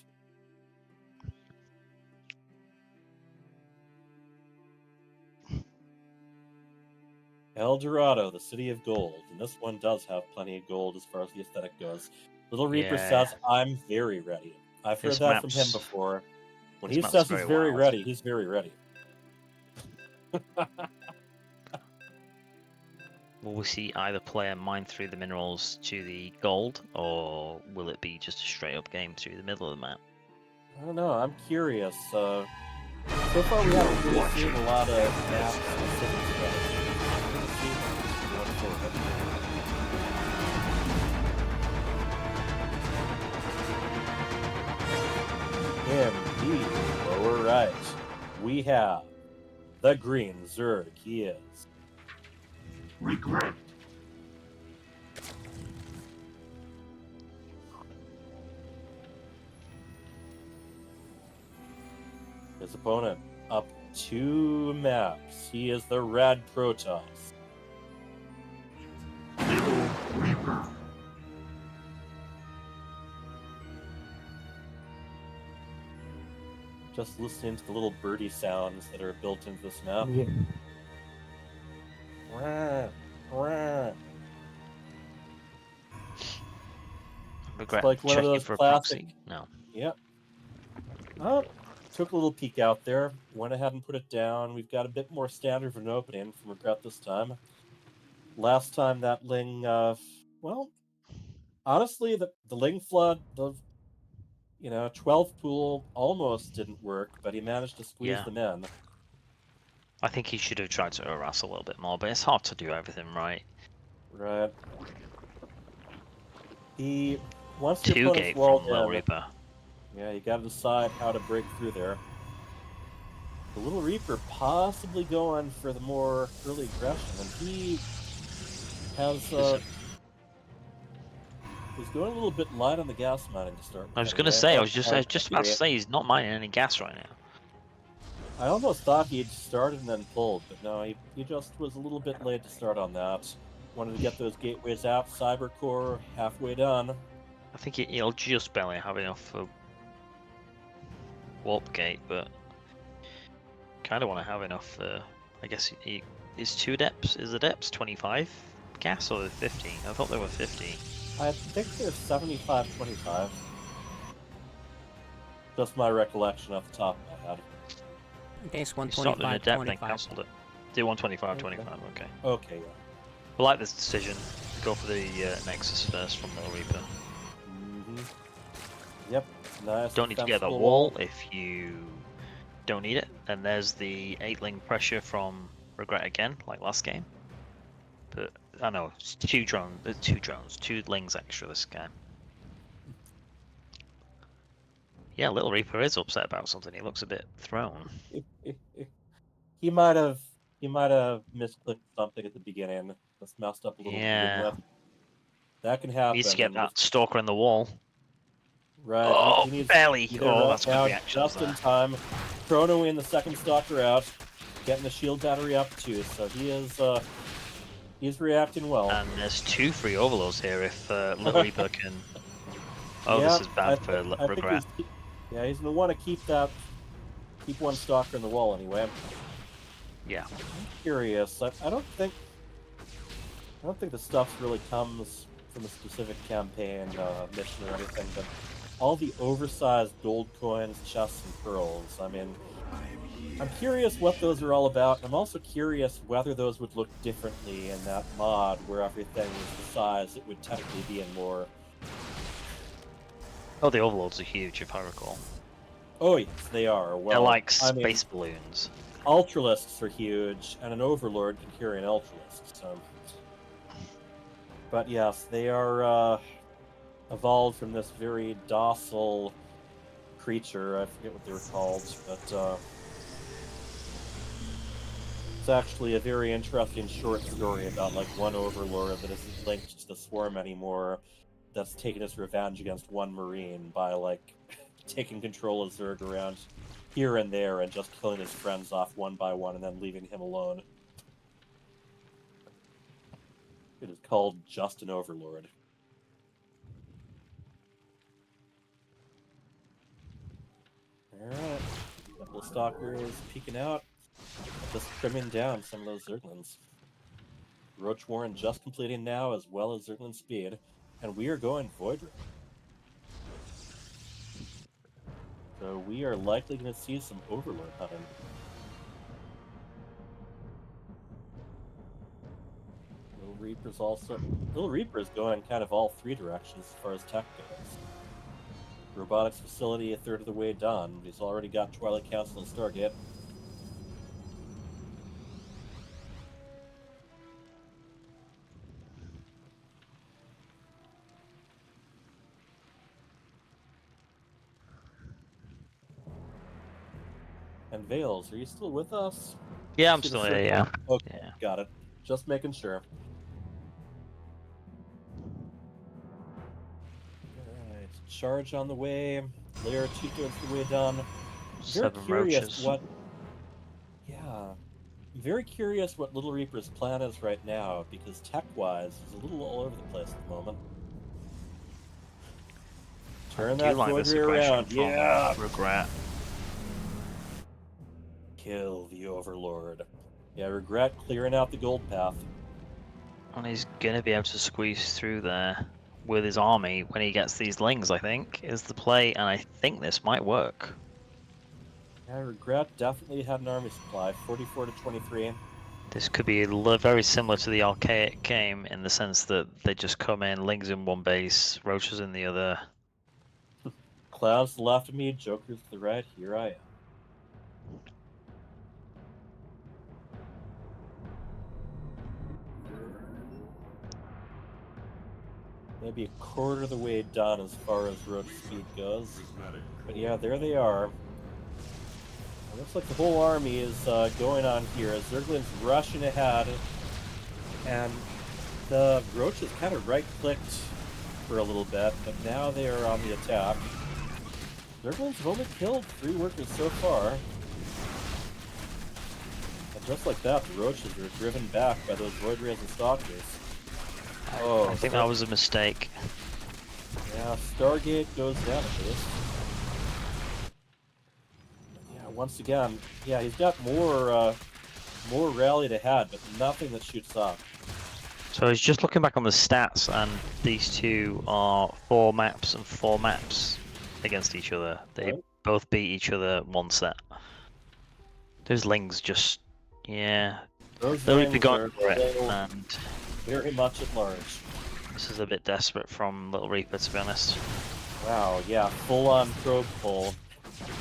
El Dorado, the city of gold, and this one does have plenty of gold as far as the aesthetic goes. Little Reaper says, I'm very ready. I've heard that from him before. When he says he's very ready, he's very ready. Will we see either player mine through the minerals to the gold, or will it be just a straight up game through the middle of the map? I don't know, I'm curious. So far we haven't really seen a lot of map-specific strategies. In the lower right, we have the green Zerg. He is Regret. His opponent up 2 maps. He is the red Protoss. Little Reaper. Just listening to the little birdie sounds that are built into this map. Yeah. Regret It's like one of checking those for a classic. proxy? No. Yep. Oh, took a little peek out there. Went ahead and put it down. We've got a bit more standard of an opening from Regret this time. Last time that Ling, well, honestly, the Ling Flood, the 12 pool almost didn't work, but he managed to squeeze them in. I think he should have tried to harass a little bit more, but it's hard to do everything right. Right. Once 2 gate from Little Reaper. Yeah, you gotta decide how to break through there. The Little Reaper possibly going for the more early aggression, and he has he's going a little bit light on the gas mining to start with. I was gonna say, I was just about to say he's not mining any gas right now. I almost thought he'd started and then pulled, but no, he just was a little bit late to start on that. Wanted to get those gateways out. Cyber core halfway done. I think he'll just barely have enough for warp gate, but kind of want to have enough for. I guess is 2 depths. Is the depths 25 gas or 50? I thought they were 50. I think they're 75-25. Just my recollection off the top of my head. I think it's You started in a depth, then 125. cancelled it. Do 125-25. Okay. Okay. Yeah. I like this decision. Go for the Nexus first from Little Reaper. Yep. Nice. Don't need to get that wall if you don't need it. And there's the 8-ling pressure from Regret again, like last game. But I know it's 2 lings extra this game. Yeah, Little Reaper is upset about something. He looks a bit thrown. He might have misclicked something at the beginning. Just messed up a little bit. That can happen. He needs to get that stalker in the wall. Right. Oh, he needs belly! to get Oh, right that's good out reaction. just in time. Chronoing the second stalker out, getting the shield battery up too. So he's reacting well. And there's 2 free overloads here if Little Reaper can. Oh, Yeah, this is bad for I think Regret. he's gonna want to keep that Keep one stalker in the wall anyway. Yeah. I'm curious. I don't think the stuff really comes from a specific campaign mission or anything, but all the oversized gold coins, chests, and pearls. I mean, I'm curious what those are all about. I'm also curious whether those would look differently in that mod where everything was the size it would technically be in lore. Oh, the overlords are huge, if I recall. Oh yes, they are. Well, They're like I mean, space balloons. Ultralisks are huge, and an overlord can carry an ultralisk. So, but yes, they are evolved from this very docile creature. I forget what they were called, but it's actually a very interesting short story about like one overlord that isn't linked to the swarm anymore, that's taken its revenge against one marine by like taking control of Zerg around here and there and just killing his friends off one by one and then leaving him alone. It is called Just an Overlord. Alright, couple of stalkers peeking out, just trimming down some of those Zerglings. Roach Warren just completing now, as well as Zerglin Speed, and we are going Void Ring. So we are likely going to see some Overlord hunting. Little Reaper's going kind of all three directions as far as tech goes. Robotics facility a third of the way done, but he's already got Twilight Council and Stargate. And Vales, are you still with us? Yeah, I'm still here, yeah. Okay, Yeah. got it. Just making sure. Alright, charge on the way. Layer 2/3 the way done. Very 7 curious roaches. what... Yeah. Very curious what Little Reaper's plan is right now, because tech-wise, he's a little all over the place at the moment. Turn Do that like Void this Ray aggression around, from yeah! Regret. Kill the Overlord. Yeah, Regret clearing out the gold path. And he's gonna be able to squeeze through there with his army when he gets these lings, I think, is the play, and I think this might work. Yeah, Regret definitely had an army supply, 44 to 23. This could be very similar to the archaic game in the sense that they just come in, lings in one base, roaches in the other. Clouds to the left of me, Jokers to the right, here I am. Maybe a quarter of the way done as far as road speed goes. But yeah, there they are. It looks like the whole army is going on here as Zerglin's rushing ahead. And the roaches kind of right-clicked for a little bit, but now they are on the attack. Zerglins have only killed 3 workers so far. And just like that, the roaches are driven back by those Void Rays and Stalkers. I think that was a mistake. Yeah, Stargate goes down at this. Yeah, once again, yeah, he's got more rally to head, but nothing that shoots up. So I was just looking back on the stats, and these two are 4 maps and 4 maps against each other. They both beat each other 1 set. Those lings just, yeah. Those They'll be lings going are for it, still and very much at large. this is a bit desperate from Little Reaper, to be honest. Wow, yeah, full-on probe pull.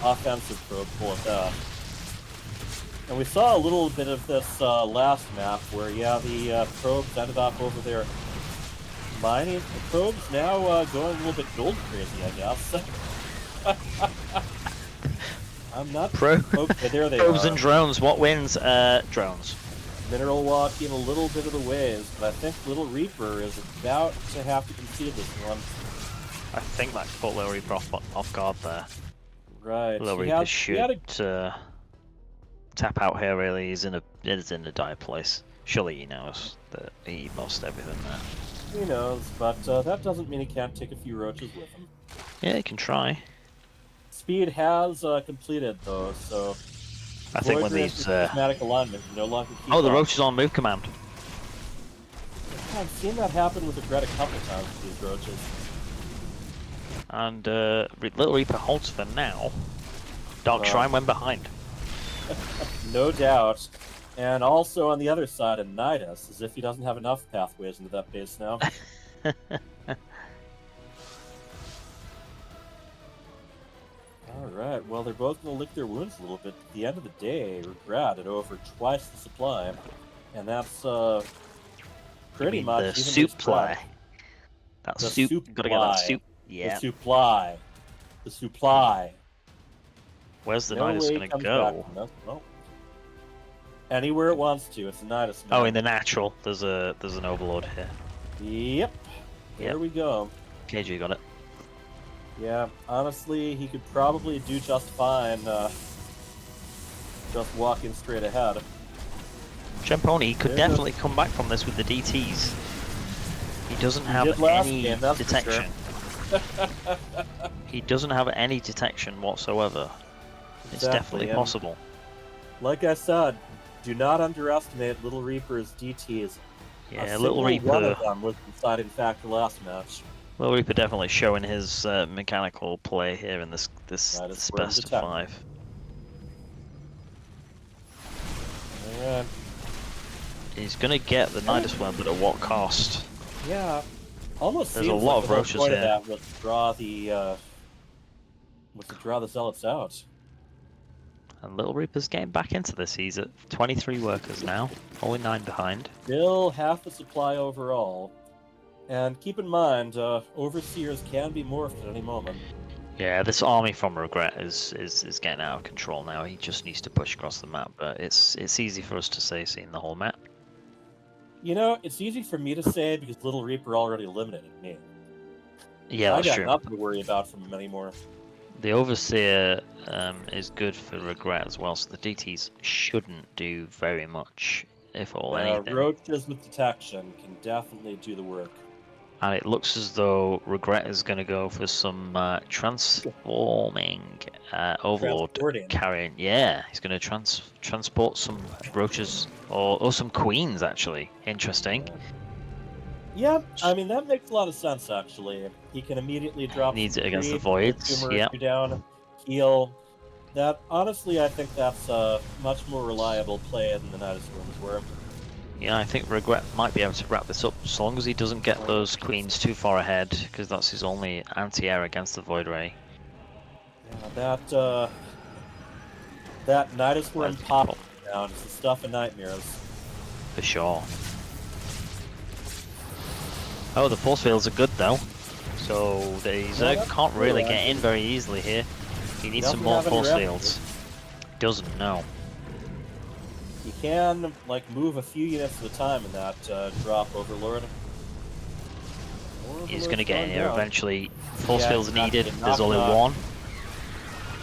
Offensive probe pull at that. And we saw a little bit of this last map where, yeah, the probes ended up over there mining. The probes now going a little bit gold crazy, I guess. I'm not... Okay, there they Probes are. and drones, what wins? Drones. Mineral walking a little bit of the ways, but I think Little Reaper is about to have to concede this one. I think that caught Little Reaper off guard there. Right. Little Reaper should tap out here, really. He's in a dire place. Surely he knows that he lost everything there. He knows, but that doesn't mean he can't take a few roaches with him. Yeah, he can try. Speed has completed though, so I think when Void Rays these. with prismatic alignment no longer keep Oh, the up. roach is on move command. I've seen that happen with Regret a couple times with these roaches. And Little Reaper holds for now. Dark Shrine went behind. No doubt. And also on the other side, of Nidus, as if he doesn't have enough pathways into that base now. Alright, well, they're both going to lick their wounds a little bit. At the end of the day, Regret at over twice the supply. And that's pretty much the evenly supply. spread. That The soup. Gotta get that soup. Yeah. The supply. The supply. Where's the No Nidus way gonna comes go? back from this. Well, anywhere it wants to. It's a Nidus. Oh, man. in the natural. There's an Overlord here. Yep. There we go. KG got it. Yeah, honestly, he could probably do just fine just walking straight ahead. Gemponi could There's definitely come back from this with the DTs. He doesn't He have did last any game, that's for sure. detection. He doesn't have any detection whatsoever. It's Exactly, definitely and possible. Like I said, do not underestimate Little Reaper's DTs. Yeah, A Little single one Reaper. of them was the deciding factor last match. Little Reaper definitely showing his mechanical play here in this Nidus best were of detected. 5. Yeah. He's gonna get the Nidus one, but at what cost? Yeah, almost There's a seems lot like of the whole roaches point of here. that was to draw the zealots out. And Little Reaper's getting back into this. He's at 23 workers now, only 9 behind. Still half the supply overall. And keep in mind, overseers can be morphed at any moment. Yeah, this army from Regret is getting out of control now. He just needs to push across the map, but it's easy for us to say seeing the whole map. You know, it's easy for me to say because Little Reaper already eliminated me. Yeah, I that's got true. nothing to worry about from him anymore. The Overseer is good for Regret as well, so the DTs shouldn't do very much, if at all anything. Roaches with detection can definitely do the work. And it looks as though Regret is going to go for some transforming Overlord Transporting. carrying. Yeah, he's going to transport some roaches or some queens, actually. Interesting. Yeah, I mean, that makes a lot of sense, actually. He can immediately drop Needs some it against the creep, voids, tumor yeah. issue down, heal. That, honestly, I think that's a much more reliable play than the Nidus Wounds were. Yeah, I think Regret might be able to wrap this up, as long as he doesn't get those queens too far ahead, because that's his only anti-air against the Void Ray. Yeah, that Nidus Worm pop down is the stuff of nightmares. For sure. Oh, the force fields are good though, so the Zerg can't really get in very easily here. He needs some more force fields. Doesn't know. He can, like, move a few units at a time in that drop Overlord. He's going to get in here down. eventually. Force Yeah, fields exactly. needed. Knock, There's only knock. one.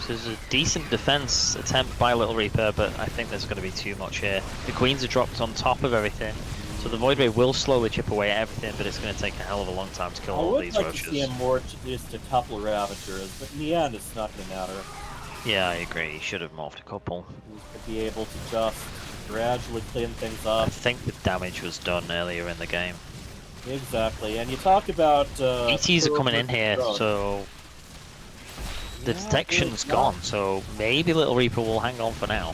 So there's a decent defense attempt by Little Reaper, but I think there's going to be too much here. The queens are dropped on top of everything, so the Void Ray will slowly chip away at everything, but it's going to take a hell of a long time to kill I all would these like roaches. to see him more at least a couple of Ravagers, but in the end, it's not going to matter. Yeah, I agree. He should have morphed a couple. To be able to just gradually clean things I up. think the damage was done earlier in the game. Exactly, and you talk about... ETs are coming in here, so the detection's gone, so maybe Little Reaper will hang on for now.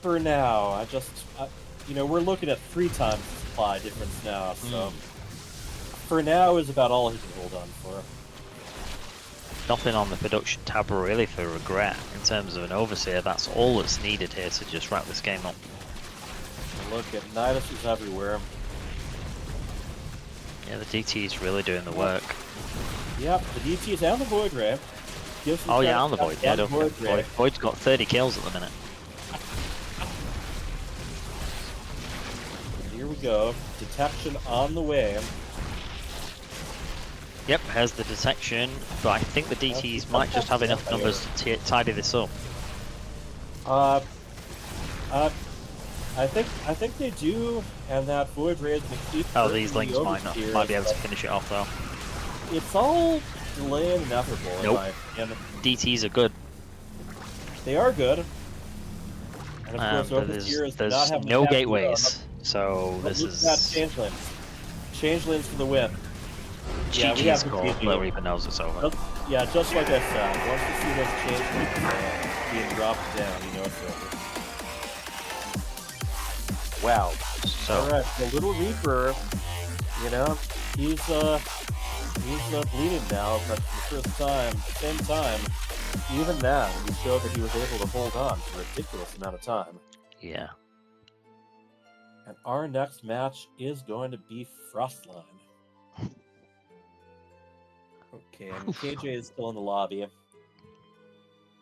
For now, you know, we're looking at 3 times the supply difference now, so... For now is about all he can hold on for. Nothing on the production tab really for Regret in terms of an Overseer. That's all that's needed here to just wrap this game up. Look at Nidus is everywhere. Yeah, the DT is really doing the work. Yep, the DTs and the Void Ray. Oh yeah, on the Void. Yeah, don't Void forget. Ray. Void's got 30 kills at the minute. Here we go. Detection on the way. Yep, has the detection, but I think the DTs might just have enough numbers to tidy this up. I think they do, and that Void Ray is going to keep. Oh, these hurting links the might Overseers, be able to but finish it off though. It's all delay and inevitable, in Nope. my opinion. DTs are good. They are good. And of course, But Overseer is there's not having no to gateways, so But this look at that is Changeling. Changelings for the win. Yeah, we have GG's to call. GG. Little Reaper knows it's over. Just like I said, once you see those Changelings being dropped down, you know it's over. Wow. So Alright, the Little Reaper, you know, he's bleeding now, but for the first time, same time, even then, he showed that he was able to hold on for a ridiculous amount of time. yeah. And our next match is going to be Frostline. Okay, and KJ is still in the lobby. In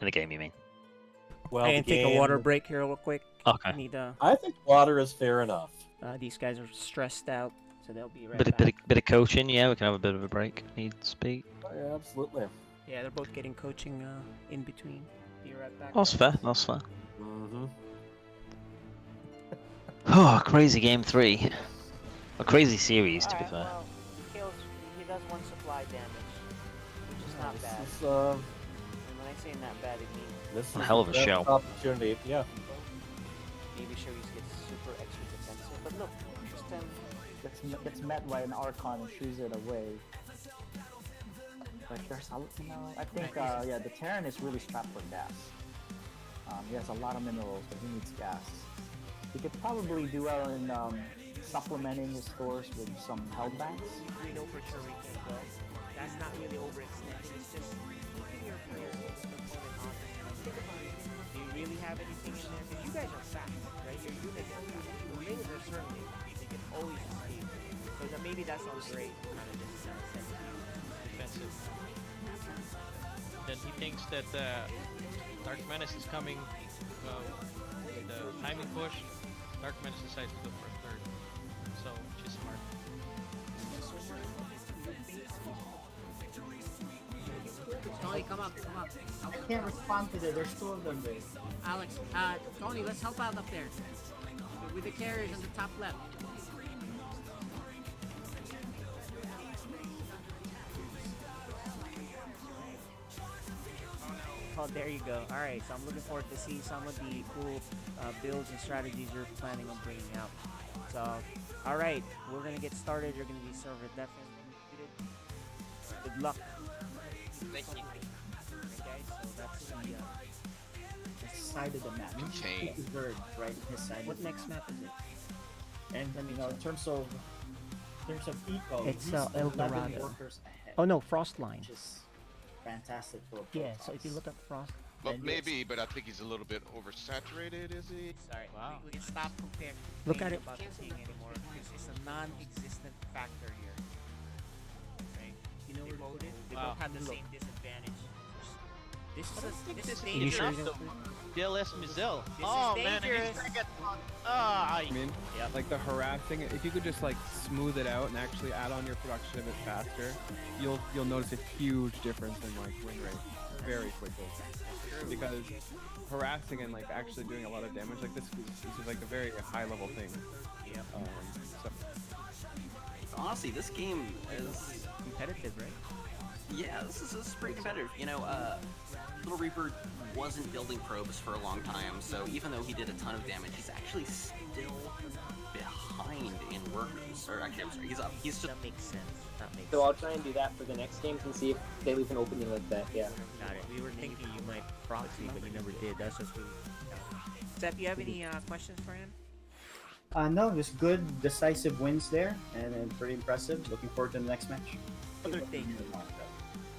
the game, you mean? Well, I the can take a game- water break here real quick. Okay. Need I think water is fair enough. these guys are stressed out, so they'll be right Bit of, back. bit of coaching, yeah. We can have a bit of a break. Need speak. Yeah, absolutely. Yeah, they're both getting coaching in between. Be right back. That's fair. That's fair. Mm-hmm. Oh, crazy game 3. A crazy series, to be Alright, fair. well, he does 1 supply damage, which is not bad. This is, And when I say not bad, it means this is A hell of a the best show. opportunity. Yeah. maybe Sharice gets super extra defensive. But look, Tristan Gets met by an Archon and shoos it away. But there's a, I think, yeah, the Terran is really strapped for gas. He has a lot of minerals, but he needs gas. He could probably do well in supplementing his stores with some held banks. We know for sure we can go. That's not really overextending. It's just keeping your players component on. Think about it. Do you really have anything in there? Because you guys are fast, right? Your units are fast. The lanes are certainly they can always escape. So that maybe that's not great. Kind of just send you Defensive. Then he thinks that Dark Menace is coming with the timing push. Dark Menace decides to go for a third. So, which is smart. Tony, come up, come up. I can't respond to that. There's 2 of them there. Alex, Tony, let's help out up there. With the carriers on the top left. Oh, there you go. All right, so I'm looking forward to see some of the cool builds and strategies you're planning on bringing out. So, all right, we're gonna get started. You're gonna be served definitely. Good luck. Thank you. Okay, guys. So that's His side of the map. Contain. His bird, right? His side. what of the next map is it? And you know, in terms of eco, It's, he's El 11 Dorado. workers ahead. Oh no, Frostline. Which is fantastic for a Yeah. Protoss. So if you look at Frost, But And maybe, but I think he's a little bit oversaturated, is he? Sorry, we can stop comparing. Look at it. About the thing anymore because it's a non-existent factor here. Right? You know, they both have the same disadvantage. This is this is you sure you dangerous. don't? DLS Mizel. This Oh is man, dangerous. he's gonna get. Ah, I mean, like the harassing, if you could just like smooth it out and actually add on your production a bit faster, you'll notice a huge difference in like win rate very quickly. Because harassing and like actually doing a lot of damage like this is like a very high level thing. Yeah. So Honestly, this game is competitive, right? Yeah, this is pretty competitive. You know, Little Reaper wasn't building probes for a long time, so even though he did a ton of damage, he's actually still behind in workers. Or actually, I'm sorry, he's up. He's just... That makes sense. That makes So I'll try and do that for the next games and see if they leave an opening like that, yeah. Got it. We were thinking you might proxy, but you never did. That's just really. Seth, you have any questions for him? No, just good, decisive wins there, and pretty impressive. Looking forward to the next match. Other thing.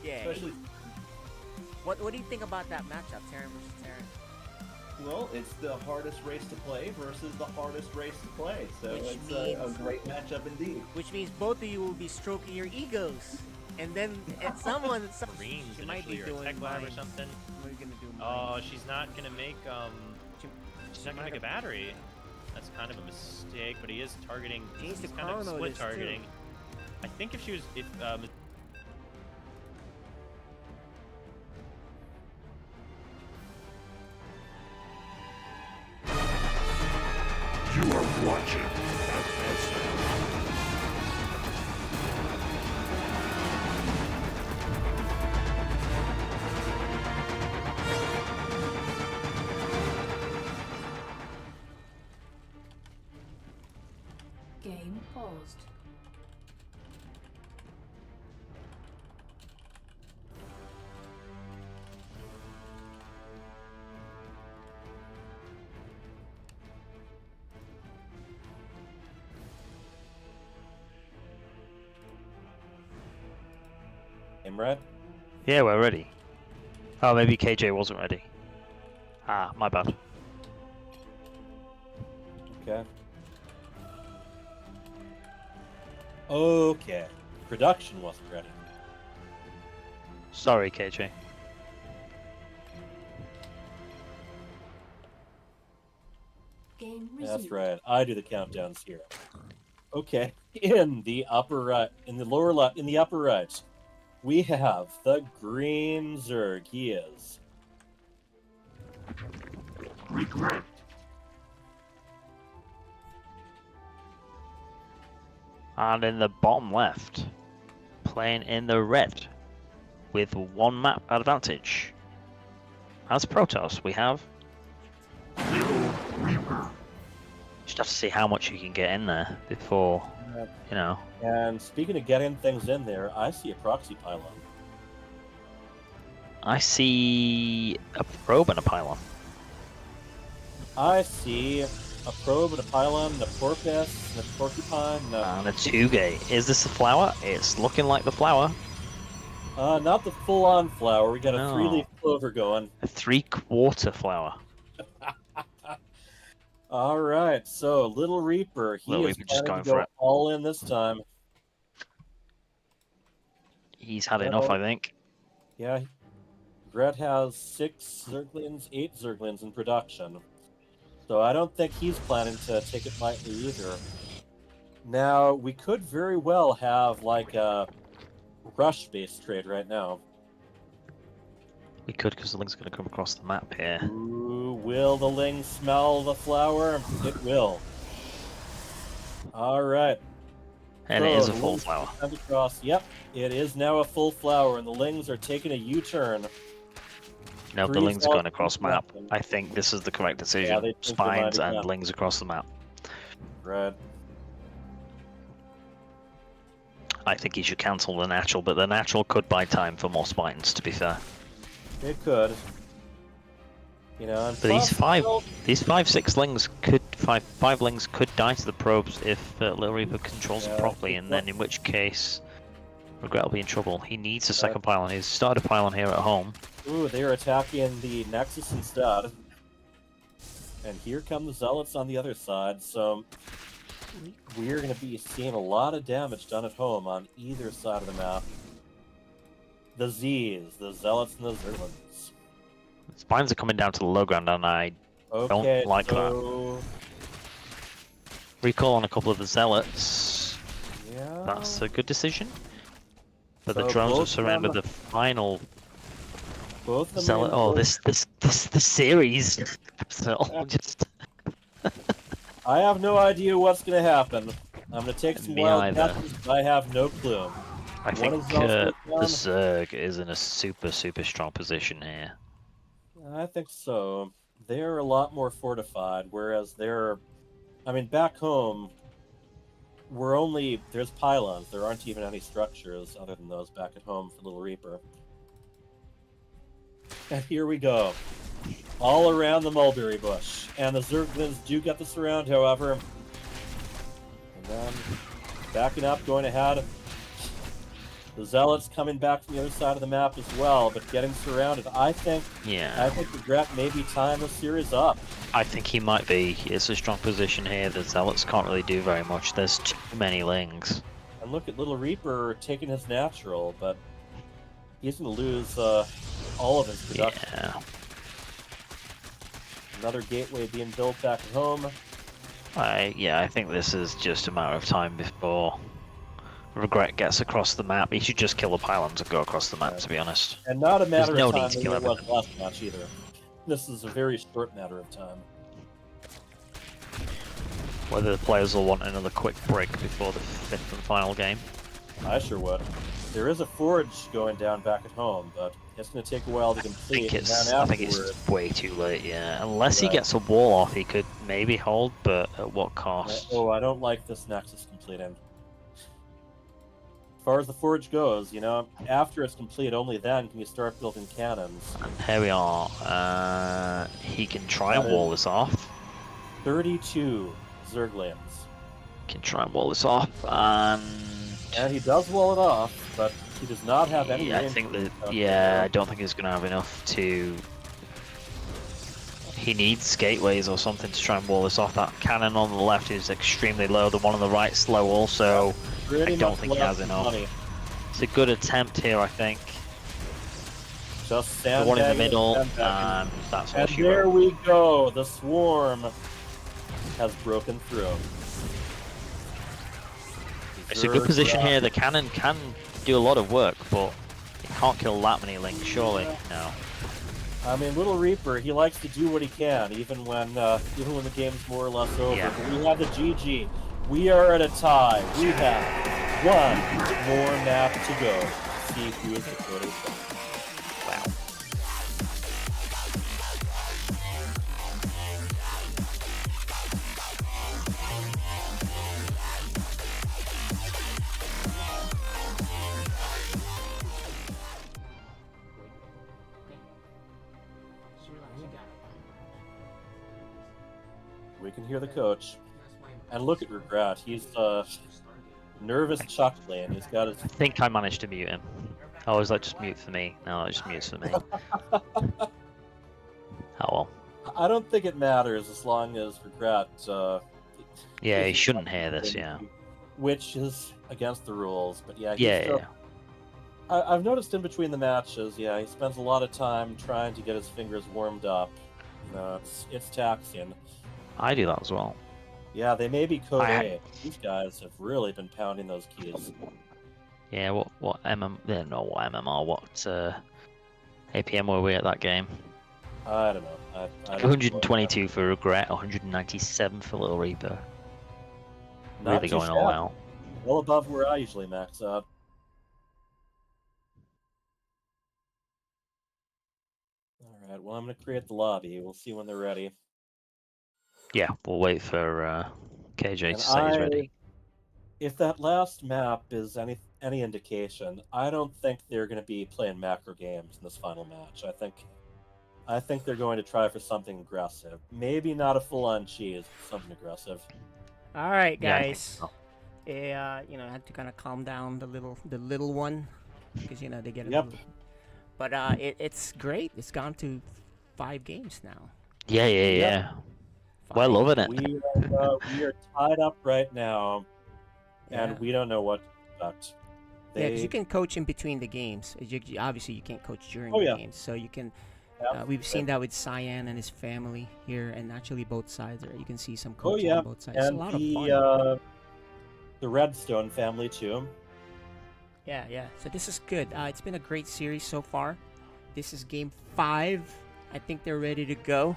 Yeah. Especially, What do you think about that matchup, Terran versus Terran? Well, it's the hardest race to play versus the hardest race to play, so Which it's means- a great matchup indeed. Which means both of you will be stroking your egos, and then at someone, Greens she might be initially, or doing tech lab or mine. something. We're gonna do Oh, mine. she's not gonna make she's not gonna make a battery. That's kind of a mistake, but he is targeting. He's the kind of chrono split this too. targeting. I think if she was You are watching FSL. Game paused. Game red? Yeah, we're ready. Oh, maybe KJ wasn't ready. Ah, my bad. Okay. Okay. Production wasn't ready. Sorry, KJ. Game That's right. I do the countdowns here. Okay. In the upper right, in the lower left, in the upper right, we have the green Zerg. He is. And in the bottom left, playing in the red, with one map advantage. As Protoss, we have. Just have to see how much you can get in there before, you know. And speaking of getting things in there, I see a proxy pylon. I see a probe and a pylon. I see a probe and a pylon, and a porpoise, and a porcupine, And a 2-gate. Is this the flower? It's looking like the flower. Not the full-on flower. We got a No. 3-leaf clover going. A 3/4 flower. All right, so Little Reaper, he Little is Reaper just planning going to for go it. all in this time. He's had enough, I think. Yeah, Gret has 6 Zerglings, 8 Zerglings in production. So I don't think he's planning to take it lightly either. Now, we could very well have like a rush-based trade right now. We could, because the link's going to come across the map here. Ooh, will the Ling smell the flower? It will. All right. And it is a full flower. Across. Yep, it is now a full flower, and the Lings are taking a U-turn. No, the Lings are going across map. I think this is the correct decision. they think they Spines might, and yeah. Lings across the map. Right. I think he should cancel the natural, but the natural could buy time for more spines, to be fair. It could. You know, and But plus, these 5/6 Lings could, 5 Lings could die to the probes if Little Reaper controls it properly, and then in which case, Regret will be in trouble. He needs a second pylon. He's started a pylon here at home. Ooh, they are attacking the Nexus instead. And here come the Zealots on the other side, so we're going to be seeing a lot of damage done at home on either side of the map. The Z's, the Zealots and the Zerlins. Spines are coming down to the low ground, and I Okay, don't like that. so... Recall on a couple of the Zealots. Yeah. That's a good decision. But So the drones both are of surrounded them- the final Both of them Zealot. are Oh, involved. this series. So just I have no idea what's going to happen. I'm going to take some Me wild either. guesses, but I have no clue. I One think is also the down. Zerg is in a super strong position here. I think so. They're a lot more fortified, whereas they're... I mean, back home, there's pylons. There aren't even any structures other than those back at home for Little Reaper. And here we go. All around the mulberry bush. And the Zerglings do get the surround, however. And then, backing up, going ahead. The Zealots coming back from the other side of the map as well, but getting surrounded. I think Regret maybe tying the series up. I think he might be. It's a strong position here. The Zealots can't really do very much. There's too many Lings. And look at Little Reaper taking his natural, but he's going to lose all of his production. Yeah. Another gateway being built back at home. I think this is just a matter of time before Regret gets across the map. He should just kill the pylons and go across the map, to be honest. And not a matter There's no of time need to kill as it was everything. last match either. This is a very short matter of time. Whether the players will want another quick break before the 5th and final game. I sure would. There is a forge going down back at home, but it's going to take a while to complete. I think it's way too late, yeah. Unless he gets a wall off, he could maybe hold, but at what cost? Oh, I don't like this Nexus completing. As far as the forge goes, you know, after it's complete, only then can you start building cannons. Here we are. He can try and wall this off. 32 Zerglings. Can try and wall this off, and he does wall it off, but he does not have any. I think that I don't think he's gonna have enough to. He needs gateways or something to try and wall this off. That cannon on the left is extremely low. The one on the right is slow also. I don't think he has enough. It's a good attempt here, I think. Just the one in the middle, and that's all she there wrote. we go. The swarm has broken through. It's a good position here. The cannon can do a lot of work, but it can't kill that many links, surely. No. I mean, Little Reaper, he likes to do what he can, even when the game's more or less over. Yeah. But we have the GG. We are at a tie. We have one more map to go to see who is the total champion. Wow. We can hear the coach. And look at Regret. He's nervous chuckling. He's got his. I think I managed to mute him. I was like, just mute for me. No, it just mutes for me. Oh well. I don't think it matters as long as Regret. Yeah, he shouldn't hear this. Yeah. Which is against the rules, but yeah. Yeah. I've noticed in between the matches, yeah, he spends a lot of time trying to get his fingers warmed up. It's taxing. I do that as well. Yeah, they may be code A. These guys have really been pounding those keys. Yeah, what what MMR, what APM were we at that game? I don't know. I don't 122 for Regret, 197 for Little Reaper. Not Really too going all shabby. out. Well above where I usually max out. Alright, well I'm going to create the lobby. We'll see when they're ready. Yeah, we'll wait for KJ And to say he's ready. If that last map is any indication, I don't think they're going to be playing macro games in this final match. I think they're going to try for something aggressive. Maybe not a full-on cheese, but something aggressive. All right, Yeah, I think guys. so. I had to kind of calm down the little one because they get a Yep. little. But it's great. It's gone to 5 games now. Yeah. Well, loving it. We are tied up right now, and Yeah. we don't know what to expect. Yeah, because you can coach in between the games. Obviously, you can't coach during Oh, the yeah. games, so you can. We've seen that with Cyan and his family here, and actually both sides. You can see some Oh coaching yeah, on both sides. It's a and lot of fun. the Redstone family too. Yeah. So this is good. It's been a great series so far. This is game 5. I think they're ready to go.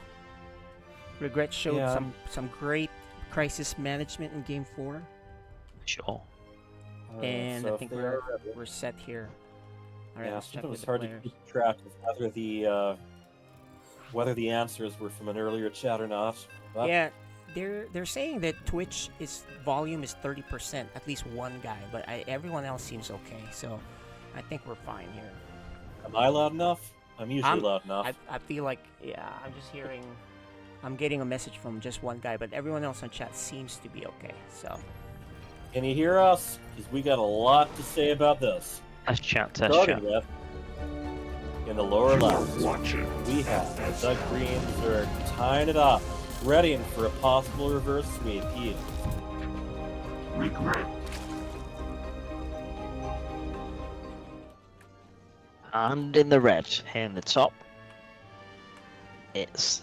Regret showed Yeah. some great crisis management in game 4, Sure. and so I if think they're we're set here. All right, yeah, let's check sometimes with it's the hard players. to keep track of whether the answers were from an earlier chat or not. But Yeah, they're saying that Twitch volume is 30%, at least one guy, but everyone else seems okay. So I think we're fine here. am I loud enough? I'm usually loud enough. I feel like I'm just hearing. I'm getting a message from just one guy, but everyone else on chat seems to be okay. So Can you hear us? Because we got a lot to say about this. Test chat. Starting with, in the lower left, we have the Greens are tying it up, readying for a possible reverse sweep. He is. And in the red, here in the top, it's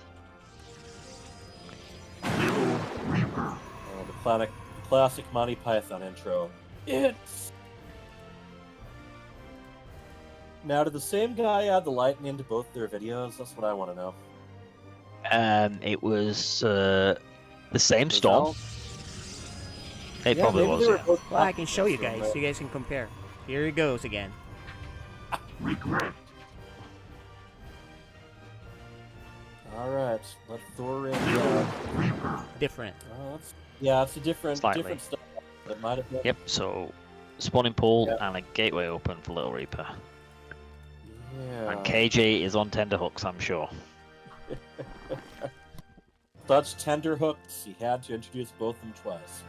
Oh, the classic Monty Python intro. It's. Now, did the same guy add the lightning into both their videos? That's what I want to know. it was the same storm. It probably maybe was, they were yeah. both Well, I can show you confident, guys but- so you guys can compare. Here it goes again. All right, let's throw in. Different. Yeah, it's a different Slightly. different stuff. It might have been. Yep, so spawning pool and a gateway open for Little Reaper. Yeah. And KJ is on tender hooks, I'm sure. Such tender hooks, he had to introduce both of them twice.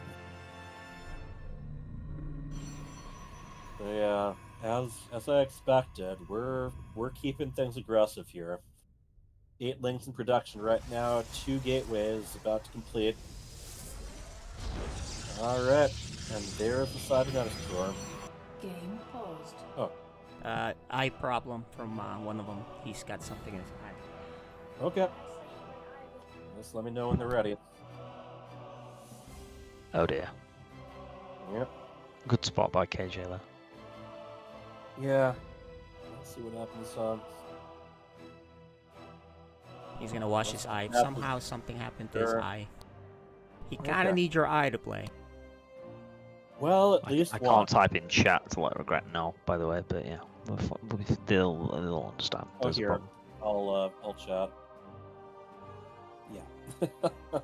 So yeah, as I expected, we're keeping things aggressive here. 8 links in production right now, 2 gateways about to complete. Alright, and there's the side of Metascore. Game paused. Oh, Eye problem from one of them. He's got something in his eye. okay. Just let me know when they're ready. Oh dear. Yep. Good spot by KJ there. Yeah. Let's see what happens. He's gonna wash his eye. Happens. Somehow something happened to his Sure. eye. He kind of Okay. needs your eye to play. Well, at least I one. can't type in chat to let Regret know, by the way, but yeah, they'll understand. Oh, There's a here. problem. I'll chat. Yeah.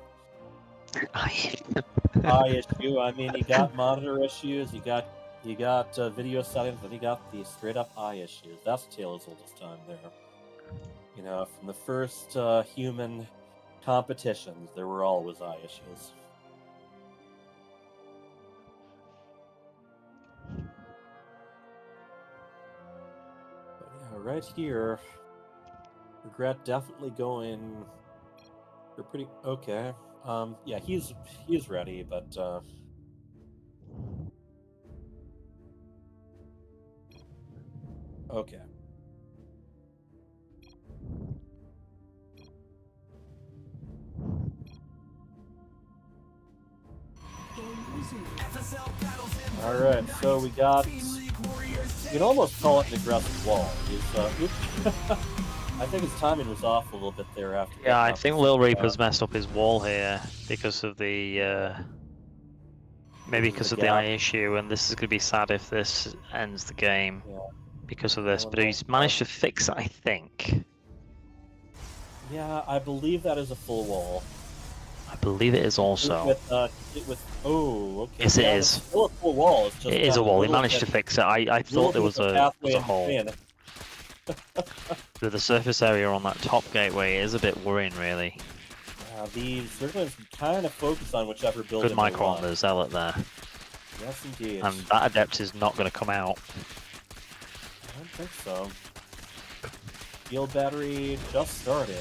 Eye issue. I mean, you got monitor issues. You got video settings, and you got the straight up eye issues. That's a tale as old as time there. You know, from the first human competitions, there were always eye issues. But yeah, right here, Regret definitely going. We're pretty okay. Yeah, he's ready, but okay. All right, so we got. You can almost call it an aggressive wall. Oops. I think his timing was off a little bit there after. Yeah, I think Lil Reaper's messed up his wall here because of the maybe because of the eye issue, and this is gonna be sad if this ends the game because of this. But he's managed to fix it, I think. Yeah, I believe that is a full wall. I believe it is also. With oh, okay. Yes, it is. It's still a full wall. It's just It is got a wall. He little managed to bit- fix it. I thought there was little a pathway in hole. between. The surface area on that top gateway is a bit worrying, really. The Zerglings can kind of focus on whichever building. Good they micro on want. the Zealot there. Yes, indeed. And that Adept is not going to come out. I don't think so. Field battery just starting.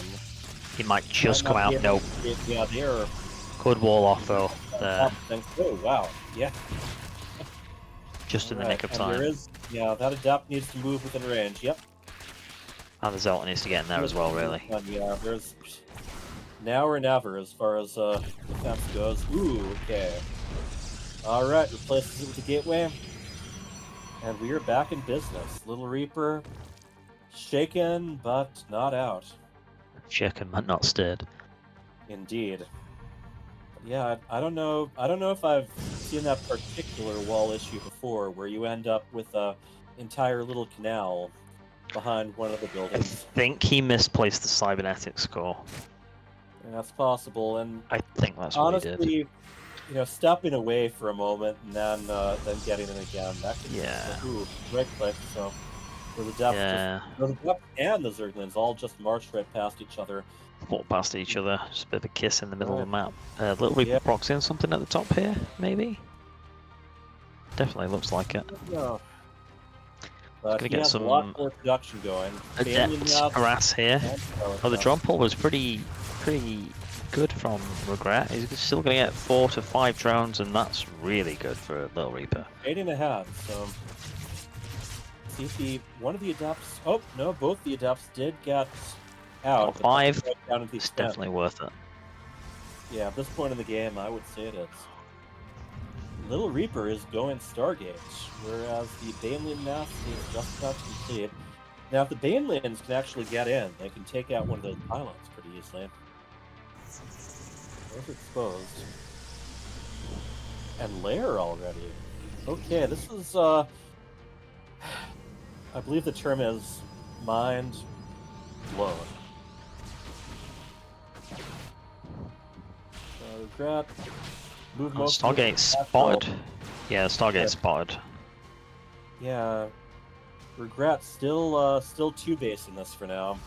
He might just Might come not out. be able Nope. to get- Yeah, they're. Good wall off, though. There. Oh wow, yeah. Just in the nick of And time. there is, yeah, that Adept needs to move within range. Yep. And the Zealot needs to get in there as well, really. Yeah, there's now or never as far as defense goes. Ooh, okay. All right, replaces it with the gateway, and we are back in business. Little Reaper, shaken but not out. Shaken but not stirred. Indeed. But yeah, I don't know. I don't know if I've seen that particular wall issue before, where you end up with a entire little canal behind one of the I buildings. think he misplaced the cybernetics score. And that's possible, and I think that's what he honestly, did. you know, stepping away for a moment and then getting in again. That could Yeah. Ooh, right click. So where the depth, Yeah. where the depth and the Zerglings all just marched right past each other. Walk past each other. Just a bit of a kiss in the middle of the Right. map. Little Reaper Yeah. proxying something at the top here, maybe? Definitely looks like it. Yeah. But Gonna he get has some a lot more production going. Adept Bailey harass here. and Oh, the drum pull was pretty good from Regret. He's still going to get 4 to 5 drones, and that's really good for Little Reaper. 8.5. So see if one of the Adepts. Oh no, both the Adepts did get out. but 5, right down into the it's extent. definitely worth it. Yeah, at this point in the game, I would say it is. Little Reaper is going Stargate, whereas the Banelin Nest is just about to complete. Now, if the Banelins can actually get in, they can take out one of those pylons pretty easily. Those are exposed. And lair already. Okay, this is I believe the term is mind blown. Regret. Move Oh, most of Stargate it spotted. Yeah, Stargate spotted. Yeah. Regret still two basing this for now.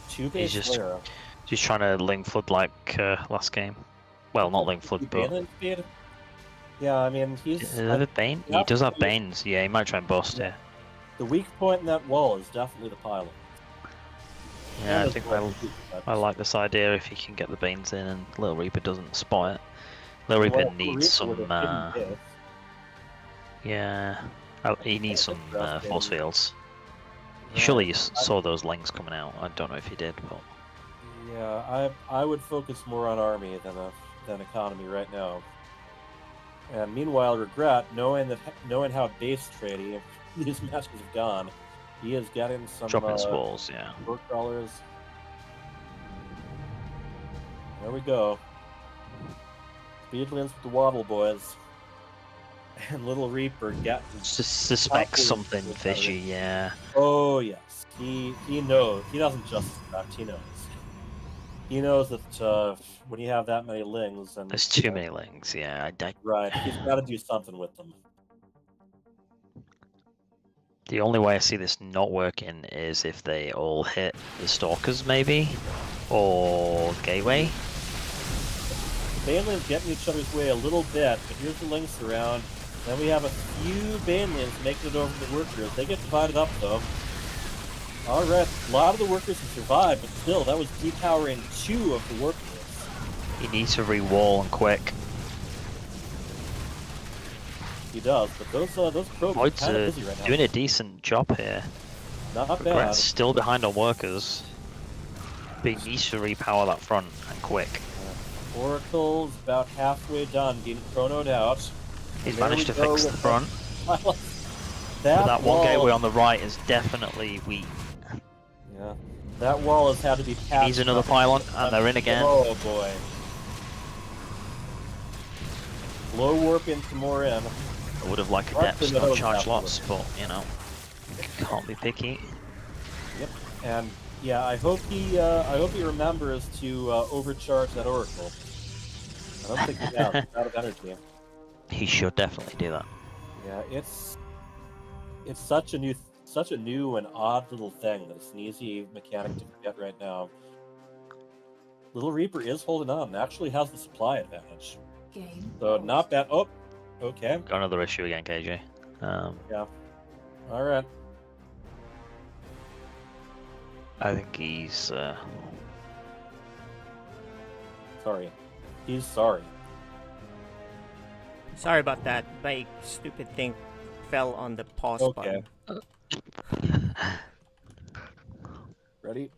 Two base He's just lair. trying to link flood like last game. Well, not link flood, but Baneland speed? Yeah, I mean he's. is that a Bane? He does have Banes. Yeah, he might try and bust here. The weak point in that wall is definitely the pylon. Yeah, And I as think well, I like this idea if he can get the Banes in and Little Reaper doesn't spot it. Little Well, Reaper Little needs Reaper with some. a hidden base. Yeah, he needs some force fields. Yeah, Surely you saw those links coming out. I don't know if you did, but Yeah, I would focus more on army than economy right now. And meanwhile, Regret, knowing how base trady these matches have gone, he is getting some dropping spalls. Yeah. work crawlers. There we go. Speedlands with the Waddle Boys. And Little Reaper Suspects something fishy. Yeah. Oh yes, he knows. He doesn't just suspect. He knows. He knows that when you have that many lings, and There's too many links. Yeah. right, he's got to do something with them. The only way I see this not working is if they all hit the Stalkers, maybe, or Gateway. Banelands getting each other's way a little bit, but here's the links around. Then we have a few Banelands making it over to the workers. They get divided up though. Alright, a lot of the workers have survived, but still, that was depowering 2 of the workers. He needs to re-wall and quick. He does, but those probes are Void's kind of busy right now. doing a decent job here. Not bad. Regret's still behind on workers. But he needs to repower that front and quick. Oracle's about halfway done, getting chronoed out. He's And there managed we to go fix the with front. That But that wall, one gateway on the right is definitely weak. Yeah, that wall has had to be He patched. needs another up. pylon, and they're in again. Oh boy. Low warp into more in. I would have liked a Right depth, to the not hose charge afterwards. lots, but you know, can't be picky. Yep. And yeah, I hope he remembers to overcharge that oracle. I don't think he has. He's out of energy. He should definitely do that. Yeah, it's such a new and odd little thing that it's an easy mechanic to forget right now. Little Reaper is holding on and actually has the supply advantage. So not bad. Oh, okay. Got another issue again, KJ. Yeah. All right. I think he's. Sorry. He's sorry. Sorry about that. My stupid thing fell on the pause Okay. button. Ready?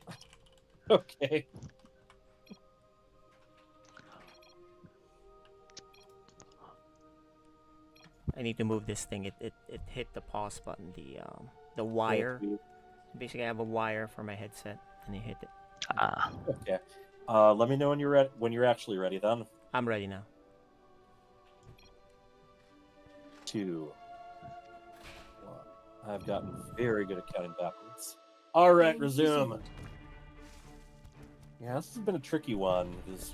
Okay. I need to move this thing. It hit the pause button. The wire. Basically, I have a wire for my headset, and it hit it. Ah. Okay. Let me know when you're ready. When you're actually ready, then. I'm ready now. 2, 1. I've gotten very good at counting backwards. All right, resume. Yeah, this has been a tricky one because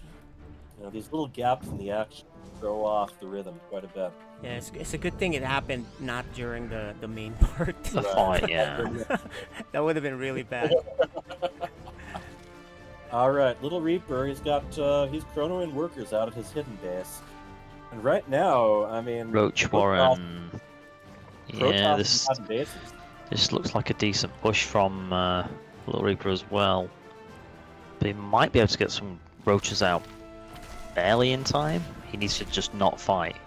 these little gaps in the action throw off the rhythm quite a bit. Yeah, it's a good thing it happened not during the main part. The fight, yeah. That would have been really bad. All right, Little Reaper, he's chronoing workers out of his hidden base, and right now, I mean, Roach Warren. Yeah, this bases. this looks like a decent push from Little Reaper as well. But he might be able to get some roaches out barely in time. He needs to just not fight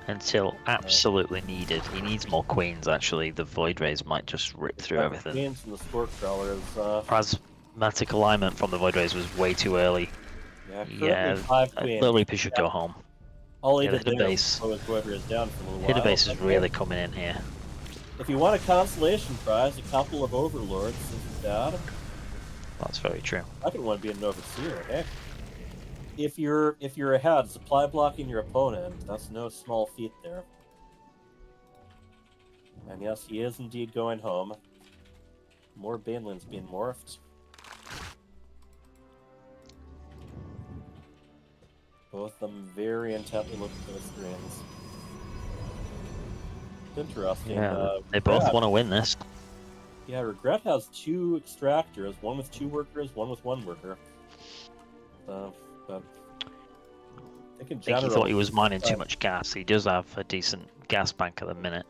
until absolutely needed. He needs more queens, actually. The Void Rays might just rip through everything. Queens and the Sport Crawlers. Prismatic alignment from the Void Rays was way too early. Yeah, 5 queens. Little Reaper should go home. All he Yeah, the did hidden there base. was Void Rays down for a little while. Hidden base is Okay. really coming in here. If you want a consolation prize, a couple of Overlords isn't bad. That's very true. I could want to be an Overseer, hey? if you're ahead, supply blocking your opponent, that's no small feat there. And yes, he is indeed going home. More Banelands being morphed. Both of them very intently looking for the screens. Interesting. Yeah, they both Regret- want to win this. Yeah, Regret has 2 extractors, one with 2 workers, one with 1 worker. But I think in I think general, he thought he was mining too much gas. He does have a decent gas bank at the minute.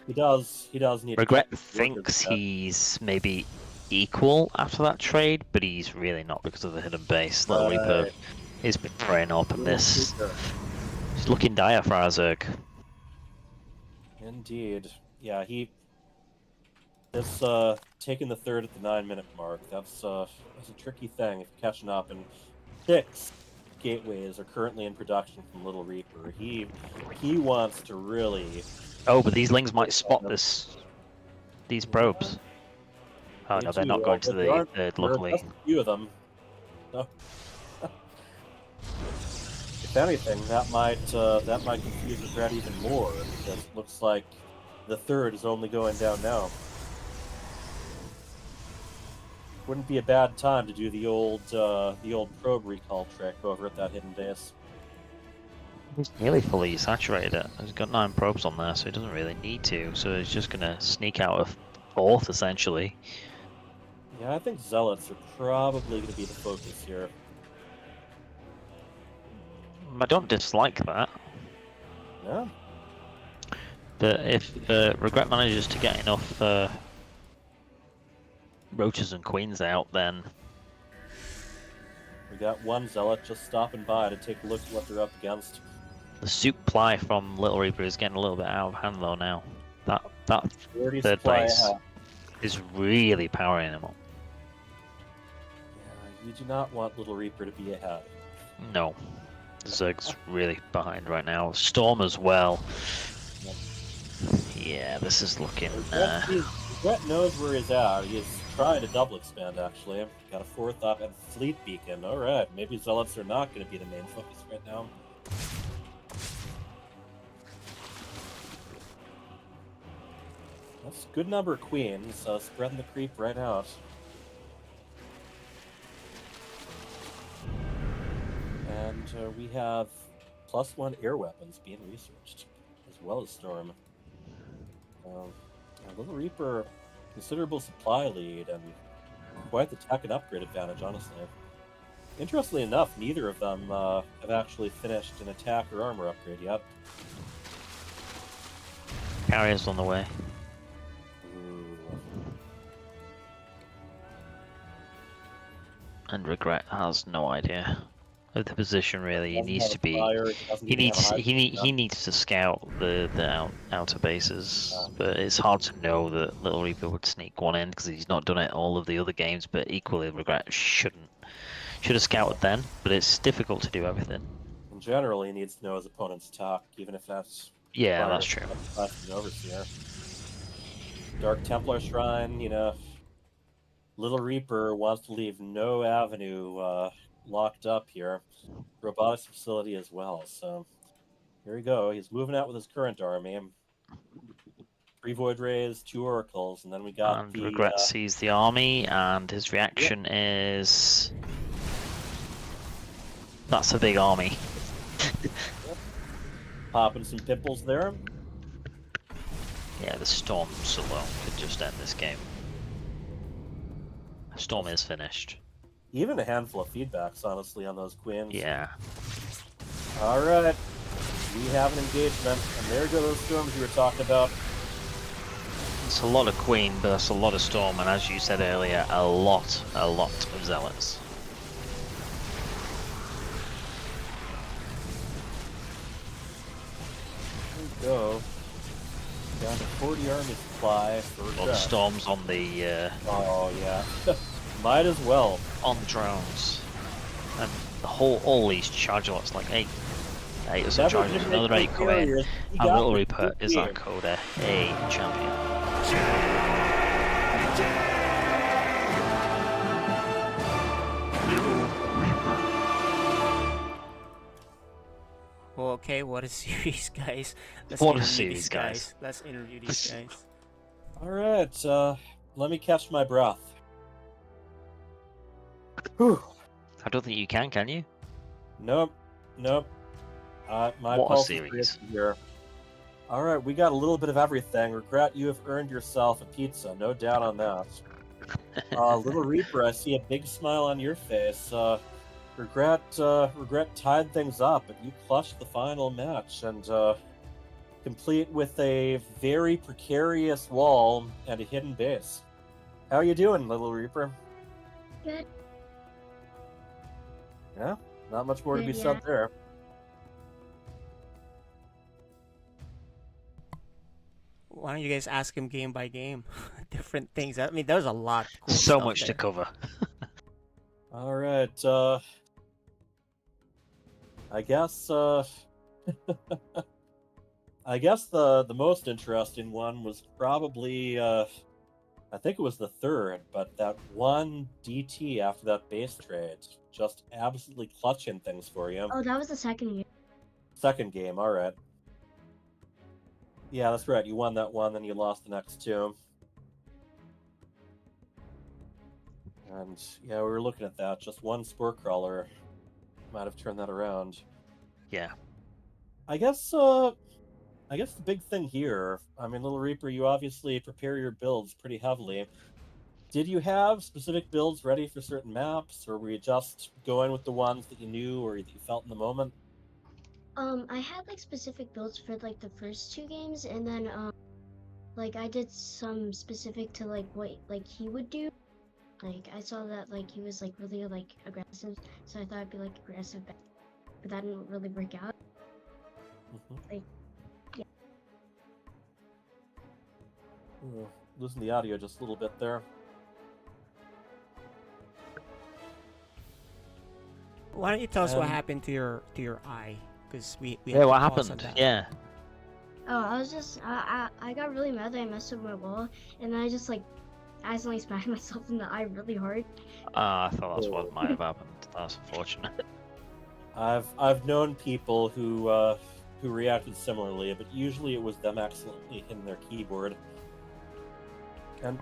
He does need Regret to thinks he's maybe equal after that trade, but he's really not because of the hidden base. Little Reaper Right. has been preying up, and Little this Reaper. is looking dire for Azerg. Indeed. Yeah, this taking the third at the 9-minute mark, that's a tricky thing if you're catching up, and 6 gateways are currently in production from Little Reaper. He wants to really... Oh, but these lings might spot these probes. Oh They no, they're do, not going to but there the are luckily. just a few of them. So, if anything, that might confuse Regret even more, because it looks like the third is only going down now. Wouldn't be a bad time to do the old probe recall trick over at that hidden base. He's nearly fully saturated. He's got 9 probes on there, so he doesn't really need to. So he's just gonna sneak out a 4th essentially. Yeah, I think Zealots are probably going to be the focus here. I don't dislike that. Yeah. But if Regret manages to get enough roaches and queens out, then We got one Zealot just stopping by to take a look at what they're up against. the supply from Little Reaper is getting a little bit out of hand though now. That 40 third supply base ahead. is really powering him up. You do not want Little Reaper to be ahead. No. Zerg's really behind right now. Storm as well. Yeah, this is looking... Regret knows where he's at. He is trying to double expand, actually. Got a 4th up and Fleet Beacon. Alright, maybe Zealots are not going to be the main focus right now. That's a good number of queens, spreading the creep right out. And we have +1 air weapons being researched, as well as Storm. Little Reaper, considerable supply lead, and quite the tech and upgrade advantage, honestly. Interestingly enough, neither of them have actually finished an attack or armor upgrade yet. Carrier's on the way. And Regret has no idea of the position really. He needs to be. He needs to scout the outer bases, but it's hard to know that Little Reaper would sneak one in because he's not done it all of the other games. But equally, Regret should have scouted then. But it's difficult to do everything. In general, he needs to know his opponent's attack, even if that's... Yeah, that's true. That's an overseer. Dark Templar Shrine, you know... Little Reaper wants to leave no avenue locked up here. Robotics facility as well, so... Here we go, he's moving out with his current army. 3 Void Rays, 2 Oracles, and then we got And Regret sees the army, and his reaction is... That's a big army. Popping some pimples there. Yeah, the Storms alone could just end this game. Storm is finished. Even a handful of feedbacks, honestly, on those queens. Yeah. Alright. We have an engagement, and there go those storms you were talking about. It's a lot of Queen, but that's a lot of Storm, and as you said earlier, a lot of Zealots. There we go. Down to 40 army supply for All the Storms on the... Oh, yeah. Might as well. On the drones. And all these charge lots, like 8 or so charges, another 8 come in. And Little Reaper is that Coda, a champion. Okay, what a series, guys. Let's What a interview series, these guys. Let's interview these guys. All right, let me catch my breath. Whew. I don't think you can you? Nope. My What a pulse is series. racing here. All right, we got a little bit of everything. Regret you have earned yourself a pizza, no doubt on that. Little Reaper, I see a big smile on your face. Regret tied things up, but you clutched the final match, and complete with a very precarious wall and a hidden base. How are you doing, Little Reaper? Good. Yeah, not much more to be Good, said yeah. there. Why don't you guys ask him game by game? Different things. I mean, there's a lot of cool So stuff much there. to cover. All right, I guess I guess the most interesting one was probably I think it was the third, but that one DT after that base trade, just absolutely clutching things for you. Oh, that was the second year. Second game, all right. Yeah, that's right. You won that one, then you lost the next two. And yeah, we were looking at that. Just one spore crawler might have turned that around. Yeah. I guess the big thing here, I mean, Little Reaper, you obviously prepare your builds pretty heavily. Did you have specific builds ready for certain maps, or were you just going with the ones that you knew or that you felt in the moment? I had like specific builds for like the first two games, and then like I did some specific to like what like he would do. Like I saw that like he was like really like aggressive, so I thought I'd be like aggressive back, but that didn't really work out. Like, yeah. Ooh, losing the audio just a little bit there. Why don't you tell us what happened to your eye? Because we Yeah, have what to pause happened? on that. Yeah. Oh, I was just I got really mad that I messed up my wall, and then I just like accidentally smacked myself in the eye really hard. I thought that's what might have happened. That's unfortunate. I've known people who reacted similarly, but usually it was them accidentally hitting their keyboard. And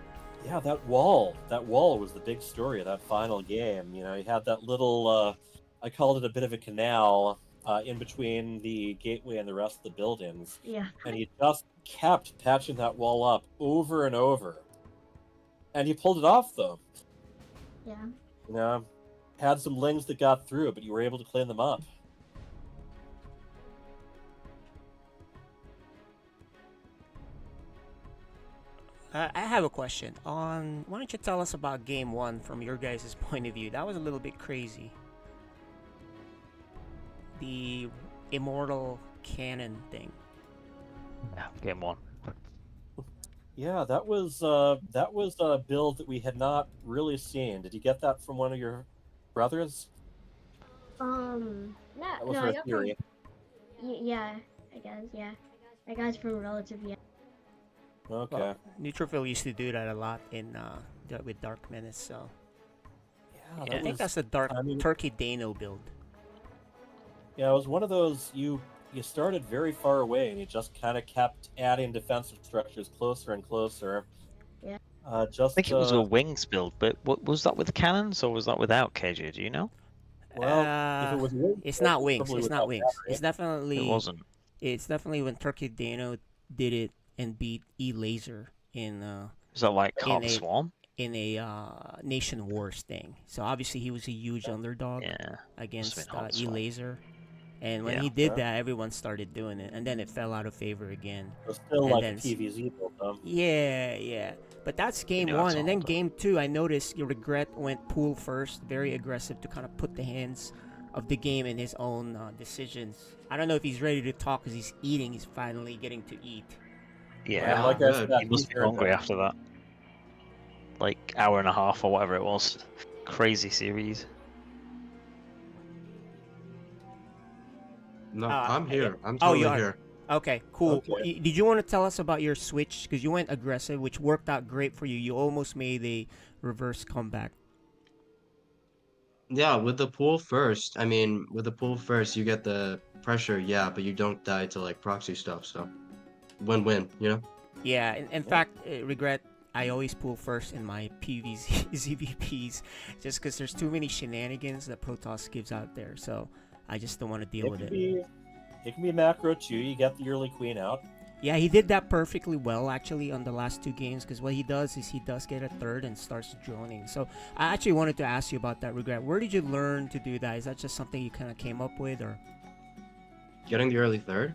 yeah, that wall was the big story of that final game. You know, you had that little I called it a bit of a canal in between the gateway and the rest of the buildings. Yeah. And you just kept patching that wall up over and over. And you pulled it off though. Yeah. You know, had some lings that got through, but you were able to clean them up. I have a question. Why don't you tell us about game one from your guys' point of view? That was a little bit crazy. The immortal cannon thing. Yeah, game one. Yeah, that was a build that we had not really seen. Did you get that from one of your brothers? No, That was no, her I got from theory. yeah, I guess yeah, I got it from a relative. Yeah. Okay. Well, Neutrophil used to do that a lot in with Dark Menace. So Yeah, I that think was- that's the Dark I mean- Turkey Dano build. Yeah, it was one of those you started very far away and you just kind of kept adding defensive structures closer and closer. Yeah. Just I think it was a wings build, but what was that with the cannons or was that without KJ? Do you know? Well, if it was wings, It's then not it wings. probably It's was not out wings. battery. It's definitely. It wasn't. It's definitely when Turkey Dano did it and beat E Laser in. Is that like in Cop a- Swarm? In a Nation Wars thing. So obviously he was a huge underdog against been Hot E Swarm. Laser. And when Yeah. he did Yeah. that, everyone started doing it, and then it fell out of favor again. It was still And like then a TVZ build, though. Yeah. But that's game know one, it's and then older. game two, I noticed your Regret went pool first, very aggressive to kind of put the hands of the game in his own decisions. I don't know if he's ready to talk because he's eating. He's finally getting to eat. Yeah, like I said, he must be hungry after that. Like hour and a half or whatever it was. Crazy series. No, I'm here. I'm Oh, totally you are. here. Okay, cool. Okay. Did you want to tell us about your switch? Because you went aggressive, which worked out great for you. You almost made a reverse comeback. Yeah, with the pool first. I mean, with the pool first, you get the pressure, yeah, but you don't die to like proxy stuff. So win-win, you know. Yeah, in fact, regret I always pull first in my PvZ ZVPs just because there's too many shenanigans that Protoss gives out there. So I just don't want to deal with it. It can be macro too. You get the early queen out. Yeah, he did that perfectly well actually on the last 2 games because what he does is he does get a third and starts droning. So I actually wanted to ask you about that, regret. Where did you learn to do that? Is that just something you kind of came up with, or Getting the early third.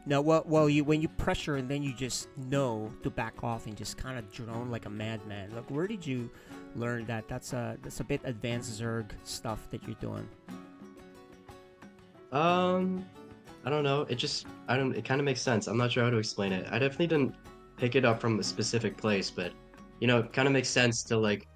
no? Well, you when you pressure and then you just know to back off and just kind of drone like a madman. Like, where did you learn that? That's a bit advanced Zerg stuff that you're doing. I don't know. It kind of makes sense. I'm not sure how to explain it. I definitely didn't pick it up from a specific place, but you know, it kind of makes sense to like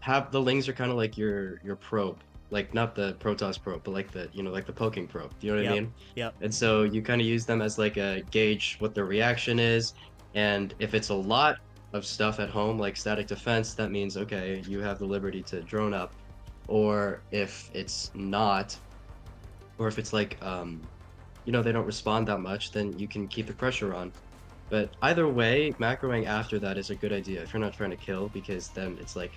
have the lings are kind of like your probe, like not the Protoss probe, but like the like the poking probe. Do you know what I Yep, mean? yep. And so you kind of use them as like a gauge what their reaction is, and if it's a lot of stuff at home like static defense, that means okay, you have the liberty to drone up, or if it's not, or if it's like they don't respond that much, then you can keep the pressure on. But either way, macroing after that is a good idea if you're not trying to kill, because then it's like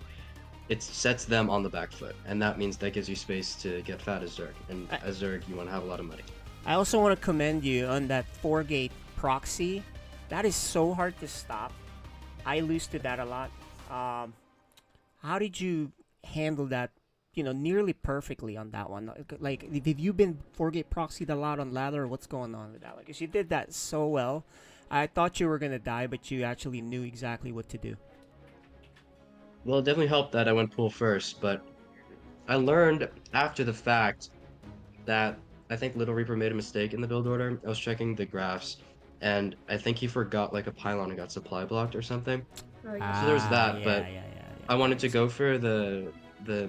it sets them on the back foot, and that means that gives you space to get fat as Zerg, and as Zerg you want to have a lot of money. I also want to commend you on that 4-gate proxy. That is so hard to stop. I lose to that a lot. How did you handle that? Nearly perfectly on that one. Like, have you been 4-gate proxied a lot on ladder, or what's going on with that? Like, 'cause you did that so well. I thought you were gonna die, but you actually knew exactly what to do. Well, it definitely helped that I went pool first, but I learned after the fact that I think Little Reaper made a mistake in the build order. I was checking the graphs, and I think he forgot like a pylon and got supply blocked or something. Oh, So there's that, yeah, but yeah. I wanted to go for the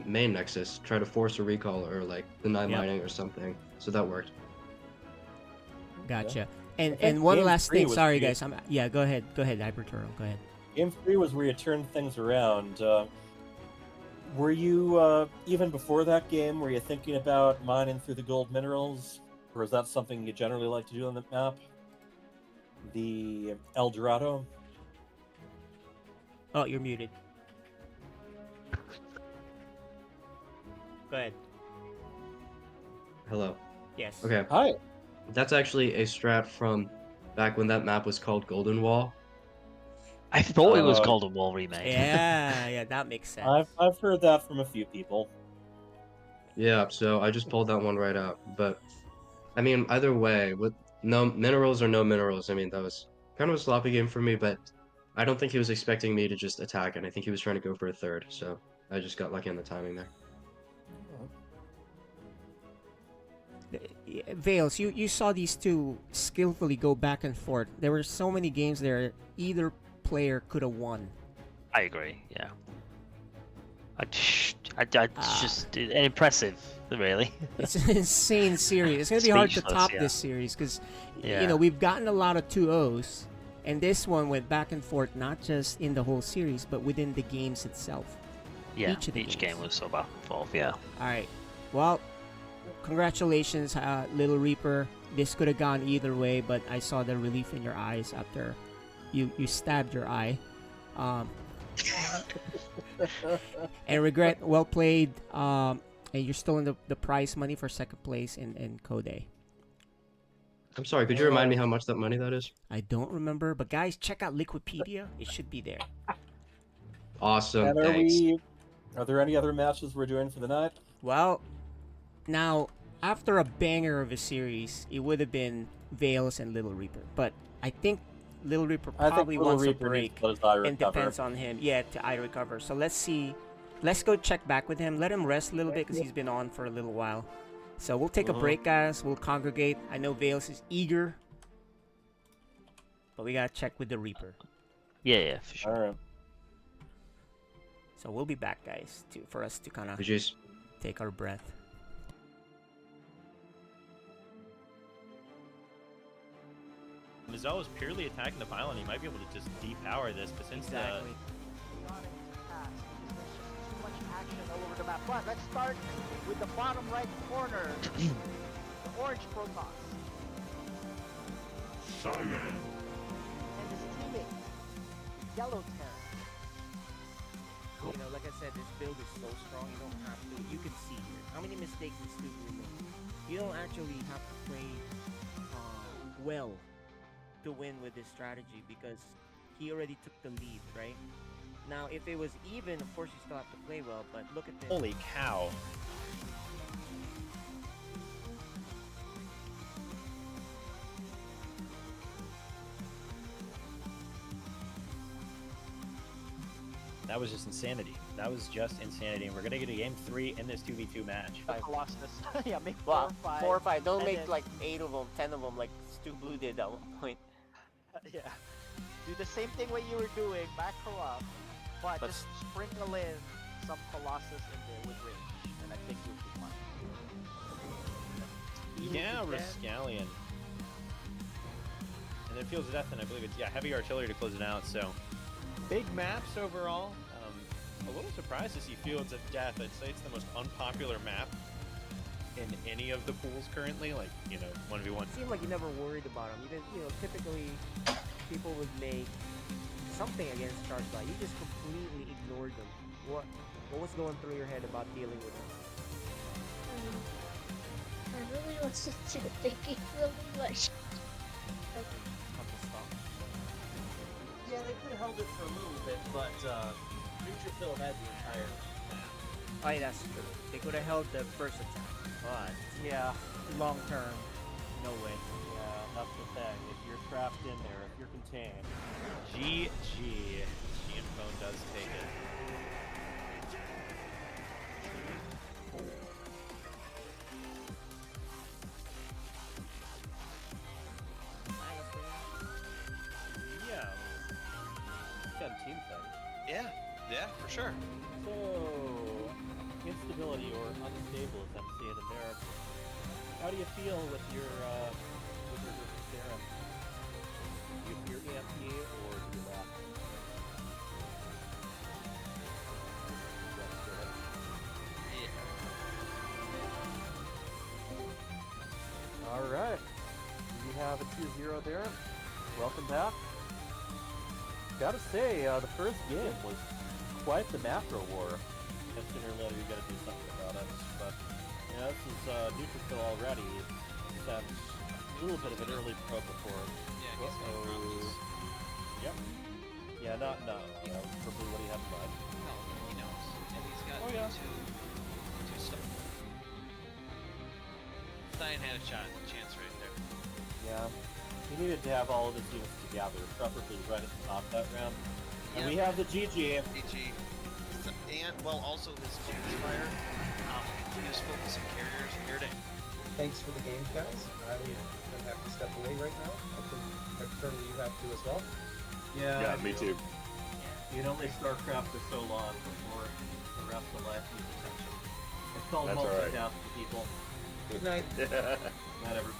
main nexus, try to force a recall or like deny Yep. mining or something. So that worked. Gotcha. I And think one game last 3 thing. was Sorry, pretty- guys. Yeah. Go ahead, Hyperturtle. Go ahead. Game 3 was where you turned things around. Were you, even before that game, were you thinking about mining through the gold minerals? Or is that something you generally like to do on the map? The El Dorado? Oh, you're muted. Go ahead. Hello. Yes. Okay. Hi. That's actually a strat from back when that map was called Golden Wall. I thought it was Golden Wall remade. Yeah, that makes sense. I've heard that from a few people. Yeah, so I just pulled that one right out. But I mean, either way, with no minerals or no minerals, I mean that was kind of a sloppy game for me. But I don't think he was expecting me to just attack, and I think he was trying to go for a third. So I just got lucky on the timing there. Vales, you saw these two skillfully go back and forth. There were so many games there, either player could have won. I agree. Yeah. Just impressive, really. It's an insane series. It's gonna be hard to Speechless, top yeah. this series because Yeah. we've gotten a lot of 2-0s, and this one went back and forth, not just in the whole series, but within the games itself. Yeah, Each of the each games. game was so back and forth. Yeah. All right. Well, congratulations, Little Reaper. This could have gone either way, but I saw the relief in your eyes after you stabbed your eye. And regret, well played. And you're still in the prize money for second place in Code. I'm sorry, could you remind me how much that money that is? I don't remember, but guys, check out Liquipedia. It should be there. Awesome, And thanks. are there any other matches we're doing for the night? Well, now, after a banger of a series, it would have been Vales and Little Reaper. But I think Little Reaper I think probably Little wants Reaper a needs break. to let his eye And recover. depends on him. Yeah, to eye recover. So let's see. Let's go check back with him. Let him rest a little bit because he's been on for a little while. So we'll take a break, guys. We'll congregate. I know Vales is eager. But we got to check with the Reaper. Yeah, for sure. All right. So we'll be back, guys, for us to kind of Jeez. take our breath. Mizzou is purely attacking the pylon. He might be able to just depower this, but since Exactly. Too much action destruction all over the map. But let's start with the bottom right corner, the orange Protoss. And his teammate, yellow Terran. You know, like I said, this build is so strong, you don't have to. You can see here. How many mistakes is Stu made? You don't actually have to play well to win with this strategy because he already took the lead, right? Now, if it was even, of course you still have to play well, but look at this. Holy cow. That was just insanity. That was just insanity. And we're going to get a game 3 in this 2v2 match. Colossus. Yeah, make 4 Wow, or 5. 4 or 5. Don't and make then- like 8 of them, 10 of them, like Stu Blue did at one point. Yeah. Do the same thing what you were doing, macro up, but just sprinkle in some Colossus in there with range, and I think you'll be fine. Yeah, Rascallion. And then Fields of Death, and I believe it's, heavy artillery to close it out, so big maps overall. A little surprised to see Fields of Death. I'd say it's the most unpopular map in any of the pools currently, like, 1v1. It seemed like you never worried about him. You didn't, typically people would make something against Chargebot. You just completely ignored them. What was going through your head about dealing with them? I really wasn't thinking really much. Yeah, they could have held it for a little bit, but Neutrophil had the entire map. Oh, yeah, that's true. They could have held the first attack, but yeah, long term, no way. Yeah, that's the thing. If you're trapped in there, if you're contained. GG. Phone does take it. Yeah. Got a team thing. Yeah, for sure. So, instability or unstable, as I'm seeing in there. How do you feel with your Theron? Do you fear EMP or do you laugh? All right. We have a 2-0 there. Welcome back. Gotta say, the first game was quite the macro war. And sooner or later you gotta do something about it. But, yeah, this is Neutrophil already. Sent a little bit of an early probe before. Yeah, he's got problems. Yep. Yeah, not probably what he had in mind. No, he knows. And he's got Oh, yeah. two stuff. Stein had a chance right there. Yeah. He needed to have all of his units together, preferably right at the top of that round. And we have the GG. GG. And, well, also his Juice Fire. He was focusing carriers here to... Thanks for the game, guys. I'm gonna have to step away right now. I think Colonel, you have to as well. Yeah, me too. You can only StarCraft for so long before the rest of life needs attention. It's called That's all right. multitasking, people. Good night. Not ever.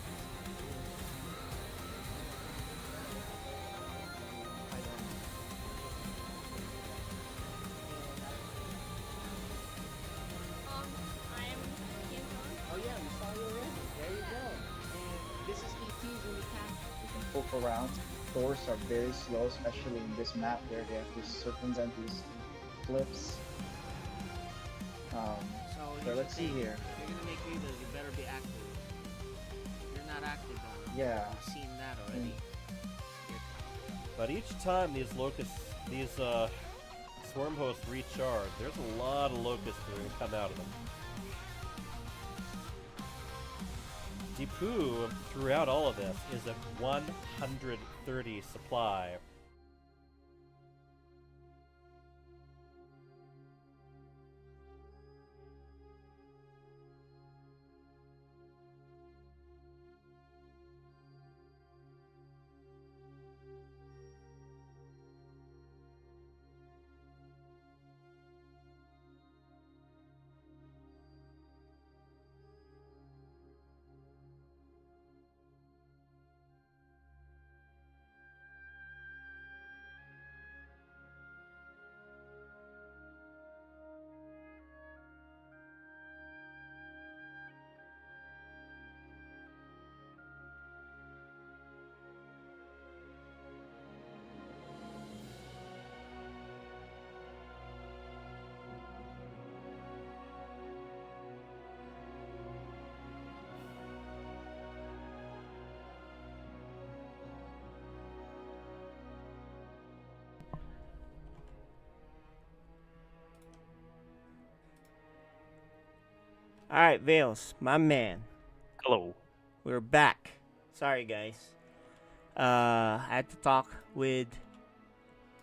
Oh yeah, we saw you already. There you go. And this is ETs when you pass. You can poke around. Doors are very slow, especially in this map where they have to circumvent these cliffs. So let's see here. If you're gonna make videos, you better be active. If you're not active, Yeah. I've seen that already. But each time these swarm hosts recharge, there's a lot of locusts that are gonna come out of them. Deepu, throughout all of this, is at 130 supply. All right, Vales, my man. Hello. We're back. Sorry, guys. I had to talk with.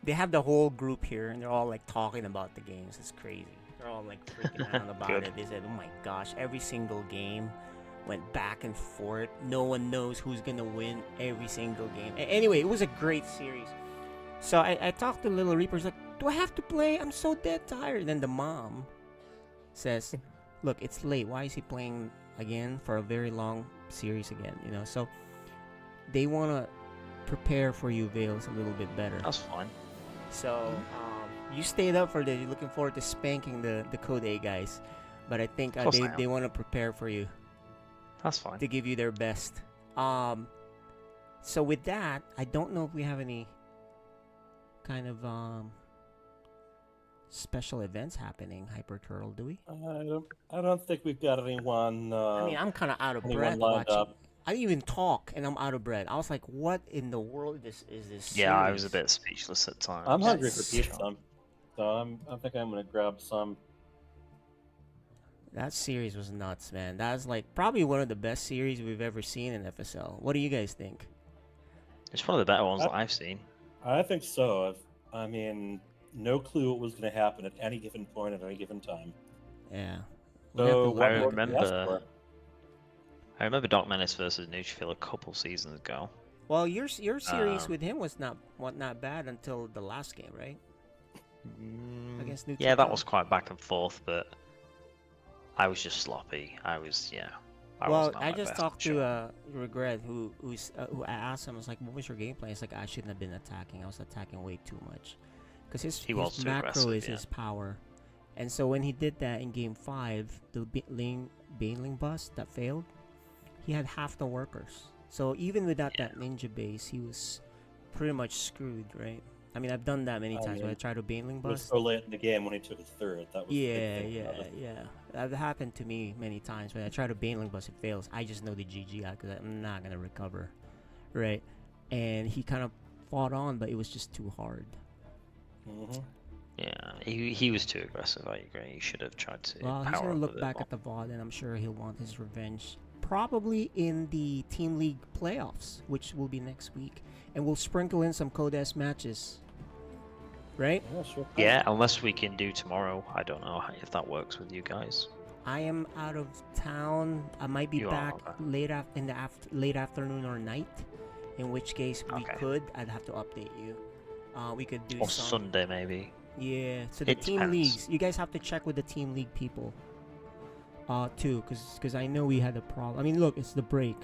They have the whole group here, and they're all like talking about the games. It's crazy. They're all like freaking out about Good. it. They said, "Oh my gosh, every single game went back and forth. No one knows who's gonna win every single game." Anyway, it was a great series. So I talked to Little Reaper's like, "Do I have to play? I'm so dead tired." And then the mom says, "Look, it's late. Why is he playing again for a very long series again?" You know, so they wanna prepare for you, Vales, a little bit better. That's fine. So you stayed up for this. You're looking forward to spanking the Code A guys, but I think Of course I am. they want to prepare for you. That's fine. To give you their best. So with that, I don't know if we have any kind of special events happening, Hyper Turtle, do we? I don't think we've got anyone. I mean, I'm kind of out of anyone breath lined watching. up. I didn't even talk, and I'm out of breath. I was like, "What in the world is this?" Yeah, I was a series? bit speechless at times. I'm hungry for That's- pizza, so I think I'm gonna grab some. That series was nuts, man. That's like probably one of the best series we've ever seen in FSL. What do you guys think? It's one of the better ones that I've seen. I think so. I mean, no clue what was going to happen at any given point at any given time. Yeah. So what I more can you ask remember. for? I remember Doc Menace versus Neutrophil a couple seasons ago. Well, your series Um, with him was not bad until the last game, right? Against New Yeah, that Tokyo. was quite back and forth, but I was just sloppy. I was, yeah. Well, wasn't at I my just best, talked sure. to Regret, who I asked him, I was like, "What was your game plan?" He's like, "I shouldn't have been attacking. I was attacking way too much," because He was his too macro aggressive, is yeah. his power, and so when he did that in game 5, the Baneling bust that failed, he had half the workers. So even without that ninja base, he was pretty much screwed, right? I mean, I've done that many times when I try to Baneling It was bust. so late in the game when he took his third. That was the big Yeah, thing about it. yeah. That happened to me many times. When I try to Baneling bust, it fails. I just know the GG out because I'm not gonna recover, right? And he kind of fought on, but it was just too hard. Mm-hmm. Yeah, he was too aggressive. I agree. He should have tried to. Well, he's power gonna up a look bit back more. at the VOD, and I'm sure he'll want his revenge. Probably in the Team League playoffs, which will be next week, and we'll sprinkle in some Code S matches. Right? Yeah, sure. Yeah, unless we can do tomorrow. I don't know if that works with you guys. I am out of town. I might be You are, back okay. late afternoon or night. In which case we Okay. could. I'd have to update you. We could do Or some. Sunday maybe. Yeah. So the It team depends. leagues. You guys have to check with the team league people. Too, because I know we had a problem. I mean, look, it's the break,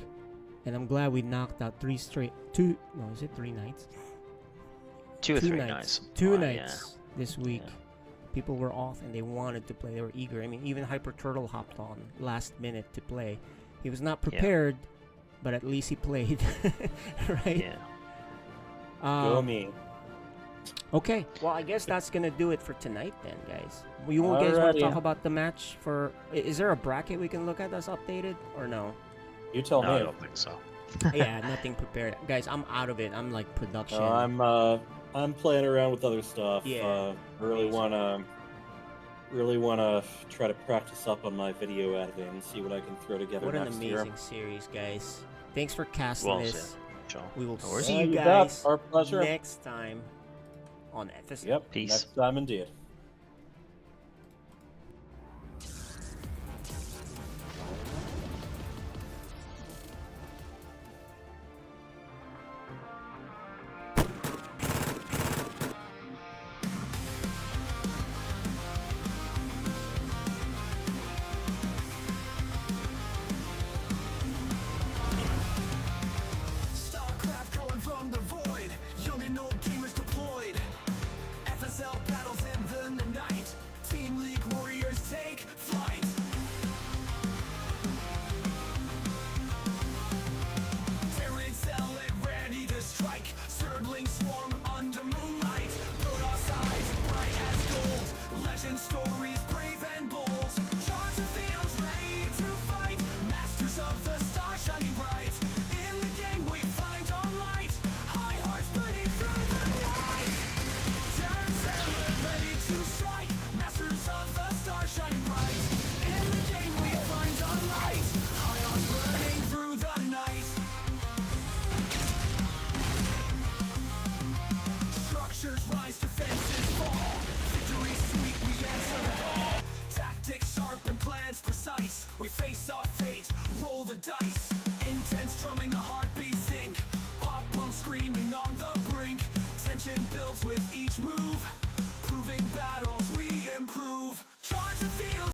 and I'm glad we knocked out 3 nights? 2 or 3 nights. Two Yeah. nights this week. People were off and they wanted to play. They were eager. I mean, even Hyper Turtle hopped on last minute to play. He was not prepared, but at least he played. Right? Yeah. Go me. Okay. Well, I guess that's gonna do it for tonight then, guys. You guys want to Alrighty. talk about the match for? Is there a bracket we can look at that's updated or no? You tell No, I me. don't think so. Yeah, nothing prepared, guys. I'm out of it. I'm like production. No, I'm playing around with other stuff. Yeah. Really wanna try to practice up on my video editing and see what I can throw together What an next amazing year. series, guys. Thanks for casting Well this. said, Joel. We will No worries. see Yeah, you you bet. guys Our pleasure. next time on FSL. Yep. Peace. Next time indeed. StarCraft going from the void. Young and old gamers deployed. FSL battles in the face our fate, roll the dice.